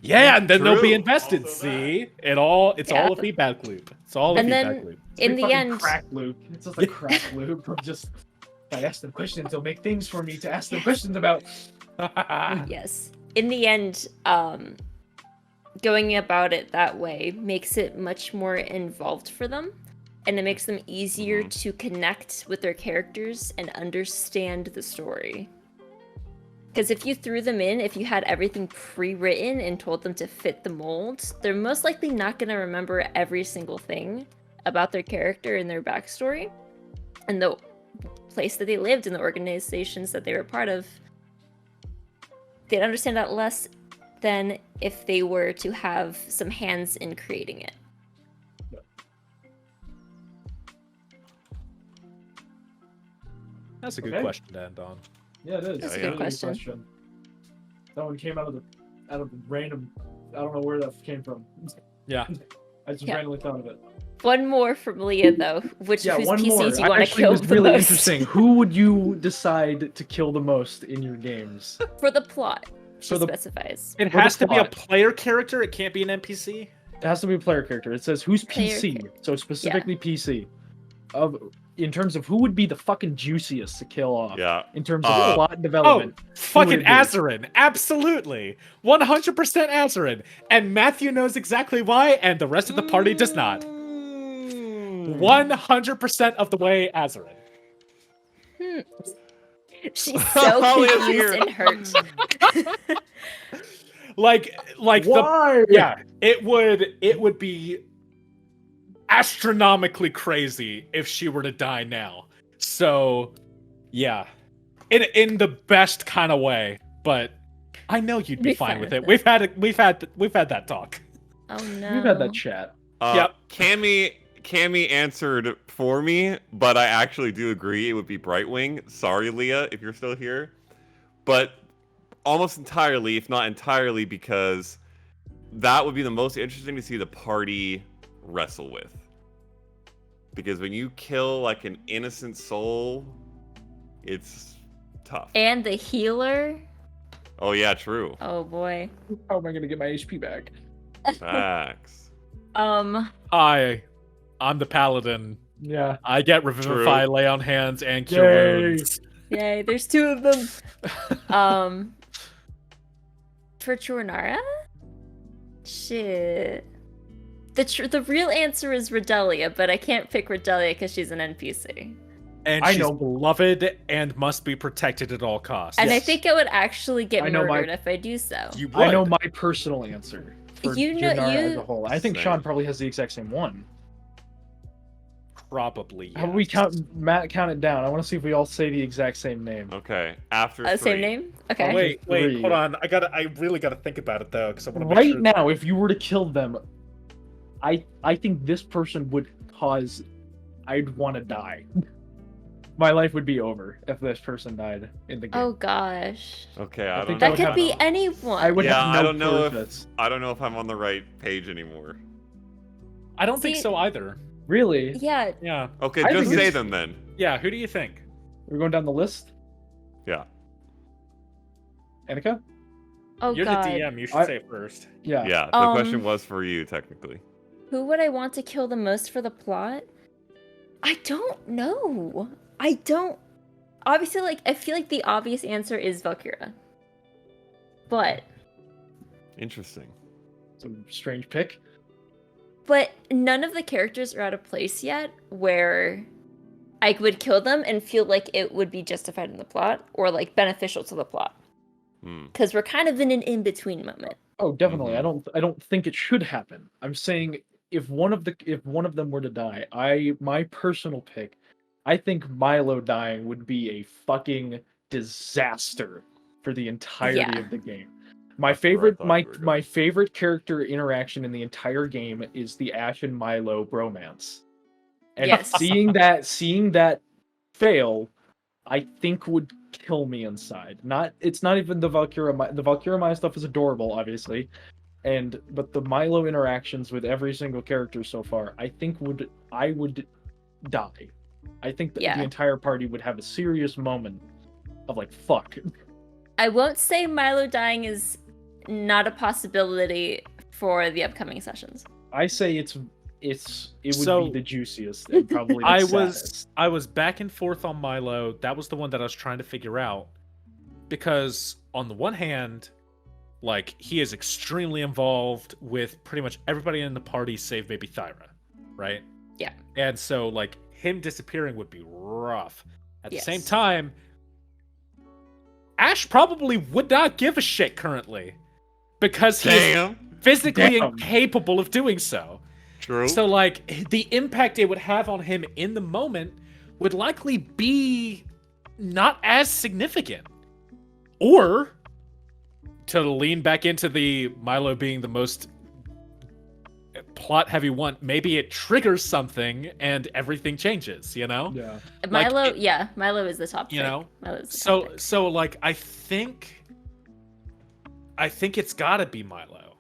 Yeah, and then they'll be invested. Also See, it's all a feedback loop. It's all a And then- feedback loop. It's a In big the fucking end, crack loop. It's just a crack loop of just. I ask them questions, they'll make things for me to ask them questions about. yes. In the end, going about it that way makes it much more involved for them, and it makes them easier to connect with their characters and understand the story. Because if you threw them in, if you had everything pre-written and told them to fit the mold, they're most likely not going to remember every single thing about their character and their backstory and the place that they lived and the organizations that they were part of. They'd understand that less than if they were to have some hands in creating it. That's a good Okay. question to end on. Yeah, it is. That's a It's good really question. That one came out of random. I don't know where that came from. Yeah. I just Yeah. randomly thought of it. One more from Leah, though. Whose one more. PCs you want to Actually, kill was the really most? interesting. Who would you decide to kill the most in your games? For the plot, she For the- specifies. It For the has to be a plot. player character. It can't be an NPC. It has to be a player character. It says who's Player PC, so specifically PC. In terms of who would be the fucking juiciest to kill off. Yeah. In terms of Oh, plot development. Fucking would it be? Azarin. Absolutely. 100% Azarin. And Matthew knows exactly why, and the rest of the party does not. 100% of the way Azarin. She's so Holly is confused here. and hurt. Like Why? it would be astronomically crazy if she were to die now. So, yeah. In the best kind of way, but I know you'd be fine with it. We've had that talk. Oh no. We've had that chat. Yep. Cammy answered for me, but I actually do agree it would be Brightwing. Sorry, Leah, if you're still here. But almost entirely, if not entirely, because that would be the most interesting to see the party wrestle with. Because when you kill like an innocent soul, it's tough. And the healer. Oh yeah, true. Oh boy. How am I gonna get my HP back? Facts. Hi, I'm the paladin. Yeah. I get Revivify, Lay on Hands, and Cure Yay. Wounds. Yay, there's two of them. For Chornara? Shit. The real answer is Redelia, but I can't pick Redelia because she's an NPC. And I she's know. beloved and must be protected at all costs. And I Yes. think I would actually get I know my- murdered if I do so. You would. I know my personal answer for You know- Janara as you- a whole. I think Same. Sean probably has the exact same one. Probably. How about we yes. count Matt count it down? I want to see if we all say the exact same name. Okay. After Same three. name? Okay. Wait, Three. hold on. I really gotta think about it though, because I want to make Right sure. now, if you were to kill them, I think this person would cause I'd want to die. My life would be over if this person died in the game. Oh gosh. Okay, I I think don't That know. could have- be anyone. I would Yeah, have no I don't know if- purpose. I don't know if I'm on the right page anymore. I don't think See- so either. Really? Yeah. Yeah. Okay, I just think say it's- them then. Yeah. Who do you think? We're going down the list. Yeah. Anneka? Oh You're god. the DM. You should I- say it first. Yeah. Yeah, the question was for you, technically. Who would I want to kill the most for the plot? I don't know. I don't. Obviously, like, I feel like the obvious answer is Valkyra. But Interesting. Some strange pick. none of the characters are at a place yet where I would kill them and feel like it would be justified in the plot or like beneficial to the plot. Hmm. Because we're kind of in an in-between moment. Oh, definitely. Mhm. I don't think it should happen. I'm saying if one of them were to die, my personal pick, I think Milo dying would be a fucking disaster for the entirety Yeah. of the game. My That's where I favorite thought my you were going. my favorite character interaction in the entire game is the Ash and Milo bromance. And Yes. seeing that fail, I think would kill me inside. It's not even the Valkyria. The Valkyria Maya stuff is adorable, obviously, but the Milo interactions with every single character so far, I would die. I think that the entire party would have a serious moment of like, fuck. I won't say Milo dying is not a possibility for the upcoming sessions. I say it would So, be the juiciest and probably the saddest. I was back and forth on Milo. That was the one that I was trying to figure out. Because on the one hand, like, he is extremely involved with pretty much everybody in the party save maybe Thyra, right? Yeah. And so, like, him disappearing would be rough. At the same Yes. time, Ash probably would not give a shit currently. Because he is physically incapable of doing so. True. So, like, the impact it would have on him in the moment would likely be not as significant. Or, to lean back into the Milo being the most plot-heavy one, maybe it triggers something and everything changes, you know? Yeah. Milo, Milo is the top you pick. know? Milo's the top pick. So, like, I think it's gotta be Milo.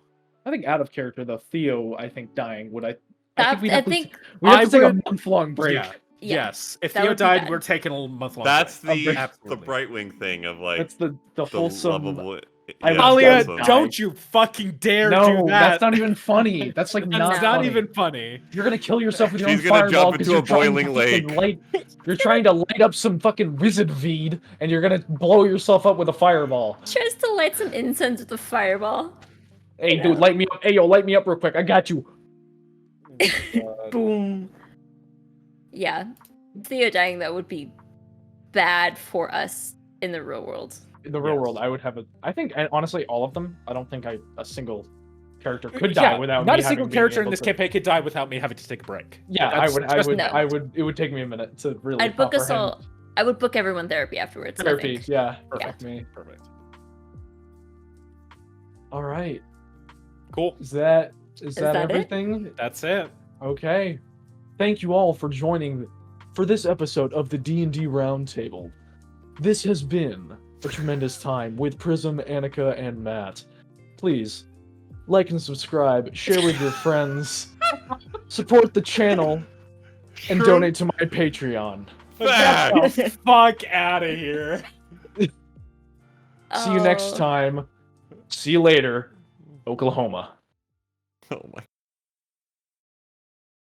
I think out of character though, Theo, I think dying would I I have think to take a would- month-long break. Yeah. Yeah, Yes. If that Theo would be died, bad. we're taking a month-long That's break. the Absolutely. Brightwing thing of like That's the the wholesome. lovable. I was Alia, awesome. don't you fucking dare No, do that. that's not even funny. That's like That's not not funny. even funny. You're gonna kill yourself with your She's own gonna fireball jump 'cause into you're a trying to boiling fucking lake. You're trying to light up some fucking wizard feed, and you're gonna blow yourself up with a fireball. Tries to light some incense with a fireball. Hey, Yeah. dude, light me up. Hey, yo, light me up real quick. I got you. Boom. Yeah. Theo dying, though, would be bad for us in the real world. In the real Yes. world, I would have I think, and honestly, all of them. I don't think a single character could die Yeah, without not me a single having character being in this able to- campaign could die without me having to take a break. Yeah, That's just- No. It would take me a minute to really. I'd book us comprehend all. I would book everyone therapy afterwards. I Therapy, think. yeah, Perfect. me. Perfect. All right, Cool. is that that it? everything? That's it. Okay. Thank you all for joining for this episode of the D&D Roundtable. This has been a tremendous time with Prism, Anneka, and Matt. Please, like and subscribe, share with your friends, support the channel, and donate to my Patreon. Fact. Get the fuck out of here. See you next Oh. time. See you later, Oklahoma. Oh my